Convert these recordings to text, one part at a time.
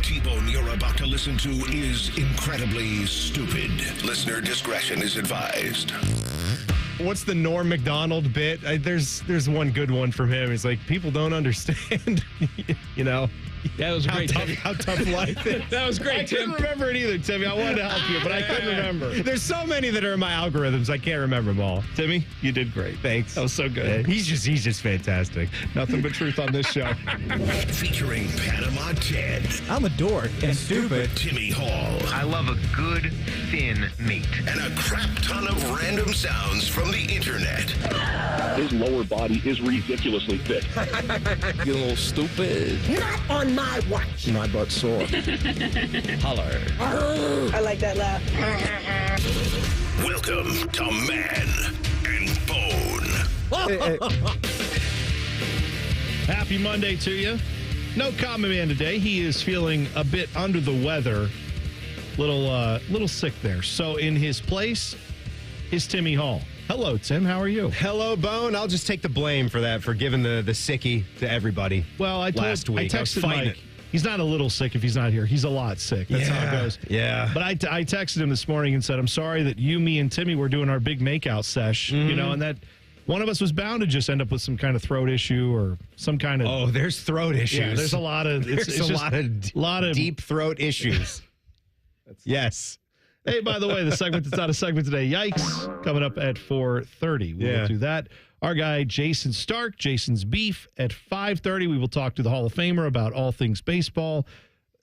T-Bone you're about to listen to is incredibly stupid. Listener discretion is advised. What's the Norm Macdonald bit? There's one good one from him. He's like, people don't understand, That was great, Timmy. How tough life is. That was great, I couldn't remember it either, Timmy. I wanted to help you, but I couldn't remember. There's so many that are in my algorithms, I can't remember them all. Timmy, you did great. Thanks. That was so good. He's just fantastic. Nothing but truth on this show. Featuring Panama Ted, I'm a dork and stupid. Timmy Hall, I love a good, thin meat. and a crap ton of random sounds from the internet. His lower body is ridiculously thick. You little stupid. Not on my watch. My butt sore. Holler. I like that laugh. Welcome to Man and Bone. Happy Monday to you. No common man today. He is feeling a bit under the weather. Little sick there. So in his place is Timmy Hall. Hello, Tim. How are you? Hello, Bone. I'll just take the blame for that, for giving the sickie to everybody. Well, last week. I I was texted fighting Mike. it. He's not a little sick if he's not here. He's a lot sick. That's how it goes. Yeah. But I texted him this morning and said, I'm sorry that you, me, and Timmy were doing our big makeout sesh, and that one of us was bound to just end up with some kind of throat issue or some kind of... Oh, there's throat issues. Yeah, there's a lot of... There's a lot of deep throat issues. Yes. Hey, by the way, the segment that's out of segment today, Yikes, coming up at 4:30. We will do that. Our guy, Jayson Stark, Jason's Beef, at 5:30. We will talk to the Hall of Famer about all things baseball.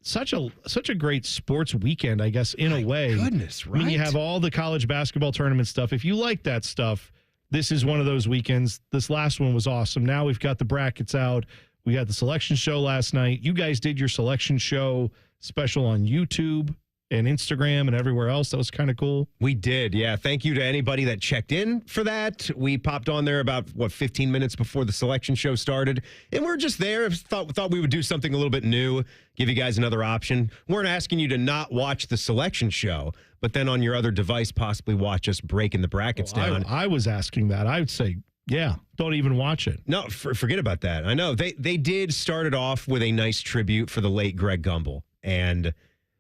Such a great sports weekend, I guess, in a way. Goodness, right? I mean, you have all the college basketball tournament stuff. If you like that stuff, this is one of those weekends. This last one was awesome. Now we've got the brackets out. We had the selection show last night. You guys did your selection show special on YouTube and Instagram and everywhere else. That was kind of cool. We did, yeah. Thank you to anybody that checked in for that. We popped on there about, 15 minutes before the selection show started. And we're just there. Thought we would do something a little bit new, give you guys another option. Weren't asking you to not watch the selection show, but then on your other device possibly watch us breaking the brackets down. I was asking that. I would say, yeah, don't even watch it. No, forget about that. I know. They did start it off with a nice tribute for the late Greg Gumbel. And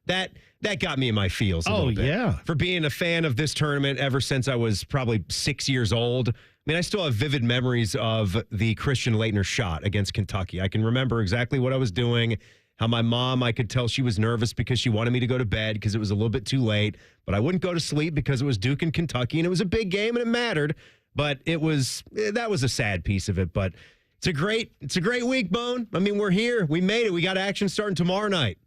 that got me in my feels a little bit. Yeah. For being a fan of this tournament ever since I was probably 6 years old. I mean, I still have vivid memories of the Christian Laettner shot against Kentucky. I can remember exactly what I was doing, how my mom, I could tell she was nervous because she wanted me to go to bed because it was a little bit too late, but I wouldn't go to sleep because it was Duke and Kentucky, and it was a big game, and it mattered, but that was a sad piece of it, but it's a great week, Bone. I mean, we're here. We made it. We got action starting tomorrow night.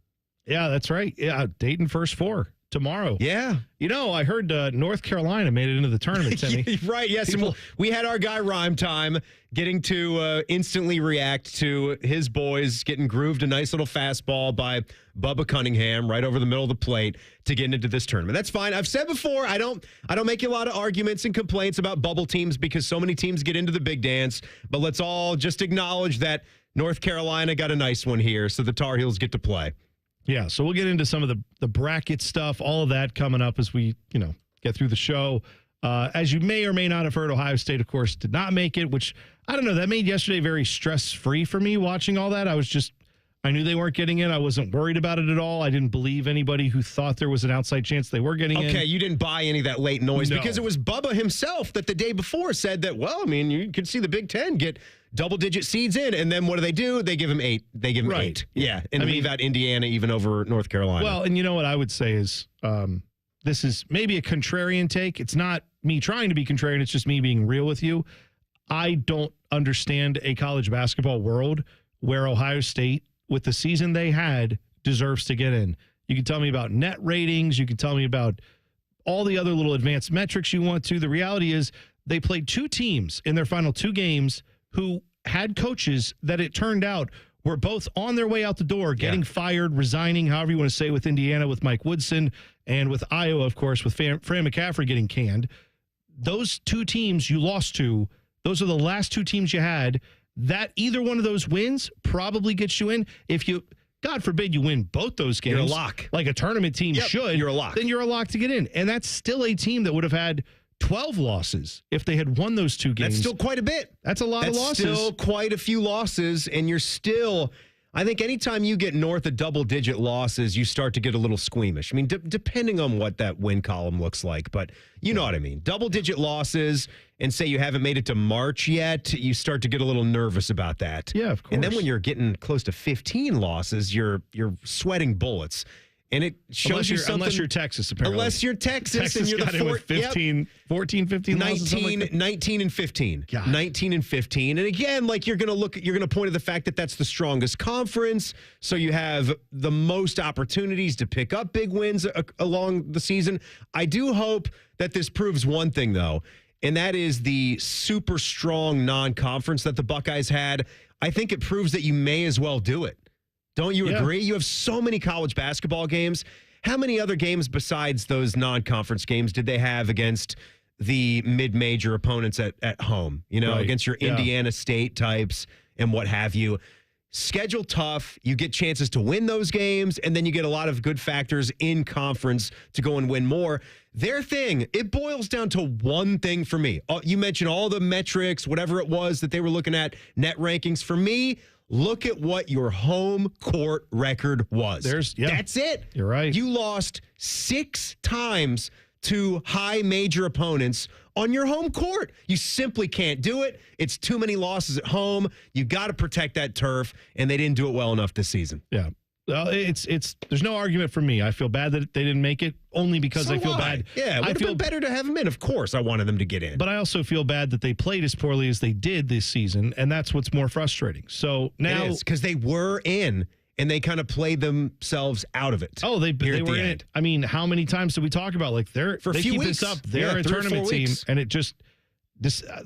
Yeah, that's right. Yeah, Dayton first four tomorrow. Yeah. I heard North Carolina made it into the tournament, Timmy. Right, yes. We had our guy Rhyme Time getting to instantly react to his boys getting grooved a nice little fastball by Bubba Cunningham right over the middle of the plate to get into this tournament. That's fine. I've said before, I don't make a lot of arguments and complaints about bubble teams because so many teams get into the big dance, but let's all just acknowledge that North Carolina got a nice one here, so the Tar Heels get to play. Yeah, so we'll get into some of the bracket stuff, all of that coming up as we, get through the show. As you may or may not have heard, Ohio State, of course, did not make it, which, I don't know, that made yesterday very stress-free for me watching all that. I knew they weren't getting in. I wasn't worried about it at all. I didn't believe anybody who thought there was an outside chance they were getting in. Okay, you didn't buy any of that late noise because it was Bubba himself that the day before said that, you could see the Big Ten get double-digit seeds in, and then what do? They give him 8. They give him 8. Yeah, and leave out Indiana even over North Carolina. Well, and you know what I would say is this is maybe a contrarian take. It's not me trying to be contrarian. It's just me being real with you. I don't understand a college basketball world where Ohio State, with the season they had, deserves to get in. You can tell me about net ratings. You can tell me about all the other little advanced metrics you want to. The reality is they played 2 teams in their final 2 games who had coaches that it turned out were both on their way out the door, getting fired, resigning, however you want to say, with Indiana, with Mike Woodson, and with Iowa, of course, with Fran McCaffrey getting canned. Those 2 teams you lost to, those are the last 2 teams you had. That either one of those wins probably gets you in. If you, God forbid, you win both those games, you're a lock. Like a tournament team should. You're a lock. Then you're a lock to get in. And that's still a team that would have had 12 losses if they had won those 2 games. That's still quite a bit. That's a lot of losses. Still quite a few losses, and you're still, I think anytime you get north of double-digit losses, you start to get a little squeamish. I mean, depending on what that win column looks like, but you know what I mean. Double-digit losses, and say you haven't made it to March yet, you start to get a little nervous about that. Yeah, of course. And then when you're getting close to 15 losses, you're sweating bullets. And it shows you something. Unless you're Texas, apparently. Unless you're Texas and you're the 14, 15 losses. 19 and 15. God. 19 and 15. And again, like you're going to point to the fact that that's the strongest conference. So you have the most opportunities to pick up big wins along the season. I do hope that this proves one thing, though, and that is the super strong non-conference that the Buckeyes had. I think it proves that you may as well do it. Don't you agree? You have so many college basketball games. How many other games besides those non-conference games did they have against the mid-major opponents at home? You know, against your Indiana State types and what have you. Schedule tough. You get chances to win those games, and then you get a lot of good factors in conference to go and win more. Their thing, it boils down to one thing for me. You mentioned all the metrics, whatever it was that they were looking at, net rankings. For me, look at what your home court record was. That's it. You're right. You lost 6 times to high major opponents on your home court. You simply can't do it. It's too many losses at home. You got to protect that turf, and they didn't do it well enough this season. Yeah. Well, there's no argument for me. I feel bad that they didn't make it only because I feel bad. Yeah, it would have been better to have them in. Of course, I wanted them to get in. But I also feel bad that they played as poorly as they did this season, and that's what's more frustrating. So now, because they were in, and they kind of played themselves out of it. Oh, they were in it. I mean, how many times did we talk about they keep this up? They're a tournament team, and it just.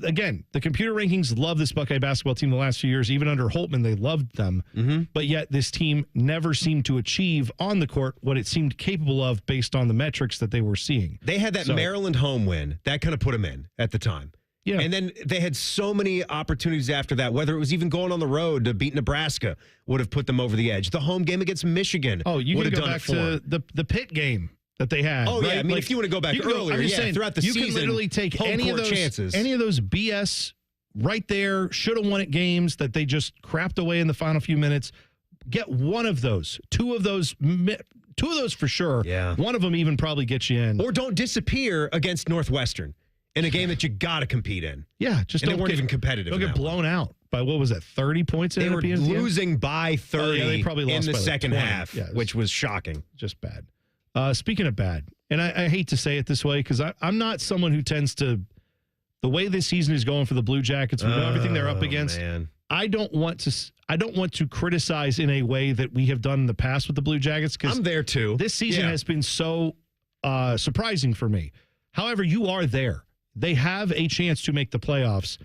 Again, the computer rankings love this Buckeye basketball team the last few years. Even under Holtman, they loved them. Mm-hmm. But yet this team never seemed to achieve on the court what it seemed capable of based on the metrics that they were seeing. They had that Maryland home win. That kind of put them in at the time. Yeah. And then they had so many opportunities after that, whether it was even going on the road to beat Nebraska would have put them over the edge. The home game against Michigan. Oh, you can go back to the Pitt game that they had. Oh, right? Yeah. I mean, if you want to go back earlier, saying, throughout the season, you can literally take any of those BS right there, should have won it games that they just crapped away in the final few minutes. Get one of those, two of those for sure. Yeah. One of them even probably gets you in. Or don't disappear against Northwestern in a game that you got to compete in. Yeah. They weren't even competitive. Don't get blown out by, what was that, 30 points? They were losing by 30 they probably lost in the second half, which was shocking. Just bad. Speaking of bad, and I hate to say it this way because I'm not someone who tends to, the way this season is going for the Blue Jackets, we know everything they're up against. Man. I don't want to criticize in a way that we have done in the past with the Blue Jackets because I'm there too. This season has been so surprising for me. However, you are there. They have a chance to make the playoffs.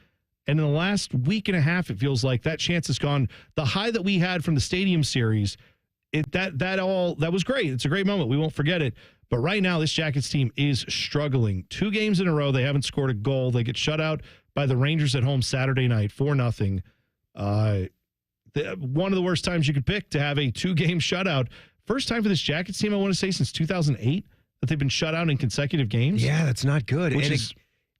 And in the last week and a half, it feels like that chance is gone. The high that we had from the Stadium Series, that was great. It's a great moment. We won't forget it. But right now, this Jackets team is struggling. 2 games in a row, they haven't scored a goal. They get shut out by the Rangers at home Saturday night, 4-0. One of the worst times you could pick to have a 2-game shutout. First time for this Jackets team, I want to say, since 2008 that they've been shut out in consecutive games. Yeah, that's not good.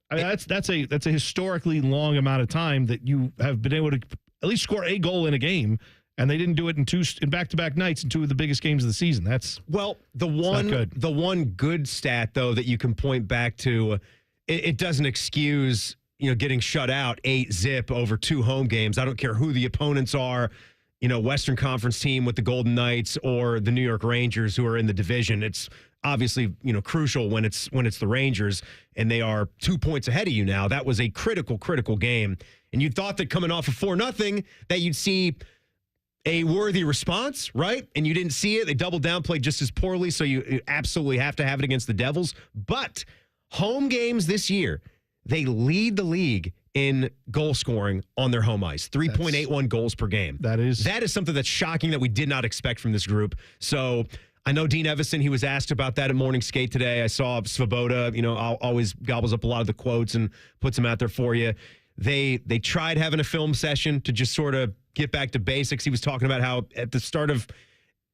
That's a historically long amount of time that you have been able to at least score a goal in a game. And they didn't do it in back-to-back nights in 2 of the biggest games of the season. The one good stat though that you can point back to, it doesn't excuse getting shut out 8-0 over 2 home games. I don't care who the opponents are, Western Conference team with the Golden Knights or the New York Rangers who are in the division. It's obviously crucial when it's the Rangers and they are 2 points ahead of you now. That was a critical game, and you thought that coming off of 4-0 that you'd see a worthy response, right? And you didn't see it. They doubled down, played just as poorly, so you absolutely have to have it against the Devils. But home games this year, they lead the league in goal scoring on their home ice. 3.81 goals per game. That is something that's shocking that we did not expect from this group. So I know Dean Evison, he was asked about that at Morning Skate today. I saw Svoboda, always gobbles up a lot of the quotes and puts them out there for you. They tried having a film session to just sort of get back to basics. He was talking about how at the start of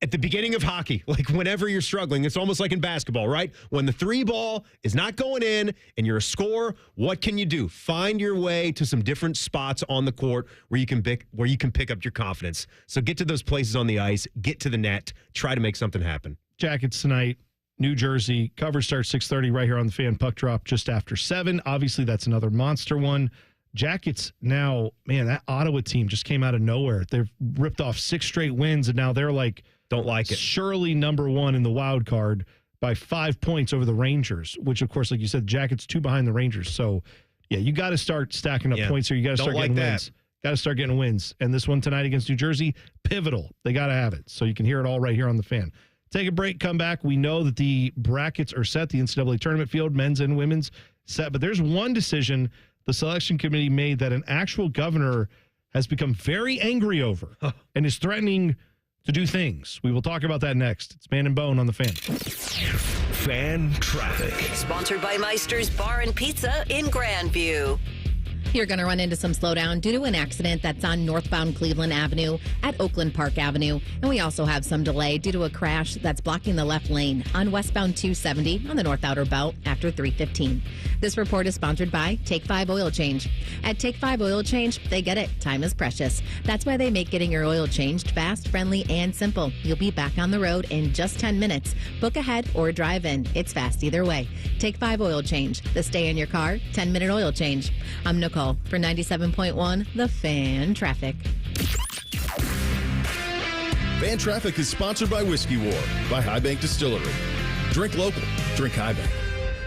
at the beginning of hockey, like whenever you're struggling, it's almost like in basketball, right? When the 3 ball is not going in and you're a scorer, what can you do? Find your way to some different spots on the court where you can pick up your confidence. So get to those places on the ice, get to the net, try to make something happen. Jackets tonight, New Jersey. Cover starts 6:30 right here on the Fan. Puck drop just after 7. Obviously, that's another monster one. Jackets now, man, that Ottawa team just came out of nowhere. They've ripped off 6 straight wins, and now they're like, don't like it. Surely number 1 in the wild card by 5 points over the Rangers, which, of course, like you said, Jackets 2 behind the Rangers. So, yeah, you got to start stacking up points here. You got to start getting wins. Got to start getting wins. And this one tonight against New Jersey, pivotal. They got to have it. So you can hear it all right here on the Fan. Take a break, come back. We know that the brackets are set, the NCAA tournament field, men's and women's set. But there's one decision the selection committee made that an actual governor has become very angry over and is threatening to do things. We will talk about that next. It's Man and Bone on the Fan. Fan traffic. Sponsored by Meister's Bar and Pizza in Grandview. You're going to run into some slowdown due to an accident that's on northbound Cleveland Avenue at Oakland Park Avenue. And we also have some delay due to a crash that's blocking the left lane on westbound 270 on the North Outer Belt after 315. This report is sponsored by Take 5 Oil Change. At Take 5 Oil Change, they get it. Time is precious. That's why they make getting your oil changed fast, friendly, and simple. You'll be back on the road in just 10 minutes. Book ahead or drive in. It's fast either way. Take 5 Oil Change. The stay in your car, 10-minute oil change. I'm Nicole for 97.1 The Fan Traffic. Fan Traffic is sponsored by Whiskey War by High Bank Distillery. Drink local. Drink High Bank.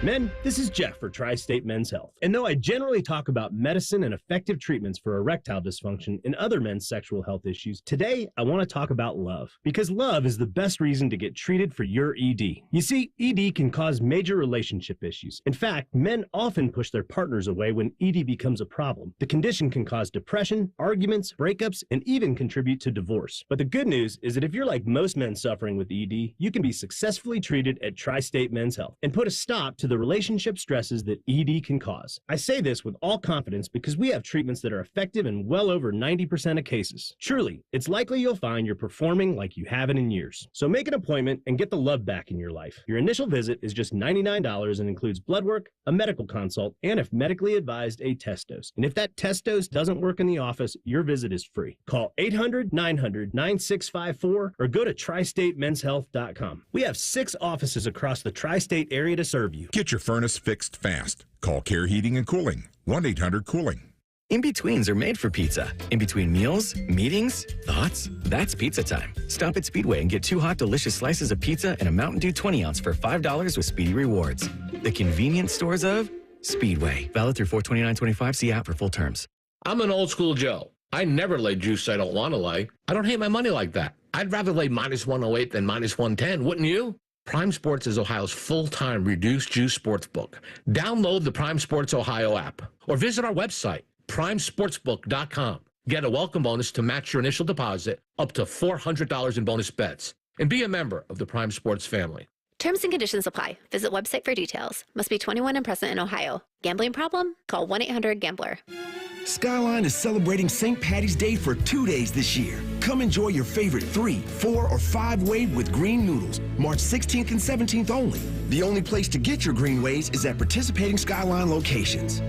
Men, this is Jeff for Tri-State Men's Health. And though I generally talk about medicine and effective treatments for erectile dysfunction and other men's sexual health issues, today I want to talk about love. Because love is the best reason to get treated for your ED. You see, ED can cause major relationship issues. In fact, men often push their partners away when ED becomes a problem. The condition can cause depression, arguments, breakups, and even contribute to divorce. But the good news is that if you're like most men suffering with ED, you can be successfully treated at Tri-State Men's Health and put a stop to the relationship stresses that ED can cause. I say this with all confidence because we have treatments that are effective in well over 90% of cases. Truly, it's likely you'll find you're performing like you haven't in years. So make an appointment and get the love back in your life. Your initial visit is just $99 and includes blood work, a medical consult, and if medically advised, a test dose. And if that test dose doesn't work in the office, your visit is free. Call 800-900-9654 or go to tristatemenshealth.com. We have 6 offices across the tri-state area to serve you. Get your furnace fixed fast. Call Care Heating and Cooling, 1-800-COOLING. In-betweens are made for pizza. In between meals, meetings, thoughts, that's pizza time. Stop at Speedway and get 2 hot, delicious slices of pizza and a Mountain Dew 20-ounce for $5 with Speedy Rewards. The convenience stores of Speedway. Valid through 4/29/25. See app for full terms. I'm an old school Joe. I never lay juice I don't want to lay. I don't hate my money like that. I'd rather lay -108 than -110, wouldn't you? Prime Sports is Ohio's full-time reduced juice sportsbook. Download the Prime Sports Ohio app or visit our website, primesportsbook.com. Get a welcome bonus to match your initial deposit up to $400 in bonus bets. And be a member of the Prime Sports family. Terms and conditions apply. Visit website for details. Must be 21 and present in Ohio. Gambling problem? Call 1-800-GAMBLER. Skyline is celebrating St. Patty's Day for 2 days this year. Come enjoy your favorite 3, 4, or 5-way with green noodles, March 16th and 17th only. The only place to get your green ways is at participating Skyline locations.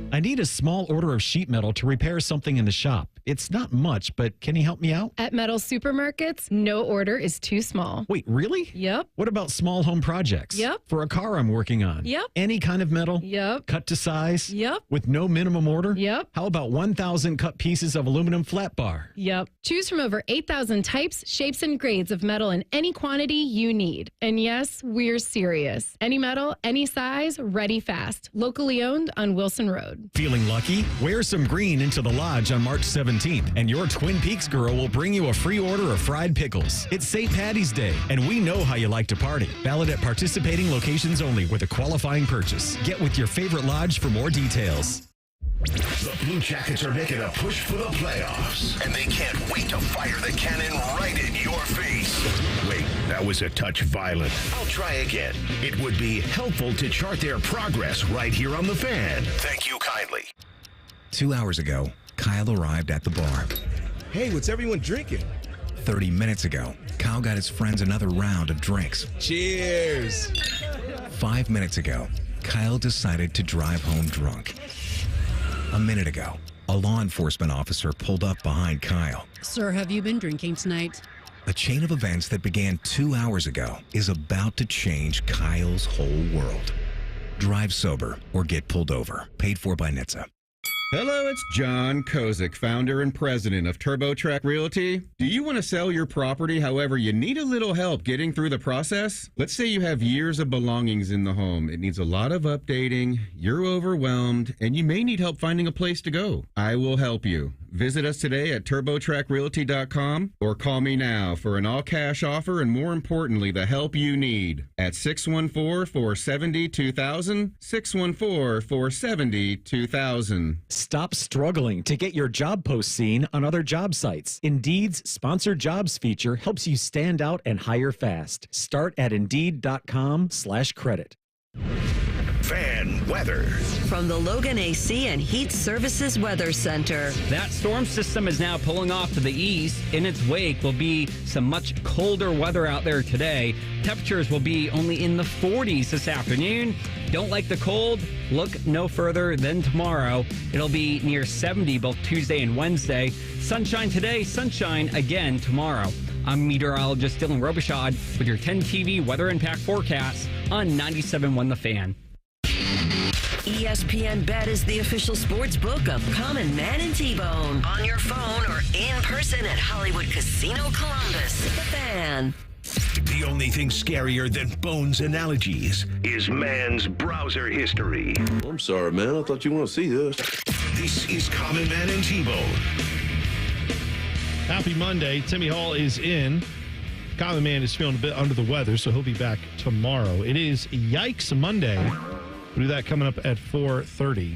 I need a small order of sheet metal to repair something in the shop. It's not much, but can you help me out? At Metal Supermarkets, no order is too small. Wait, really? Yep. What about small home projects? Yep. For a car I'm working on? Yep. Any kind of metal? Yep. Cut to size? Yep. With no minimum order? Yep. How about 1,000 cut pieces of aluminum flat bar? Yep. Choose from over 8,000 types, shapes, and grades of metal in any quantity you need. And yes, we're serious. Any metal, any size, ready fast. Locally owned on Wilson Road. Feeling lucky? Wear some green into the lodge on March 17th, and your Twin Peaks girl will bring you a free order of fried pickles. It's St. Patty's Day, and we know how you like to party. Valid at participating locations only with a qualifying purchase. Get with your favorite lodge for more details. The Blue Jackets are making a push for the playoffs, and they can't wait to fire the cannon right in your face. Wait, that was a touch violent. I'll try again. It would be helpful to chart their progress right here on The Fan. Thank you kindly. 2 hours ago, Kyle arrived at the bar. Hey, what's everyone drinking? 30 minutes ago, Kyle got his friends another round of drinks. Cheers. 5 minutes ago, Kyle decided to drive home drunk. A minute ago, a law enforcement officer pulled up behind Kyle. Sir, have you been drinking tonight? A chain of events that began 2 hours ago is about to change Kyle's whole world. Drive sober or get pulled over. Paid for by NHTSA. Hello, it's John Kozik, founder and president of TurboTrack Realty. Do you want to sell your property, however, you need a little help getting through the process? Let's say you have years of belongings in the home. It needs a lot of updating, you're overwhelmed, and you may need help finding a place to go. I will help you. Visit us today at TurboTrackRealty.com or call me now for an all-cash offer and, more importantly, the help you need at 614-470-2000, 614-470-2000. Stop struggling to get your job post seen on other job sites. Indeed's Sponsored Jobs feature helps you stand out and hire fast. Start at Indeed.com/credit. Fan weather. From the Logan AC and Heat Services Weather Center. That storm system is now pulling off to the east. In its wake will be some much colder weather out there today. Temperatures will be only in the 40s this afternoon. Don't like the cold? Look no further than tomorrow. It'll be near 70 both Tuesday and Wednesday. Sunshine today, sunshine again tomorrow. I'm meteorologist Dylan Robichaud with your 10 TV weather impact forecast on 97.1 The Fan. ESPN Bet is the official sports book of Common Man and T-Bone. On your phone or in person at Hollywood Casino Columbus. The Fan. The only thing scarier than Bones' analogies is man's browser history. I'm sorry, man. I thought you want to see this. This is Common Man and T-Bone. Happy Monday. Timmy Hall is in. Common Man is feeling a bit under the weather, so he'll be back tomorrow. It is Yikes Monday. We'll do that coming up at 4:30.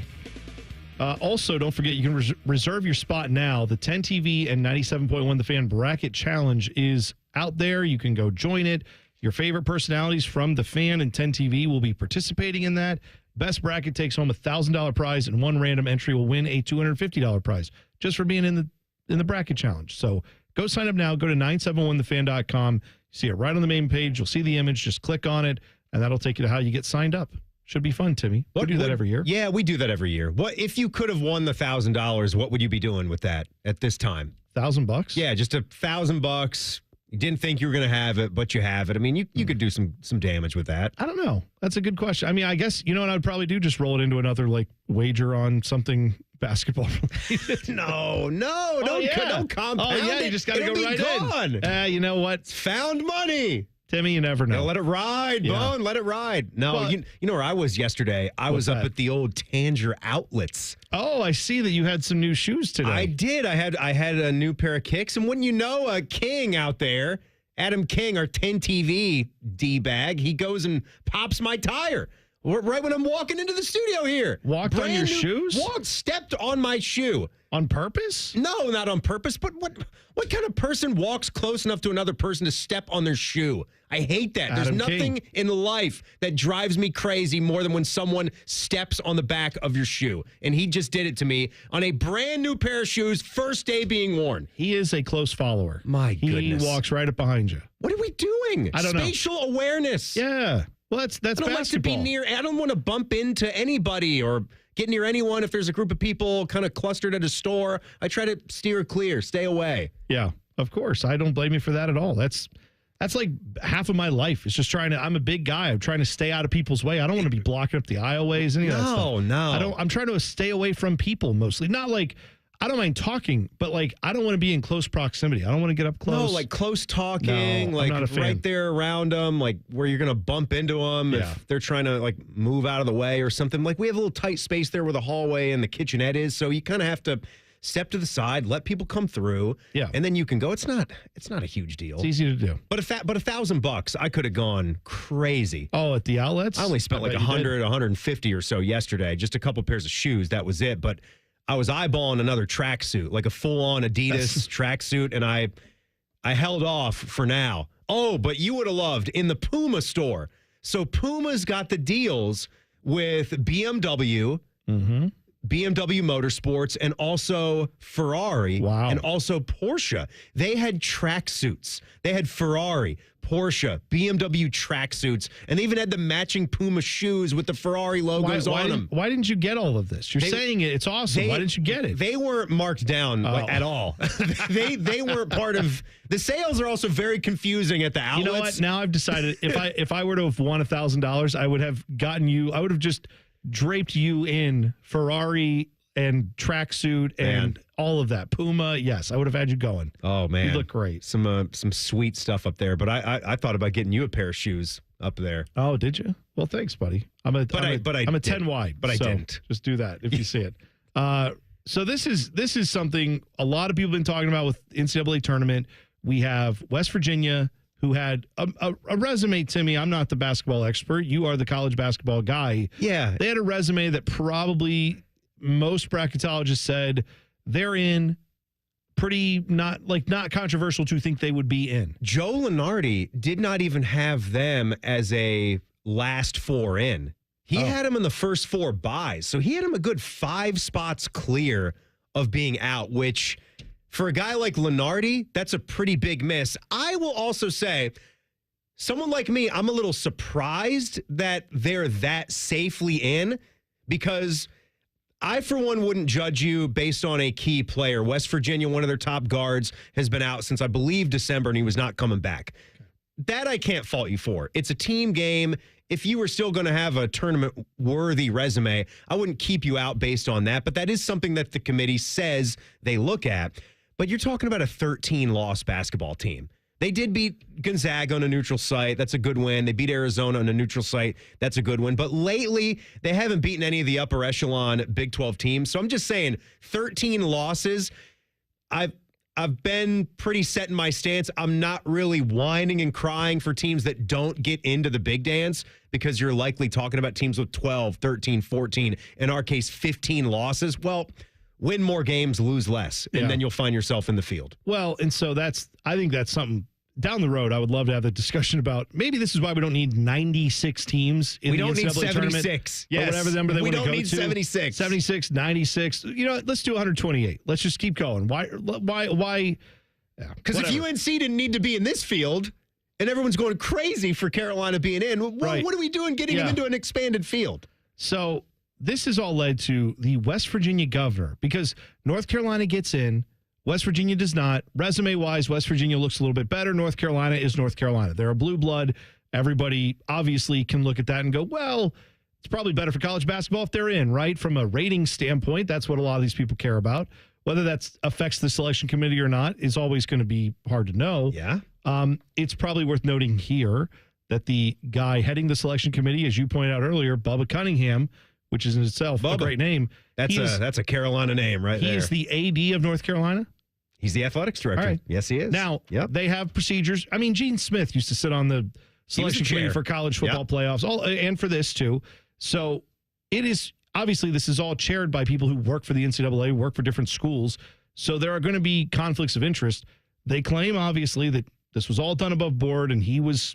Also, don't forget, you can reserve your spot now. The 10 TV and 97.1 The Fan Bracket Challenge is out there. You can go join it. Your favorite personalities from The Fan and 10 TV will be participating in that. Best bracket takes home a $1,000 prize, and one random entry will win a $250 prize just for being in the bracket challenge. So go sign up now. Go to 971thefan.com. See it right on the main page. You'll see the image. Just click on it, and that'll take you to how you get signed up. Should be fun, Timmy. We do that every year. Yeah, we do that every year. What if you could have won the $1,000? What would you be doing with that at this time? $1,000? Yeah, just $1,000. You didn't think you were going to have it, but you have it. I mean, you could do some damage with that. I don't know. That's a good question. I mean, I guess, you know what I would probably do? Just roll it into another, wager on something basketball related. No, don't compound it. Oh, yeah, you just got to go right in. You know what? It's found money. Timmy, you never know. Let it ride, Bone. Let it ride. No, well, you know where I was yesterday? I was up at the old Tanger Outlets. Oh, I see that you had some new shoes today. I did. I had a new pair of kicks, and wouldn't you know, a King out there, Adam King, our 10 TV D-bag, he goes and pops my tire right when I'm walking into the studio here. Walked on your shoes? Stepped on my shoe. On purpose? No, not on purpose. But what kind of person walks close enough to another person to step on their shoe? I hate that. There's nothing in life that drives me crazy more than when someone steps on the back of your shoe. And he just did it to me on a brand new pair of shoes, first day being worn. He is a close follower. My goodness. He walks right up behind you. What are we doing? I don't know. Spatial awareness. Yeah. Well, that's I don't basketball. like to be near. I don't want to bump into anybody or get near anyone if there's a group of people kind of clustered at a store. I try to steer clear, stay away. Yeah, of course. I don't blame you for that at all. That's like half of my life. It's just I'm a big guy. I'm trying to stay out of people's way. I don't want to be blocking up the aisleways, any of that stuff. No. I'm trying to stay away from people mostly. Not like I don't mind talking, but I don't want to be in close proximity. I don't want to get up close. No, close talking, no, I'm not a fan. Right there around them, where you're going to bump into them if they're trying to move out of the way or something. We have a little tight space there where the hallway and the kitchenette is, so you kind of have to step to the side, let people come through, and then you can go. It's not a huge deal. It's easy to do. But $1,000, I could have gone crazy. Oh, at the outlets? I only spent $100, $150 or so yesterday. Just a couple pairs of shoes. That was it. But I was eyeballing another tracksuit, like a full-on Adidas tracksuit, and I held off for now. Oh, but you would have loved in the Puma store. So Puma's got the deals with BMW, BMW Motorsports and also Ferrari and also Porsche. They had tracksuits. They had Ferrari, Porsche, BMW tracksuits, and they even had the matching Puma shoes with the Ferrari logos on them. Why didn't you get all of this? You're saying it's awesome. Why didn't you get it? They weren't marked down at all. they weren't part of the sales. Are also very confusing at the outlets. You know what? Now I've decided if I were to have won $1,000, I would have gotten you. I would have just draped you in Ferrari and tracksuit and all of that. Puma, yes, I would have had you going. Oh man, you look great. Some sweet stuff up there. But I thought about getting you a pair of shoes up there. Oh, did you? Well, thanks, buddy. I'm a 10 wide, but I didn't. Just do that if you see it. So this is something a lot of people have been talking about with NCAA tournament. We have West Virginia, who had a resume, Timmy. I'm not the basketball expert. You are the college basketball guy. Yeah. They had a resume that probably most bracketologists said they're in. Pretty not controversial to think they would be in. Joe Lunardi did not even have them as a last four in. He had them in the first four buys. So he had them a good 5 spots clear of being out, which for a guy like Lunardi, that's a pretty big miss. I will also say, someone like me, I'm a little surprised that they're that safely in, because I, for one, wouldn't judge you based on a key player. West Virginia, one of their top guards, has been out since, I believe, December, and he was not coming back. That I can't fault you for. It's a team game. If you were still going to have a tournament-worthy resume, I wouldn't keep you out based on that, but that is something that the committee says they look at. But you're talking about a 13-loss basketball team. They did beat Gonzaga on a neutral site. That's a good win. They beat Arizona on a neutral site. That's a good win. But lately, they haven't beaten any of the upper echelon Big 12 teams. So I'm just saying, 13 losses. I've been pretty set in my stance. I'm not really whining and crying for teams that don't get into the big dance, because you're likely talking about teams with 12, 13, 14, in our case, 15 losses. Well, win more games, lose less, and then you'll find yourself in the field. Well, and so I think that's something down the road I would love to have the discussion about. Maybe this is why we don't need 96 teams in the NCAA tournament. We don't need 76. Yes. Or whatever number they want to go to. We don't need 76. 76, 96. You know, let's do 128. Let's just keep going. Why? Because if UNC didn't need to be in this field and everyone's going crazy for Carolina being in, what are we doing getting them into an expanded field? So this has all led to the West Virginia governor, because North Carolina gets in, West Virginia does not. Resume-wise, West Virginia looks a little bit better. North Carolina is North Carolina. They're a blue blood. Everybody obviously can look at that and go, well, it's probably better for college basketball if they're in, right? From a rating standpoint, that's what a lot of these people care about. Whether that affects the selection committee or not is always going to be hard to know. Yeah. It's probably worth noting here that the guy heading the selection committee, as you pointed out earlier, Bubba Cunningham, which is in itself a great name. That's a Carolina name right there. He is the AD of North Carolina? He's the athletics director. Right. Yes, he is. Now, they have procedures. I mean, Gene Smith used to sit on the selection committee for college football playoffs, and for this too. So it is, obviously, this is all chaired by people who work for the NCAA, work for different schools. So there are going to be conflicts of interest. They claim, obviously, that this was all done above board, and he was,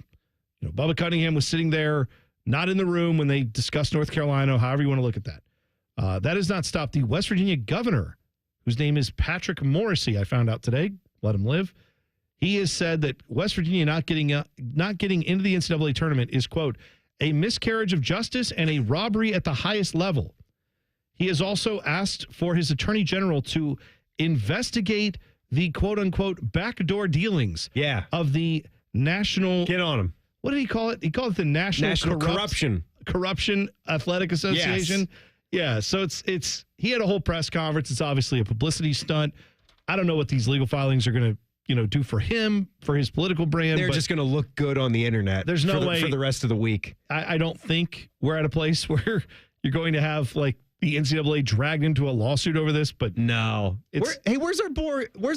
Bubba Cunningham was sitting there, not in the room when they discussed North Carolina, however you want to look at that. That has not stopped the West Virginia governor, whose name is Patrick Morrissey, I found out today. Let him live. He has said that West Virginia not getting into the NCAA tournament is, quote, a miscarriage of justice and a robbery at the highest level. He has also asked for his attorney general to investigate the, quote unquote, backdoor dealings of the national. Get on him. What did he call it? He called it the National Corruption Athletic Association. Yes. Yeah, so it's he had a whole press conference. It's obviously a publicity stunt. I don't know what these legal filings are going to do for him, for his political brand. They're just going to look good on the internet. There's no way for the rest of the week. I don't think we're at a place where you're going to have like the NCAA dragged into a lawsuit over this. But no, where's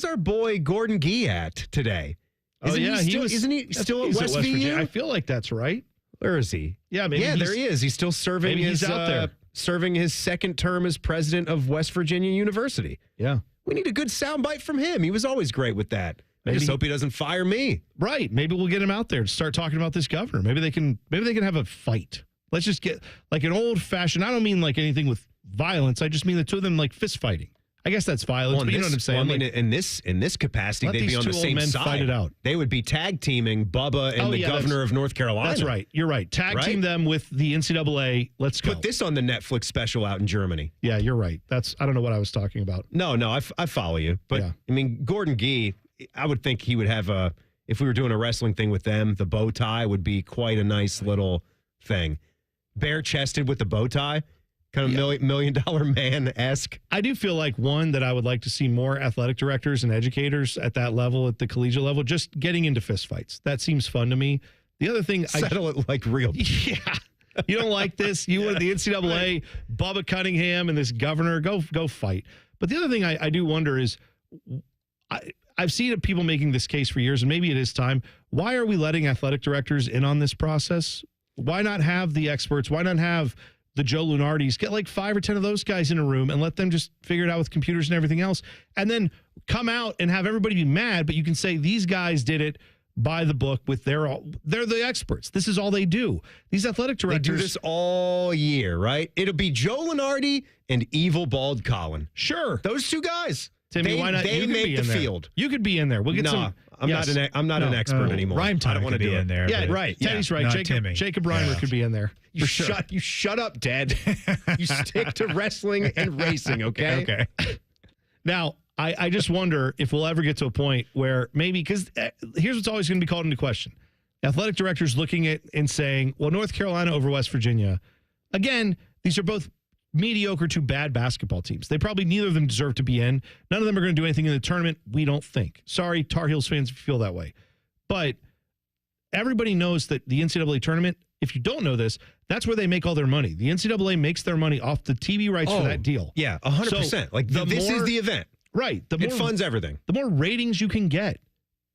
our boy Gordon Gee at today? Isn't he still at West VU? I feel like that's right. Where is he? Yeah, there he is. He's still serving. He's out there. Serving his second term as president of West Virginia University. Yeah. We need a good soundbite from him. He was always great with that. I just hope he doesn't fire me. Right. Maybe we'll get him out there to start talking about this governor. Maybe they can have a fight. Let's just get like an old fashioned. I don't mean like anything with violence. I just mean the two of them like fist fighting. I guess that's violence, but you know what I'm saying? Well, I mean, in this capacity, they'd be on the same side. Fight it out. They would be tag teaming Bubba and the governor of North Carolina. That's right. You're right. Tag team them with the NCAA. Let's go. Put this on the Netflix special out in Germany. Yeah, you're right. I don't know what I was talking about. No, I follow you. But, I mean, Gordon Gee, I would think he would have if we were doing a wrestling thing with them, the bow tie would be quite a nice little thing. Bare-chested with the bow tie. Kind of million dollar man-esque. I do feel like, one, that I would like to see more athletic directors and educators at that level, at the collegiate level, just getting into fistfights. That seems fun to me. The other thing... Settle it like real. Yeah. You don't like this? You want the NCAA, Bubba Cunningham, and this governor, go fight. But the other thing I do wonder is, I've seen people making this case for years, and maybe it is time. Why are we letting athletic directors in on this process? Why not have the experts? Why not have the Joe Lunardis? Get like 5 or 10 of those guys in a room and let them just figure it out with computers and everything else. And then come out and have everybody be mad, but you can say these guys did it by the book with they're the experts. This is all they do. These athletic directors. They do this all year, right? It'll be Joe Lunardi and Evil Bald Colin. Sure. Those two guys. Timmy, why not? They make the field. You could be in there. We'll get some. I'm not an expert anymore. Rhyme time I don't want to be do in there. Yeah, right. Teddy's right. Jacob Reimer could be in there. You shut up, Dad. You stick to wrestling and racing, okay? Okay. Now, I just wonder if we'll ever get to a point where maybe, because here's what's always going to be called into question. Athletic directors looking at and saying, well, North Carolina over West Virginia. Again, these are both mediocre to bad basketball teams. They probably, neither of them deserve to be in. None of them are going to do anything in the tournament, we don't think. Sorry, Tar Heels fans, if you feel that way. But everybody knows that the NCAA tournament, if you don't know this, that's where they make all their money. The NCAA makes their money off the TV rights for that deal. Yeah, 100%. So this is the event. Right. It funds everything. The more ratings you can get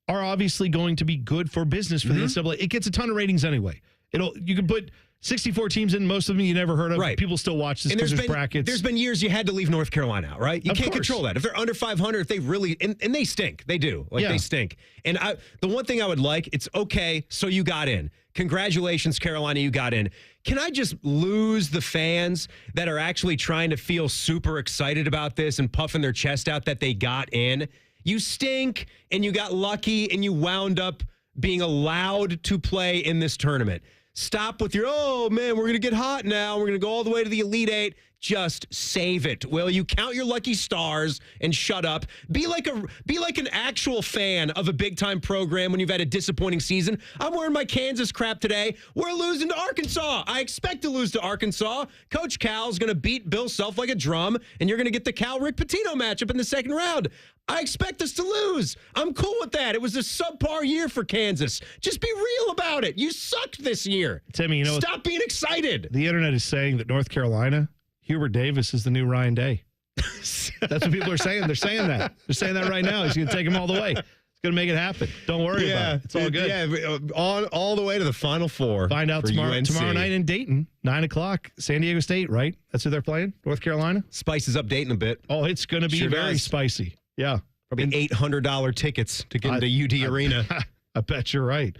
are obviously going to be good for business for the NCAA. It gets a ton of ratings anyway. You can put 64 teams in, most of them you never heard of. Right. People still watch this because there's brackets. There's been years you had to leave North Carolina out, right? You can't control that. If they're under 500, if they really, and they stink. They do. They stink. And the one thing I would like, it's okay, so you got in. Congratulations, Carolina, you got in. Can I just lose the fans that are actually trying to feel super excited about this and puffing their chest out that they got in? You stink, and you got lucky, and you wound up being allowed to play in this tournament. Stop with your, oh, man, we're going to get hot now. We're going to go all the way to the Elite Eight. Just save it. Will you count your lucky stars and shut up? Be like an actual fan of a big-time program when you've had a disappointing season. I'm wearing my Kansas crap today. We're losing to Arkansas. I expect to lose to Arkansas. Coach Cal's going to beat Bill Self like a drum, and you're going to get the Cal-Rick Pitino matchup in the second round. I expect us to lose. I'm cool with that. It was a subpar year for Kansas. Just be real about it. You sucked this year. Timmy, stop being excited. The internet is saying that North Carolina, Hubert Davis is the new Ryan Day. That's what people are saying. They're saying that. They're saying that right now. He's going to take them all the way. He's going to make it happen. Don't worry about it. It's all good. Yeah, all the way to the Final Four. Find out tomorrow night in Dayton, 9 o'clock, San Diego State, right? That's who they're playing? North Carolina? Spices up Dayton a bit. Oh, it's going to be very spicy. Yeah. Probably $800 tickets to get into UD Arena. I bet you're right.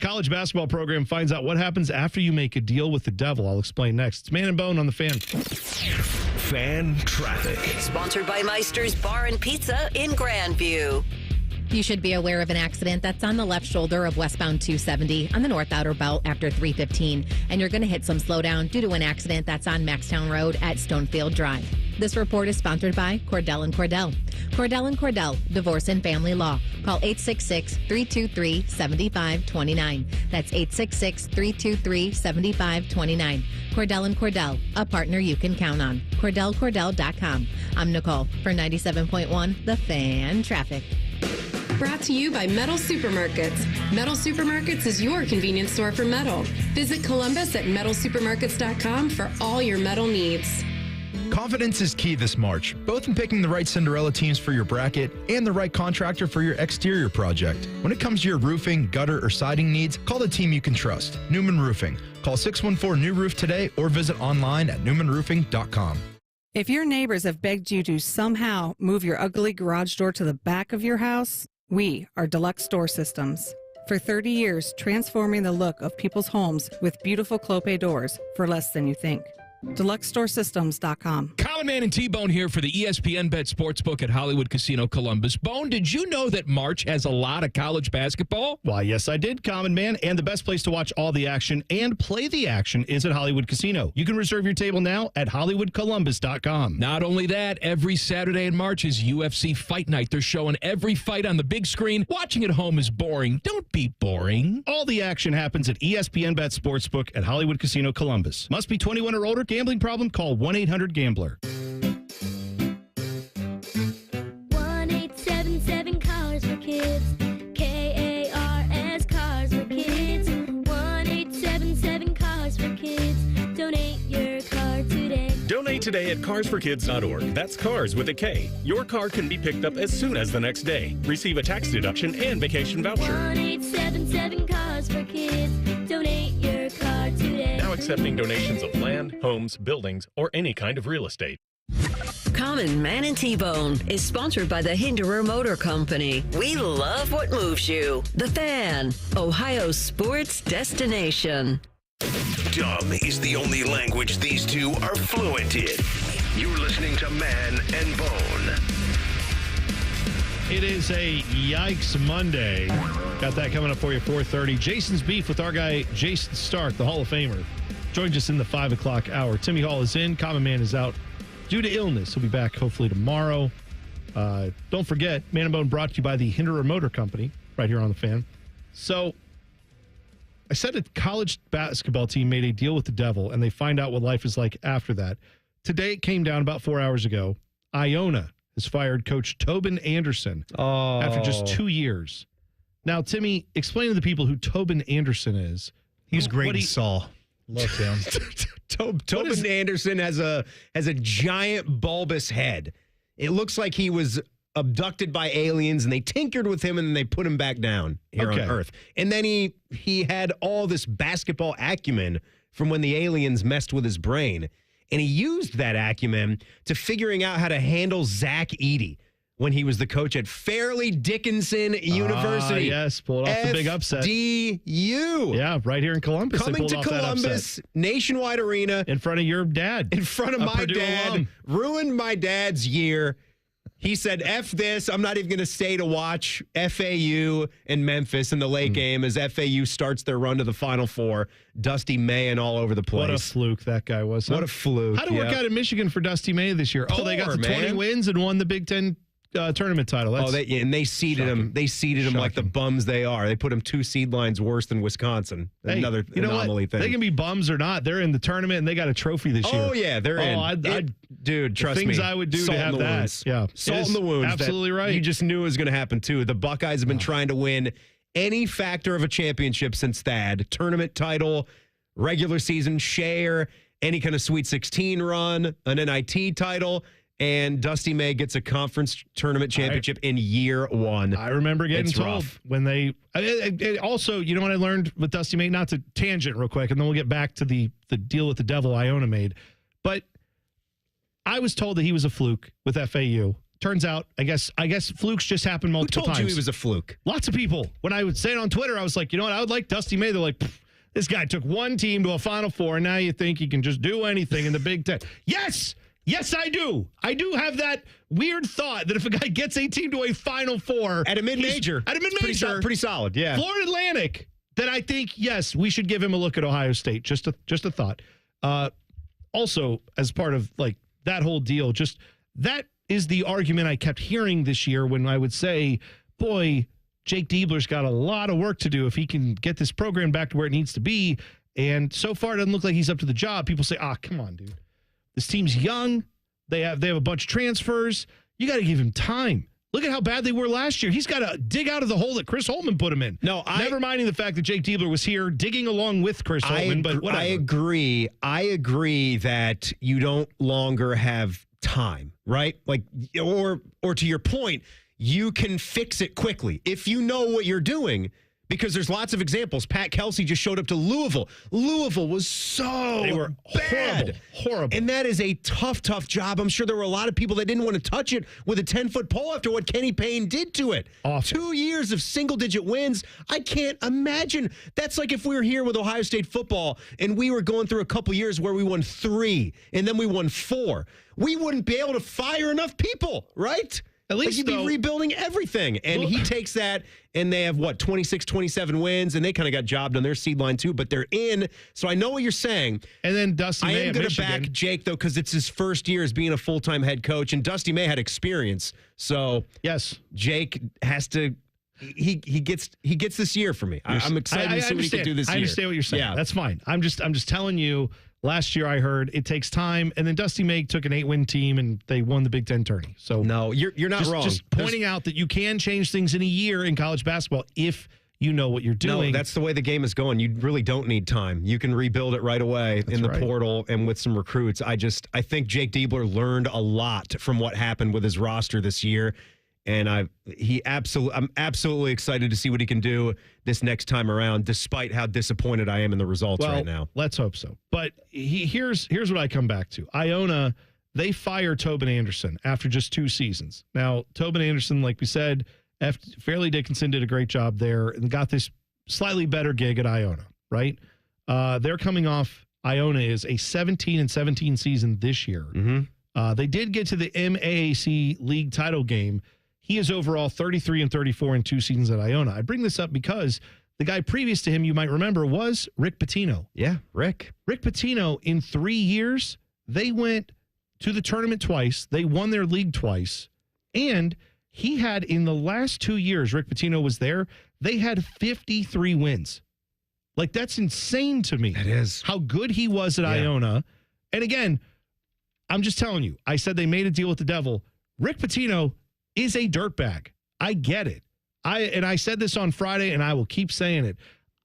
College basketball program finds out what happens after you make a deal with the devil. I'll explain next. It's Man and Bone on the Fan. Fan traffic. Sponsored by Meister's Bar and Pizza in Grandview. You should be aware of an accident that's on the left shoulder of westbound 270 on the north outer belt after 315. And you're going to hit some slowdown due to an accident that's on Maxtown Road at Stonefield Drive. This report is sponsored by Cordell & Cordell. Cordell & Cordell, Divorce and Family Law. Call 866-323-7529. That's 866-323-7529. Cordell & Cordell, a partner you can count on. CordellCordell.com. I'm Nicole for 97.1 The Fan Traffic. Brought to you by Metal Supermarkets. Metal Supermarkets is your convenience store for metal. Visit Columbus at metalsupermarkets.com for all your metal needs. Confidence is key this March, both in picking the right Cinderella teams for your bracket and the right contractor for your exterior project. When it comes to your roofing, gutter, or siding needs, call the team you can trust, Newman Roofing. Call 614-NEW-ROOF today or visit online at newmanroofing.com. If your neighbors have begged you to somehow move your ugly garage door to the back of your house, we are Deluxe Door Systems. For 30 years, transforming the look of people's homes with beautiful Clopay doors for less than you think. DeluxeStoreSystems.com. Common Man and T-Bone here for the ESPN Bet Sportsbook at Hollywood Casino Columbus. Bone, did you know that March has a lot of college basketball? Why, yes, I did, Common Man. And the best place to watch all the action and play the action is at Hollywood Casino. You can reserve your table now at HollywoodColumbus.com. Not only that, every Saturday in March is UFC Fight Night. They're showing every fight on the big screen. Watching at home is boring. Don't be boring. All the action happens at ESPN Bet Sportsbook at Hollywood Casino Columbus. Must be 21 or older. Gambling problem? Call 1-800-GAMBLER. 1-877 Cars for Kids. KARS Cars for Kids. 1-877 Cars for Kids. Donate your car today. Donate today at carsforkids.org. That's cars with a K. Your car can be picked up as soon as the next day. Receive a tax deduction and vacation voucher. 1-877 Cars for Kids. Donate your car today. Now accepting donations of land, homes, buildings, or any kind of real estate. Common Man and T-Bone is sponsored by the Hinderer Motor Company. We love what moves you. The Fan, Ohio's sports destination. Dumb is the only language these two are fluent in. You're listening to Man and Bone. It is a Yikes Monday. Got that coming up for you, 4:30. Jason's beef with our guy, Jayson Stark, the Hall of Famer, joins us in the 5 o'clock hour. Timmy Hall is in. Common Man is out due to illness. He'll be back hopefully tomorrow. Don't forget, Man and Bone brought to you by the Hinderer Motor Company right here on the Fan. So I said a college basketball team made a deal with the devil, and they find out what life is like after that. Today it came down about 4 hours ago. Iona has fired Coach Tobin Anderson after just 2 years. Now, Timmy, explain to the people who Tobin Anderson is. He's great in Saul. Love him. Tobin Anderson has a giant bulbous head. It looks like he was abducted by aliens and they tinkered with him and then they put him back down here on Earth. And then he had all this basketball acumen from when the aliens messed with his brain. And he used that acumen to figuring out how to handle Zach Edey when he was the coach at Fairleigh Dickinson University. Yes, pulled off the big upset. FDU. Yeah, right here in Columbus. Coming to Columbus, Nationwide Arena. In front of your dad. In front of my dad. Alum. Ruined my dad's year. He said, F this. I'm not even going to stay to watch FAU and Memphis in the late game as FAU starts their run to the Final Four. Dusty May all over the place. What a fluke that guy was. Huh? What a fluke. How'd it work out in Michigan for Dusty May this year? They got to 20 wins and won the Big Ten tournament title. They seeded him. They seeded him like the bums they are. They put him 2 seed lines worse than Wisconsin. Another anomaly thing. They can be bums or not. They're in the tournament and they got a trophy this year. Oh yeah, they're in. Dude, trust me. Things I would do to have that. Wounds. Yeah, salt in the wounds. Absolutely right. You just knew it was going to happen too. The Buckeyes have been trying to win any factor of a championship since Thad. Tournament title, regular season share, any kind of Sweet 16 run, an NIT title. And Dusty May gets a conference tournament championship in year 1. I remember getting told rough. when they also, you know what I learned with Dusty May? Not to tangent real quick, and then we'll get back to the deal with the devil Iona made. But I was told that he was a fluke with FAU. Turns out, I guess flukes just happen multiple times. Who told you he was a fluke? Lots of people. When I would say it on Twitter, I was like, you know what? I would like Dusty May. They're like, this guy took one team to a Final Four, and now you think he can just do anything in the Big Ten. Yes! Yes, I do. I do have that weird thought that if a guy gets a team to a Final Four at a mid-major, pretty solid, yeah. Florida Atlantic, then I think yes, we should give him a look at Ohio State. Just a thought. Also, as part of like that whole deal, just that is the argument I kept hearing this year when I would say, boy, Jake Diebler's got a lot of work to do if he can get this program back to where it needs to be. And so far, it doesn't look like he's up to the job. People say, come on, dude. This team's young. They have a bunch of transfers. You got to give him time. Look at how bad they were last year. He's got to dig out of the hole that Chris Holtman put him in. Never minding the fact that Jake Diebler was here digging along with Chris Holtman, but whatever. I agree that you don't longer have time, right? Like, or to your point, you can fix it quickly if you know what you're doing. Because there's lots of examples. Pat Kelsey just showed up to Louisville. Louisville was so They were bad. horrible. And that is a tough job. I'm sure there were a lot of people that didn't want to touch it with a 10-foot pole after what Kenny Payne did to it. Awful. 2 years of single-digit wins. I can't imagine. That's like if we were here with Ohio State football and we were going through a couple years where we won 3 and then we won 4. We wouldn't be able to fire enough people, right? At least you'd be rebuilding everything. And he takes that, and they have, 26, 27 wins, and they kind of got jobbed on their seed line, too, but they're in. So I know what you're saying. And then Dusty May I am going to back Jake, though, because it's his first year as being a full-time head coach, and Dusty May had experience. So yes, Jake has to he gets this year for me. I'm excited to see what he can do this year. I understand what you're saying. Yeah. That's fine. I'm just telling you, last year I heard it takes time, and then Dusty May took an 8-win team and they won the Big Ten tourney. So no, you're not wrong. Just pointing out that you can change things in a year in college basketball if you know what you're doing. No, that's the way the game is going. You really don't need time. You can rebuild it right away in the portal and with some recruits. I think Jake Diebler learned a lot from what happened with his roster this year. And I'm absolutely excited to see what he can do this next time around, despite how disappointed I am in the results right now. Let's hope so. But here's what I come back to. Iona, they fired Tobin Anderson after just 2 seasons. Now, Tobin Anderson, like we said, Fairleigh Dickinson did a great job there and got this slightly better gig at Iona, right? They're coming off, Iona is a 17-17 season this year. Mm-hmm. They did get to the MAAC league title game. He is overall 33-34 in 2 seasons at Iona. I bring this up because the guy previous to him, you might remember, was Rick Pitino. Yeah, Rick. Rick Pitino, in 3 years, they went to the tournament twice. They won their league twice. And he had, in the last 2 years, Rick Pitino was there, they had 53 wins. Like, that's insane to me. It is. How good he was at Iona. And again, I'm just telling you, I said they made a deal with the devil. Rick Pitino is a dirtbag. I get it. I said this on Friday, and I will keep saying it.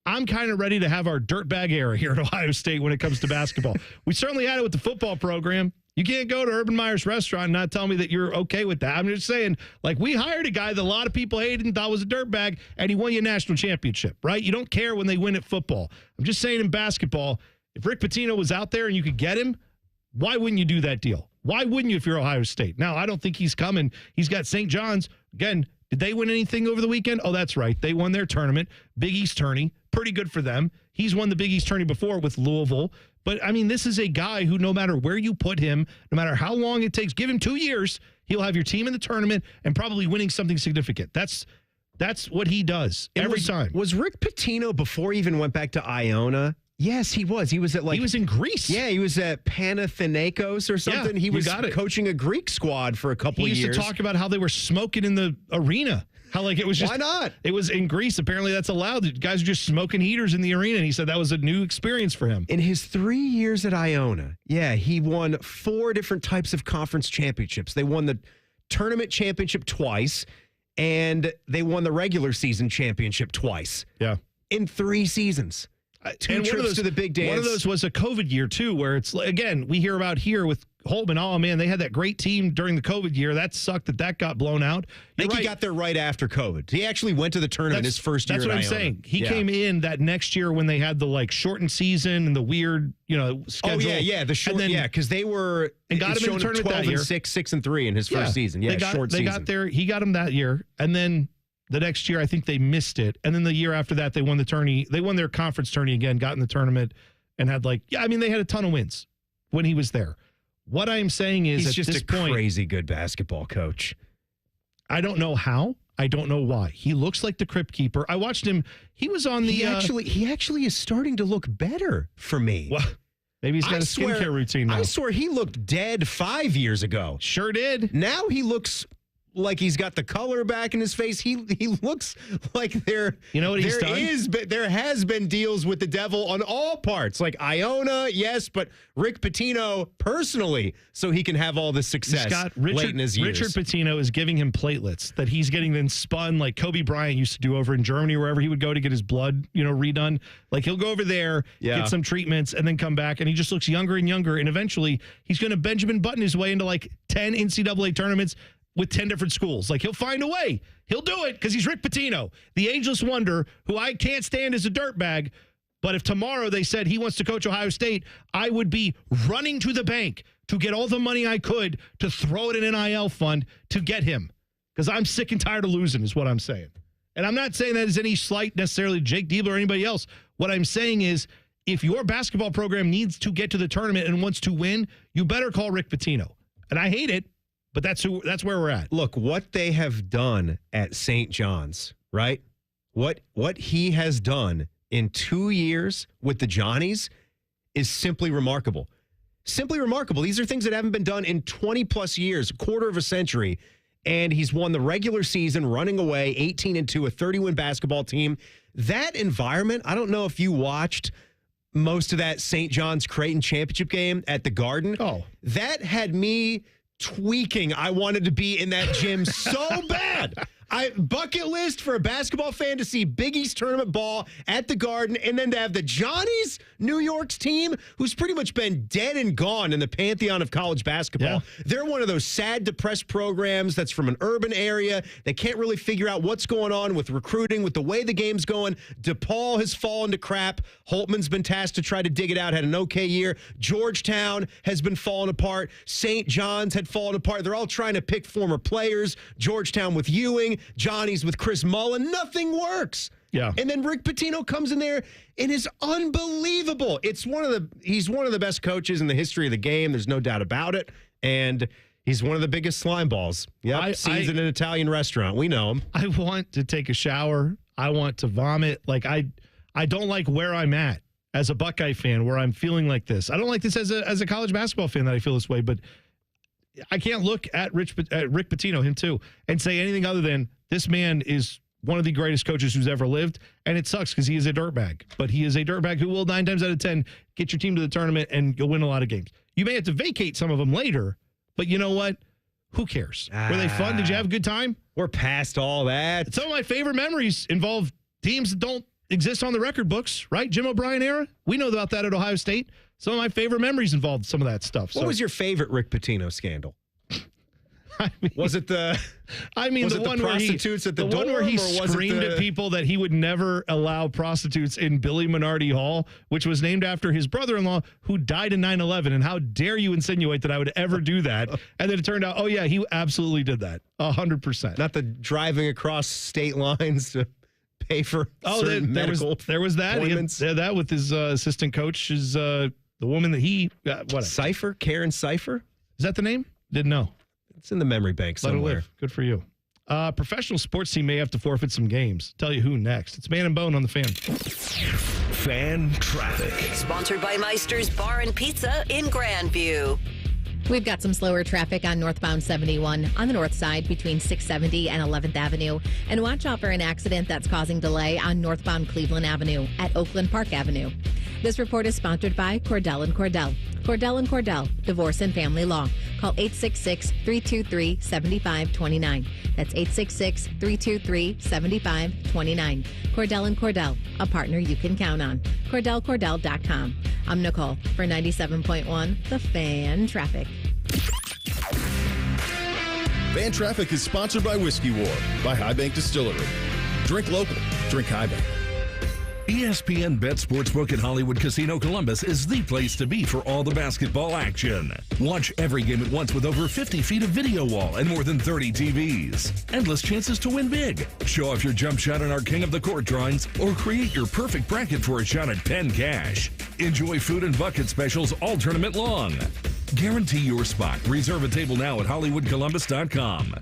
I'm kind of ready to have our dirtbag era here at Ohio State when it comes to basketball. We certainly had it with the football program. You can't go to Urban Meyer's restaurant and not tell me that you're okay with that. I'm just saying, like, we hired a guy that a lot of people hated and thought was a dirtbag, and he won you a national championship, right? You don't care when they win at football. I'm just saying in basketball, if Rick Pitino was out there and you could get him, why wouldn't you do that deal? Why wouldn't you if you're Ohio State? Now, I don't think he's coming. He's got St. John's. Again, did they win anything over the weekend? Oh, that's right. They won their tournament. Big East tourney. Pretty good for them. He's won the Big East tourney before with Louisville. But, I mean, this is a guy who no matter where you put him, no matter how long it takes, give him 2 years, he'll have your team in the tournament and probably winning something significant. That's what he does every time. Was Rick Pitino, before he even went back to Iona? Yes, he was. He was at he was in Greece. Yeah, he was at Panathinaikos or something. Yeah, he was you got it. coaching a Greek squad for a couple of years. He used to talk about how they were smoking in the arena. How like it was just why not? It was in Greece. Apparently that's allowed. The guys are just smoking heaters in the arena. And he said that was a new experience for him. In his 3 years at Iona, he won 4 different types of conference championships. They won the tournament championship twice, and they won the regular season championship twice. Yeah. In 3 seasons. 2 trips to the big dance. One of those was a COVID year, too, where it's, again, we hear about here with Holtman. Oh, man, they had that great team during the COVID year. That sucked that got blown out. I think he got there right after COVID. He actually went to the tournament his first year at Iona. That's what I'm saying. He came in that next year when they had the, shortened season and the weird, schedule. Oh, yeah. The short, because they were and got him in the tournament 12 that year. 6-3 in his first season. Yeah, short season. They got there. He got him that year. And then the next year, I think they missed it. And then the year after that, they won the tourney. They won their conference tourney again, got in the tournament, and had they had a ton of wins when he was there. What I am saying is, he's at just this a point, crazy good basketball coach. I don't know how. I don't know why. He looks like the Crypt Keeper. I watched him. He was on the. He actually is starting to look better for me. Well, maybe he's got a skincare routine now. I swear he looked dead 5 years ago. Sure did. Now he looks like he's got the color back in his face. He looks like there. You know what he's done? There has been deals with the devil on all parts, like Iona, yes, but Rick Pitino personally, so he can have all the success late in his years. Richard Pitino is giving him platelets that he's getting then spun like Kobe Bryant used to do over in Germany, wherever he would go to get his blood, redone. Like he'll go over there, get some treatments, and then come back, and he just looks younger and younger, and eventually he's going to Benjamin Button his way into 10 NCAA tournaments. with 10 different schools. Like, he'll find a way. He'll do it because he's Rick Pitino, the ageless wonder who I can't stand as a dirtbag. But if tomorrow they said he wants to coach Ohio State, I would be running to the bank to get all the money I could to throw it in an NIL fund to get him. Because I'm sick and tired of losing is what I'm saying. And I'm not saying that as any slight necessarily to Jake Diebler or anybody else. What I'm saying is if your basketball program needs to get to the tournament and wants to win, you better call Rick Pitino. And I hate it. But that's where we're at. Look, what they have done at St. John's, right? What he has done in 2 years with the Johnnies is simply remarkable. Simply remarkable. These are things that haven't been done in 20-plus years, a quarter of a century. And he's won the regular season running away 18-2, a 30-win basketball team. That environment, I don't know if you watched most of that St. John's Creighton championship game at the Garden. Oh. That had me tweaking. I wanted to be in that gym so bad. Bucket list for a basketball fan to see Big East tournament ball at the Garden, and then to have the Johnnies, New York's team, who's pretty much been dead and gone in the pantheon of college basketball. Yeah. They're one of those sad, depressed programs that's from an urban area. They can't really figure out what's going on with recruiting, with the way the game's going. DePaul has fallen to crap. Holtman's been tasked to try to dig it out, had an okay year. Georgetown has been falling apart. St. John's had fallen apart. They're all trying to pick former players. Georgetown with Ewing. Johnny's with Chris Mullen. Nothing works. Yeah. And then Rick Pitino comes in there and is unbelievable. He's one of the best coaches in the history of the game. There's no doubt about it. And he's one of the biggest slime balls. Yeah, sees in an Italian restaurant. We know him. I want to take a shower. I want to vomit. Like I don't like where I'm at as a Buckeye fan, where I'm feeling like this. I don't like this as a college basketball fan that I feel this way, but I can't look at Rick Pitino, him too, and say anything other than this man is one of the greatest coaches who's ever lived, and it sucks because he is a dirtbag. But he is a dirtbag who will 9 times out of 10 get your team to the tournament, and you'll win a lot of games. You may have to vacate some of them later, but you know what? Who cares? Were they fun? Did you have a good time? We're past all that. Some of my favorite memories involve teams that don't exist on the record books, right? Jim O'Brien era. We know about that at Ohio State. Some of my favorite memories involved some of that stuff. What was your favorite Rick Pitino scandal? I mean, was it the? I mean, the one prostitutes at the one where he screamed at people that he would never allow prostitutes in Billy Minardi Hall, which was named after his brother-in-law who died in 9/11. And how dare you insinuate that I would ever do that? And then it turned out, oh yeah, he absolutely did that, 100%. Not the driving across state lines to pay for medical. There was that. That with his assistant coach is the woman that he Cipher, Karen Cipher. Is that the name? Didn't know. It's in the memory bank somewhere. Let it live. Good for you. Professional sports team may have to forfeit some games. Tell you who next. It's Man and Bone on the Fan. Fan traffic. Sponsored by Meister's Bar and Pizza in Grandview. We've got some slower traffic on northbound 71 on the north side between 670 and 11th Avenue. And watch out for an accident that's causing delay on northbound Cleveland Avenue at Oakland Park Avenue. This report is sponsored by Cordell & Cordell. Cordell & Cordell, Divorce and Family Law. Call 866-323-7529. That's 866-323-7529. Cordell & Cordell, a partner you can count on. CordellCordell.com. I'm Nicole for 97.1 The Fan Traffic. Fan Traffic is sponsored by Whiskey War by High Bank Distillery. Drink local. Drink High Bank. ESPN Bet Sportsbook at Hollywood Casino Columbus is the place to be for all the basketball action. Watch every game at once with over 50 feet of video wall and more than 30 TVs. Endless chances to win big. Show off your jump shot in our King of the Court drawings or create your perfect bracket for a shot at Penn Cash. Enjoy food and bucket specials all tournament long. Guarantee your spot. Reserve a table now at HollywoodColumbus.com.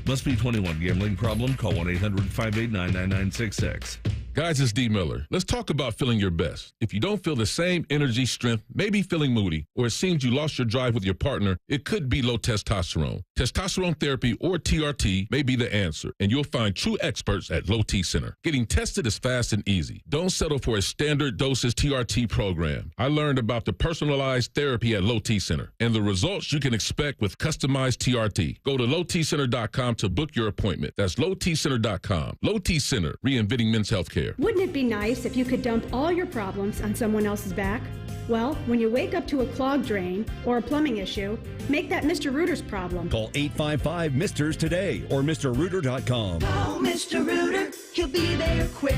Must be 21. Gambling problem? Call 1-800-589-9966. Guys, it's D. Miller. Let's talk about feeling your best. If you don't feel the same energy, strength, maybe feeling moody, or it seems you lost your drive with your partner, it could be low testosterone. Testosterone therapy, or TRT, may be the answer, and you'll find true experts at Low T Center. Getting tested is fast and easy. Don't settle for a standard doses TRT program. I learned about the personalized therapy at Low T Center and the results you can expect with customized TRT. Go to lowtcenter.com to book your appointment. That's lowtcenter.com. Low T Center, reinventing men's healthcare. care. Wouldn't it be nice if you could dump all your problems on someone else's back? Well, when you wake up to a clogged drain or a plumbing issue, make that Mr. Rooter's problem. Call 855-MISTERS today or MrRooter.com. Call Mr. Rooter. He'll be there quick.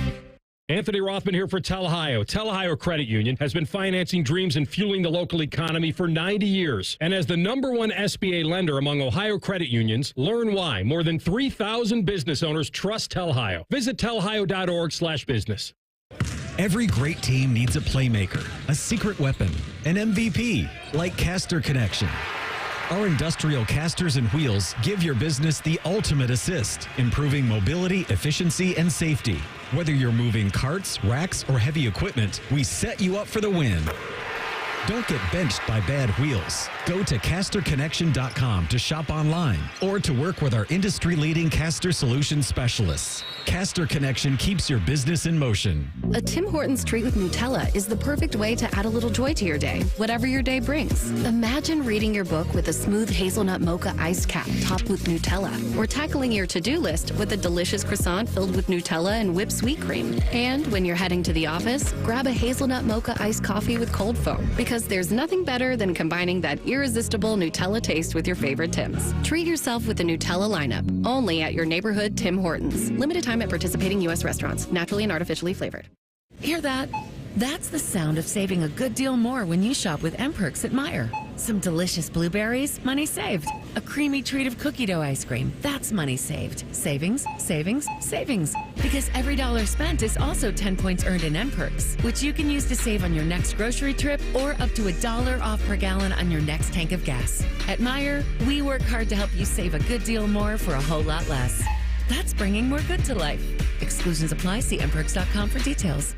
Anthony Rothman here for Tel Ohio. Tel Ohio Credit Union has been financing dreams and fueling the local economy for 90 years. And as the #1 SBA lender among Ohio credit unions, learn why more than 3,000 business owners trust Tel Ohio. Visit telohio.org/business. Every great team needs a playmaker, a secret weapon, an MVP, like Caster Connection. Our industrial casters and wheels give your business the ultimate assist, improving mobility, efficiency, and safety. Whether you're moving carts, racks, or heavy equipment, we set you up for the win. Don't get benched by bad wheels. Go to casterconnection.com to shop online or to work with our industry-leading caster solution specialists. Caster Connection keeps your business in motion. A Tim Hortons treat with Nutella is the perfect way to add a little joy to your day, whatever your day brings. Imagine reading your book with a smooth hazelnut mocha iced cap topped with Nutella, or tackling your to-do list with a delicious croissant filled with Nutella and whipped sweet cream. And when you're heading to the office, grab a hazelnut mocha iced coffee with cold foam, because there's nothing better than combining that irresistible Nutella taste with your favorite Tims. Treat yourself with the Nutella lineup, only at your neighborhood Tim Hortons. Limited time at participating U.S. restaurants, naturally and artificially flavored. Hear that? That's the sound of saving a good deal more when you shop with M-Perks at Meijer. Some delicious blueberries, money saved. A creamy treat of cookie dough ice cream, that's money saved. Savings, savings, savings. Because every dollar spent is also 10 points earned in M-Perks, which you can use to save on your next grocery trip or up to $1 off per gallon on your next tank of gas. At Meijer, we work hard to help you save a good deal more for a whole lot less. That's bringing more good to life. Exclusions apply. See mperks.com for details.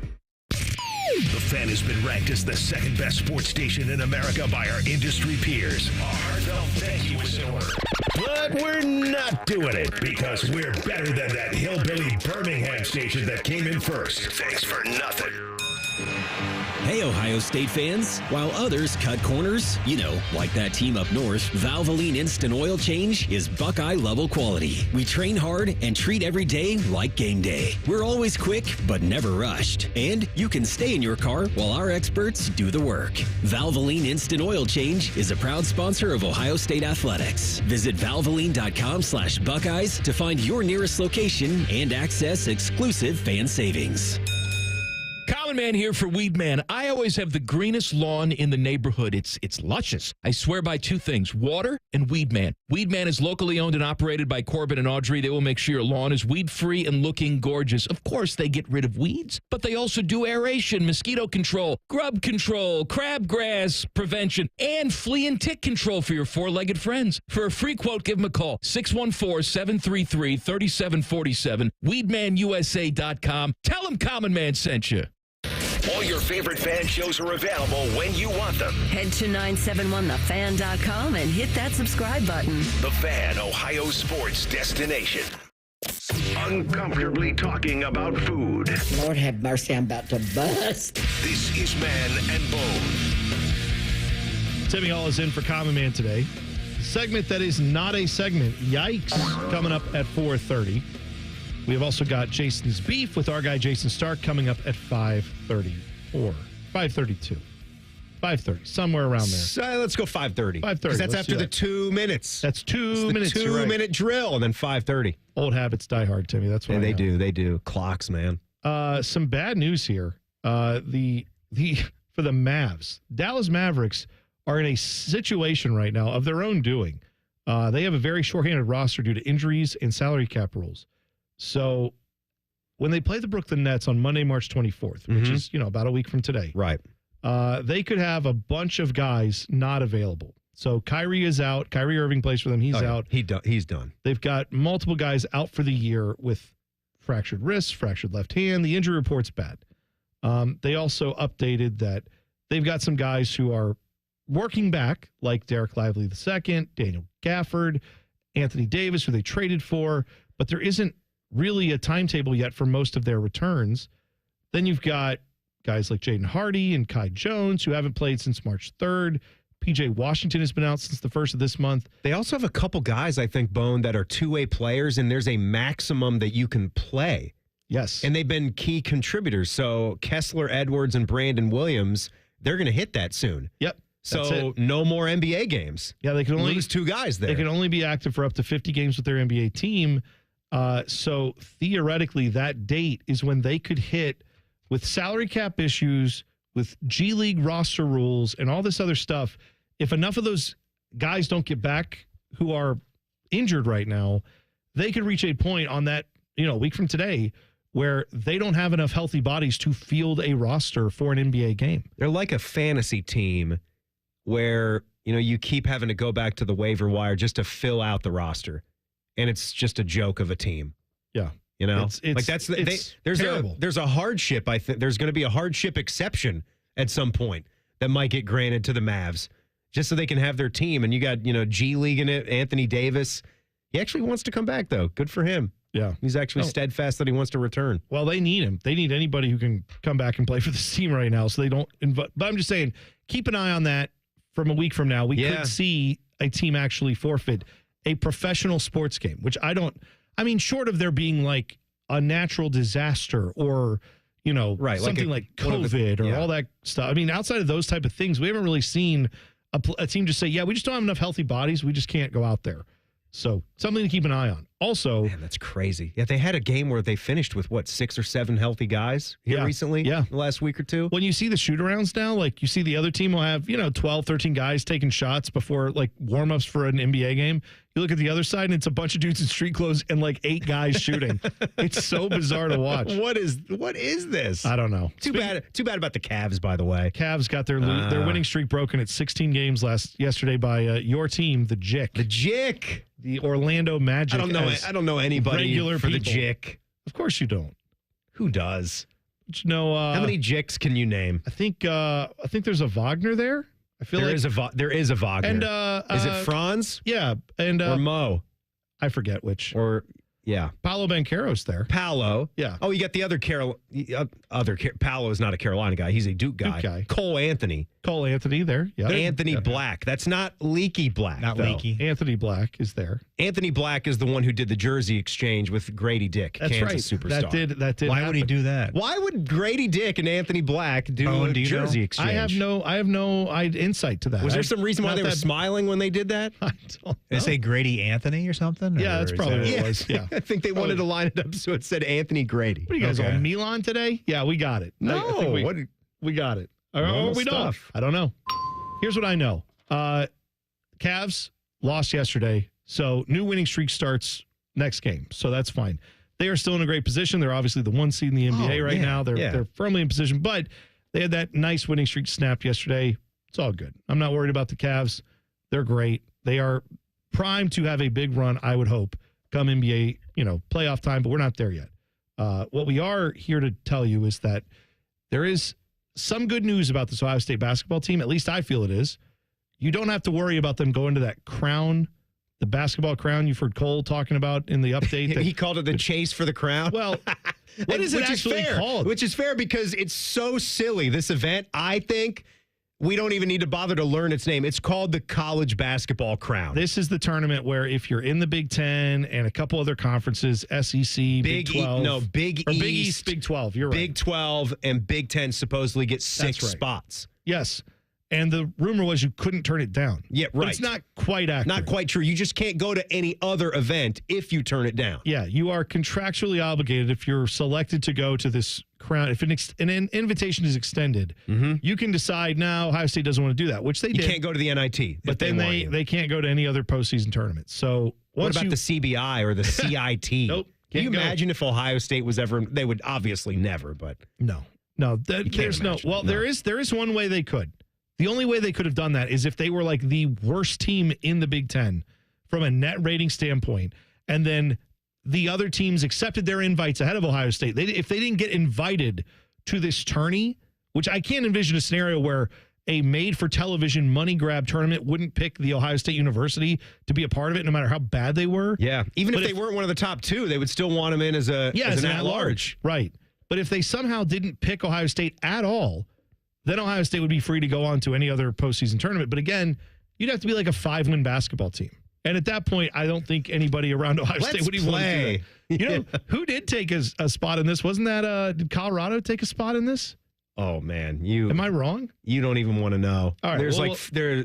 The Fan has been ranked as the second best sports station in America by our industry peers. Our heartfelt thank you is in order. But we're not doing it because we're better than that hillbilly Birmingham station that came in first. Thanks for nothing. Hey, Ohio State fans. While others cut corners, like that team up north, Valvoline Instant Oil Change is Buckeye-level quality. We train hard and treat every day like game day. We're always quick, but never rushed. And you can stay in your car while our experts do the work. Valvoline Instant Oil Change is a proud sponsor of Ohio State Athletics. Visit valvoline.com/Buckeyes to find your nearest location and access exclusive fan savings. Common Man here for Weed Man. I always have the greenest lawn in the neighborhood. It's luscious. I swear by two things, water and Weed Man. Weed Man is locally owned and operated by Corbin and Audrey. They will make sure your lawn is weed-free and looking gorgeous. Of course, they get rid of weeds, but they also do aeration, mosquito control, grub control, crabgrass prevention, and flea and tick control for your four-legged friends. For a free quote, give them a call, 614-733-3747, weedmanusa.com. Tell them Common Man sent you. All your favorite fan shows are available when you want them. Head to 971thefan.com and hit that subscribe button. The Fan, Ohio sports destination. Uncomfortably talking about food. Lord have mercy, I'm about to bust. This is Man and Bone. Timmy Hall is in for Common Man today. Segment that is not a segment. Yikes, coming up at 4:30. We have also got Jason's Beef with our guy Jason Stark coming up at 5:34, 5:32, 5:30, somewhere around there. So let's go 5:30. 5:30. Because that's after the 2 minutes. That's 2 minutes. The 2 minute drill, and then 5:30. Old habits die hard, Timmy. That's what they do. They do. Clocks, man. Some bad news here. For the Mavs, Dallas Mavericks are in a situation right now of their own doing. They have a very shorthanded roster due to injuries and salary cap rules. So when they play the Brooklyn Nets on Monday, March 24th, which is, about a week from today. Right. They could have a bunch of guys not available. So Kyrie is out. Kyrie Irving plays for them. He's out. He's done. They've got multiple guys out for the year with fractured wrists, fractured left hand. The injury report's bad. They also updated that they've got some guys who are working back, like Derek Lively II, Daniel Gafford, Anthony Davis, who they traded for, but there isn't really a timetable yet for most of their returns. Then you've got guys like Jaden Hardy and Kai Jones who haven't played since March 3rd. PJ Washington has been out since the 1st of this month. They also have a couple guys, I think, Bone, that are two-way players, and there's a maximum that you can play. Yes. And they've been key contributors. So Kessler, Edwards, and Brandon Williams, they're going to hit that soon. Yep. So no more NBA games. Yeah, they can only lose 2 guys there. They can only be active for up to 50 games with their NBA team. So theoretically, that date is when they could hit with salary cap issues, with G League roster rules, and all this other stuff. If enough of those guys don't get back who are injured right now, they could reach a point on that, a week from today where they don't have enough healthy bodies to field a roster for an NBA game. They're like a fantasy team where, you keep having to go back to the waiver wire just to fill out the roster. And it's just a joke of a team. Yeah. There's terrible. There's a hardship. I think there's going to be a hardship exception at some point that might get granted to the Mavs just so they can have their team. And you got, G League in it, Anthony Davis. He actually wants to come back, though. Good for him. Yeah. He's actually steadfast that he wants to return. Well, they need him. They need anybody who can come back and play for this team right now so they don't invite. But I'm just saying, keep an eye on that from a week from now. We could see a team actually forfeit a professional sports game, which short of there being like a natural disaster or, something like COVID or all that stuff. Outside of those type of things, we haven't really seen a team just say, we just don't have enough healthy bodies. We just can't go out there. So something to keep an eye on. Also, man, that's crazy. Yeah, they had a game where they finished with 6 or 7 healthy guys here recently. Yeah, the last week or two. When you see the shoot-arounds now, like you see the other team will have 12, 13 guys taking shots before like warm-ups for an NBA game. You look at the other side, and it's a bunch of dudes in street clothes and like 8 guys shooting. It's so bizarre to watch. What is this? I don't know. Too bad about the Cavs, by the way. Cavs got their winning streak broken at 16 games yesterday by your team, the Jick. The Jick. The Orlando Magic. I don't know anybody regular for people. The Jick. Of course you don't. Who does? But how many Jicks can you name? I think there's a Wagner there. I feel there is a Wagner. And is it Franz? Yeah, and or Mo? I forget which. Or yeah, Paolo Banchero's there. Paolo. Yeah. Oh, you got the other Paolo is not a Carolina guy. He's a Duke guy. Cole Anthony there. Yeah. Anthony Black. That's not Leaky Black. Not Leaky. Anthony Black is there. Anthony Black is the one who did the jersey exchange with Grady Dick, That's Kansas right. superstar. That did. Why happen. would he do that? Why would Grady Dick and Anthony Black do a jersey exchange? I have no insight to that. Was there some reason why they were smiling when they did that? I don't know. They say Grady Anthony or something? Yeah, that's probably what it was. Yeah. I think they wanted to line it up so it said Anthony Grady. What are you guys on Milan today? Yeah, we got it. No, I think we got it. Oh, we don't. I don't know. Here's what I know. Cavs lost yesterday, so new winning streak starts next game. So that's fine. They are still in a great position. They're obviously the 1 seed in the NBA right now. They're firmly in position, but they had that nice winning streak snapped yesterday. It's all good. I'm not worried about the Cavs. They're great. They are primed to have a big run, I would hope, come NBA, playoff time, but we're not there yet. What we are here to tell you is that there is some good news about this Ohio State basketball team. At least I feel it is. You don't have to worry about them going to that crown, the basketball crown you've heard Cole talking about in the update. He called it the chase for the crown. Well, what is it actually called? Which is fair because it's so silly. This event, I think, we don't even need to bother to learn its name. It's called the College Basketball Crown. This is the tournament where if you're in the Big Ten and a couple other conferences, SEC, Big 12. Big East, Big 12. You're right. Big 12 and Big 10 supposedly get 6 spots. Yes. And the rumor was you couldn't turn it down. Yeah, right. But it's not quite accurate. Not quite true. You just can't go to any other event if you turn it down. Yeah, you are contractually obligated if you're selected to go to this crown. If an invitation is extended, you can decide now Ohio State doesn't want to do that, which they did. You can't go to the NIT. But then they can't go to any other postseason tournaments. So what about the CBI or the CIT? Nope. Can you imagine if Ohio State was ever? They would obviously never, but no. There's no. Well, there is one way they could. The only way they could have done that is if they were like the worst team in the Big Ten from a net rating standpoint, and then the other teams accepted their invites ahead of Ohio State. If they didn't get invited to this tourney, which I can't envision a scenario where a made-for-television money grab tournament wouldn't pick the Ohio State University to be a part of it, no matter how bad they were. Yeah, even if they weren't one of the top 2, they would still want them in as an at-large. Right. But if they somehow didn't pick Ohio State at all, then Ohio State would be free to go on to any other postseason tournament. But again, you'd have to be like a 5-win basketball team. And at that point, I don't think anybody around Ohio State would even play. Want to do that. Who did take a spot in this? Wasn't that did Colorado take a spot in this? Oh man, am I wrong? You don't even want to know. All right, there's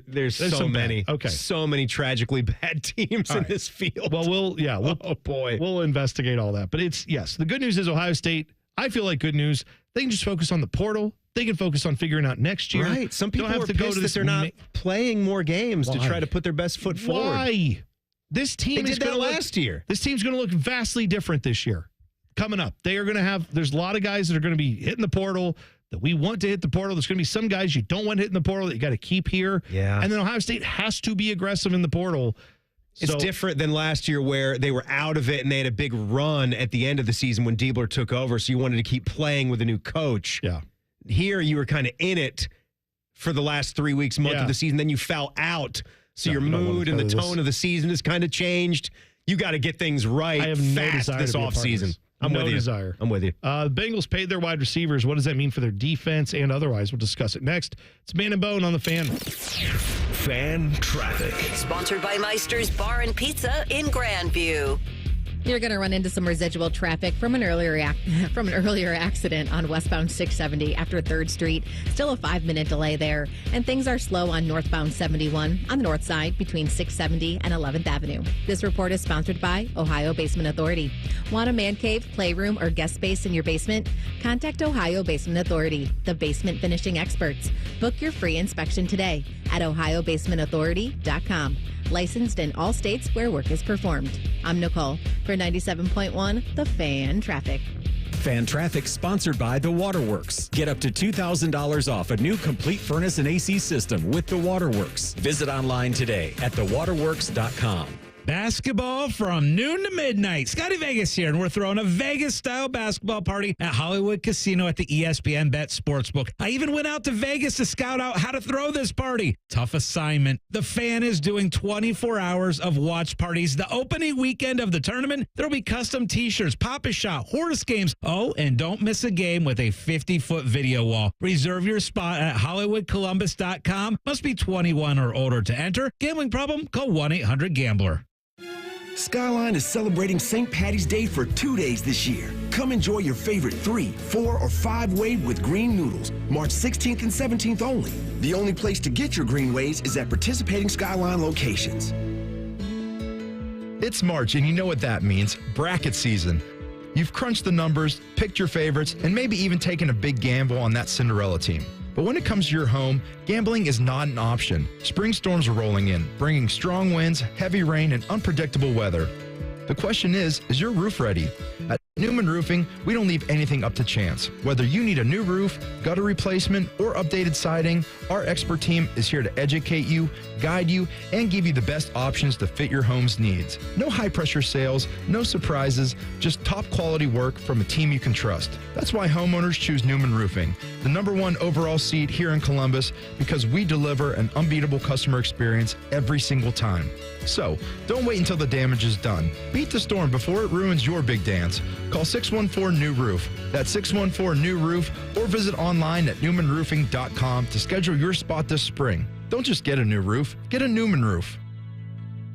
there's so many. Okay, so many tragically bad teams in this field. Well, we'll investigate all that. But the good news is Ohio State. I feel like good news. They can just focus on the portal. They can focus on figuring out next year. Right. Some people don't have are to go pissed to that this. They're not playing more games to try to put their best foot forward. Why? This team did that last year. This team's going to look vastly different this year. Coming up, they are going to have. There's a lot of guys that are going to be hitting the portal that we want to hit the portal. There's going to be some guys you don't want hitting the portal that you got to keep here. Yeah. And then Ohio State has to be aggressive in the portal. It's different than last year where they were out of it and they had a big run at the end of the season when Diebler took over. So you wanted to keep playing with a new coach. Yeah. Here you were kind of in it for the last 3 weeks, month of the season. Then you fell out. So your mood and the tone of the season has kind of changed. You got to get things right I have no fast desire this to be a part of offseason. this. I'm no with you. desire. I'm with you. The Bengals paid their wide receivers. What does that mean for their defense and otherwise? We'll discuss it next. It's Man and Bone on the Fan. Fan Traffic. Sponsored by Meister's Bar and Pizza in Grandview. You're going to run into some residual traffic from an earlier accident on westbound 670 after 3rd Street. Still a 5-minute delay there. And things are slow on northbound 71 on the north side between 670 and 11th Avenue. This report is sponsored by Ohio Basement Authority. Want a man cave, playroom, or guest space in your basement? Contact Ohio Basement Authority, the basement finishing experts. Book your free inspection today at ohiobasementauthority.com. Licensed in all states where work is performed. I'm Nicole for 97.1 The Fan Traffic. Fan Traffic sponsored by The Waterworks. Get up to $2,000 off a new complete furnace and AC system with The Waterworks. Visit online today at thewaterworks.com. Basketball from noon to midnight. Scotty Vegas here, and we're throwing a Vegas-style basketball party at Hollywood Casino at the ESPN Bet Sportsbook. I even went out to Vegas to scout out how to throw this party. Tough assignment. The Fan is doing 24 hours of watch parties. The opening weekend of the tournament, there'll be custom T-shirts, Pop-A-Shot, horse games. Oh, and don't miss a game with a 50-foot video wall. Reserve your spot at HollywoodColumbus.com. Must be 21 or older to enter. Gambling problem? Call 1-800-GAMBLER. Skyline is celebrating St. Patty's Day for 2 days this year. Come enjoy your favorite 3, 4, or 5-way with green noodles, March 16th and 17th only. The only place to get your green ways is at participating Skyline locations. It's March, and you know what that means. Bracket season. You've crunched the numbers, picked your favorites, and maybe even taken a big gamble on that Cinderella team. But when it comes to your home, gambling is not an option. Spring storms are rolling in, bringing strong winds, heavy rain, and unpredictable weather. The question is your roof ready? At Newman Roofing, we don't leave anything up to chance. Whether you need a new roof, gutter replacement, or updated siding, our expert team is here to educate you, guide you, and give you the best options to fit your home's needs. No high-pressure sales, no surprises, just top-quality work from a team you can trust. That's why homeowners choose Newman Roofing, the #1 overall seed here in Columbus, because we deliver an unbeatable customer experience every single time. So, don't wait until the damage is done. Beat the storm before it ruins your big dance. Call 614-NEW-ROOF. That's 614-NEW-ROOF, or visit online at newmanroofing.com to schedule your spot this spring. Don't just get a new roof, get a Newman roof.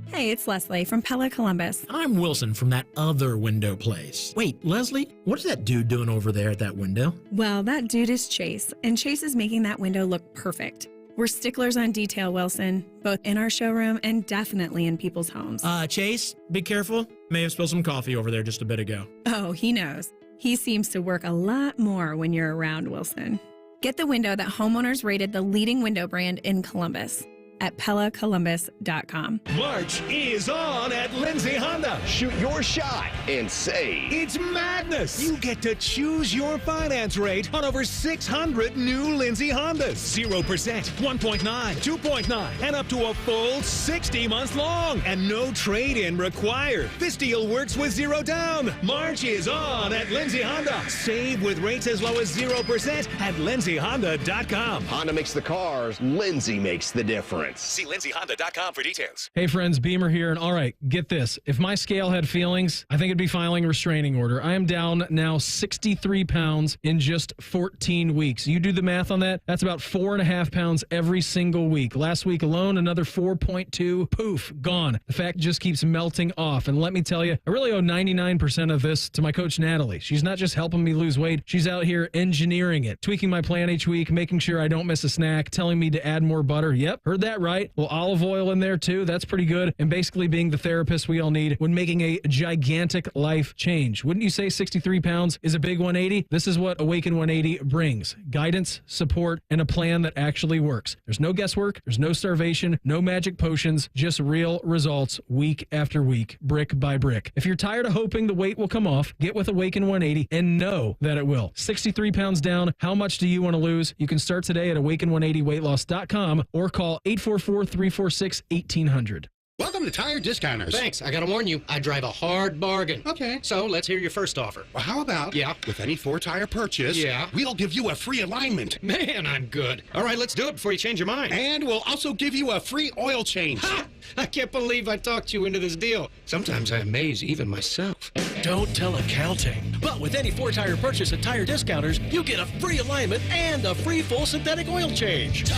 Hey, it's Leslie from Pella Columbus. I'm Wilson from that other window place. Wait, Leslie, what is that dude doing over there at that window? Well, that dude is Chase, and Chase is making that window look perfect. We're sticklers on detail, Wilson, both in our showroom and definitely in people's homes. Chase, be careful. May have spilled some coffee over there just a bit ago. Oh, he knows. He seems to work a lot more when you're around, Wilson. Get the window that homeowners rated the leading window brand in Columbus at PellaColumbus.com. March is on at Lindsay Honda. Shoot your shot and save. It's madness. You get to choose your finance rate on over 600 new Lindsay Hondas. 0%, 1.9, 2.9, and up to a full 60 months long. And no trade-in required. This deal works with 0 down. March is on at Lindsay Honda. Save with rates as low as 0% at lindsayhonda.com. Honda makes the cars. Lindsay makes the difference. difference. See lindsayhonda.com for details. Hey friends, Beamer here, and all right, get this. If my scale had feelings, I think it'd be filing a restraining order. I am down now 63 pounds in just 14 weeks. You do the math on that, that's about 4.5 pounds every single week. Last week alone, another 4.2, poof, gone. The fat just keeps melting off, and let me tell you, I really owe 99% of this to my coach, Natalie. She's not just helping me lose weight, she's out here engineering it, tweaking my plan each week, making sure I don't miss a snack, telling me to add more butter. Yep, heard that right. Well, olive oil in there too. That's pretty good. And basically being the therapist we all need when making a gigantic life change. Wouldn't you say 63 pounds is a big 180? This is what Awaken 180 brings. Guidance, support, and a plan that actually works. There's no guesswork. There's no starvation, no magic potions, just real results week after week, brick by brick. If you're tired of hoping the weight will come off, get with Awaken 180 and know that it will. 63 pounds down. How much do you want to lose? You can start today at awaken180weightloss.com or call 844-346-1800. Welcome to Tire Discounters. Thanks. I got to warn you, I drive a hard bargain. Okay. So let's hear your first offer. Well, how about, with any 4-tire purchase, we'll give you a free alignment. Man, I'm good. All right, let's do it before you change your mind. And we'll also give you a free oil change. Ha! I can't believe I talked you into this deal. Sometimes I amaze even myself. Don't tell accounting. But with any 4-tire purchase at Tire Discounters, you get a free alignment and a free full synthetic oil change.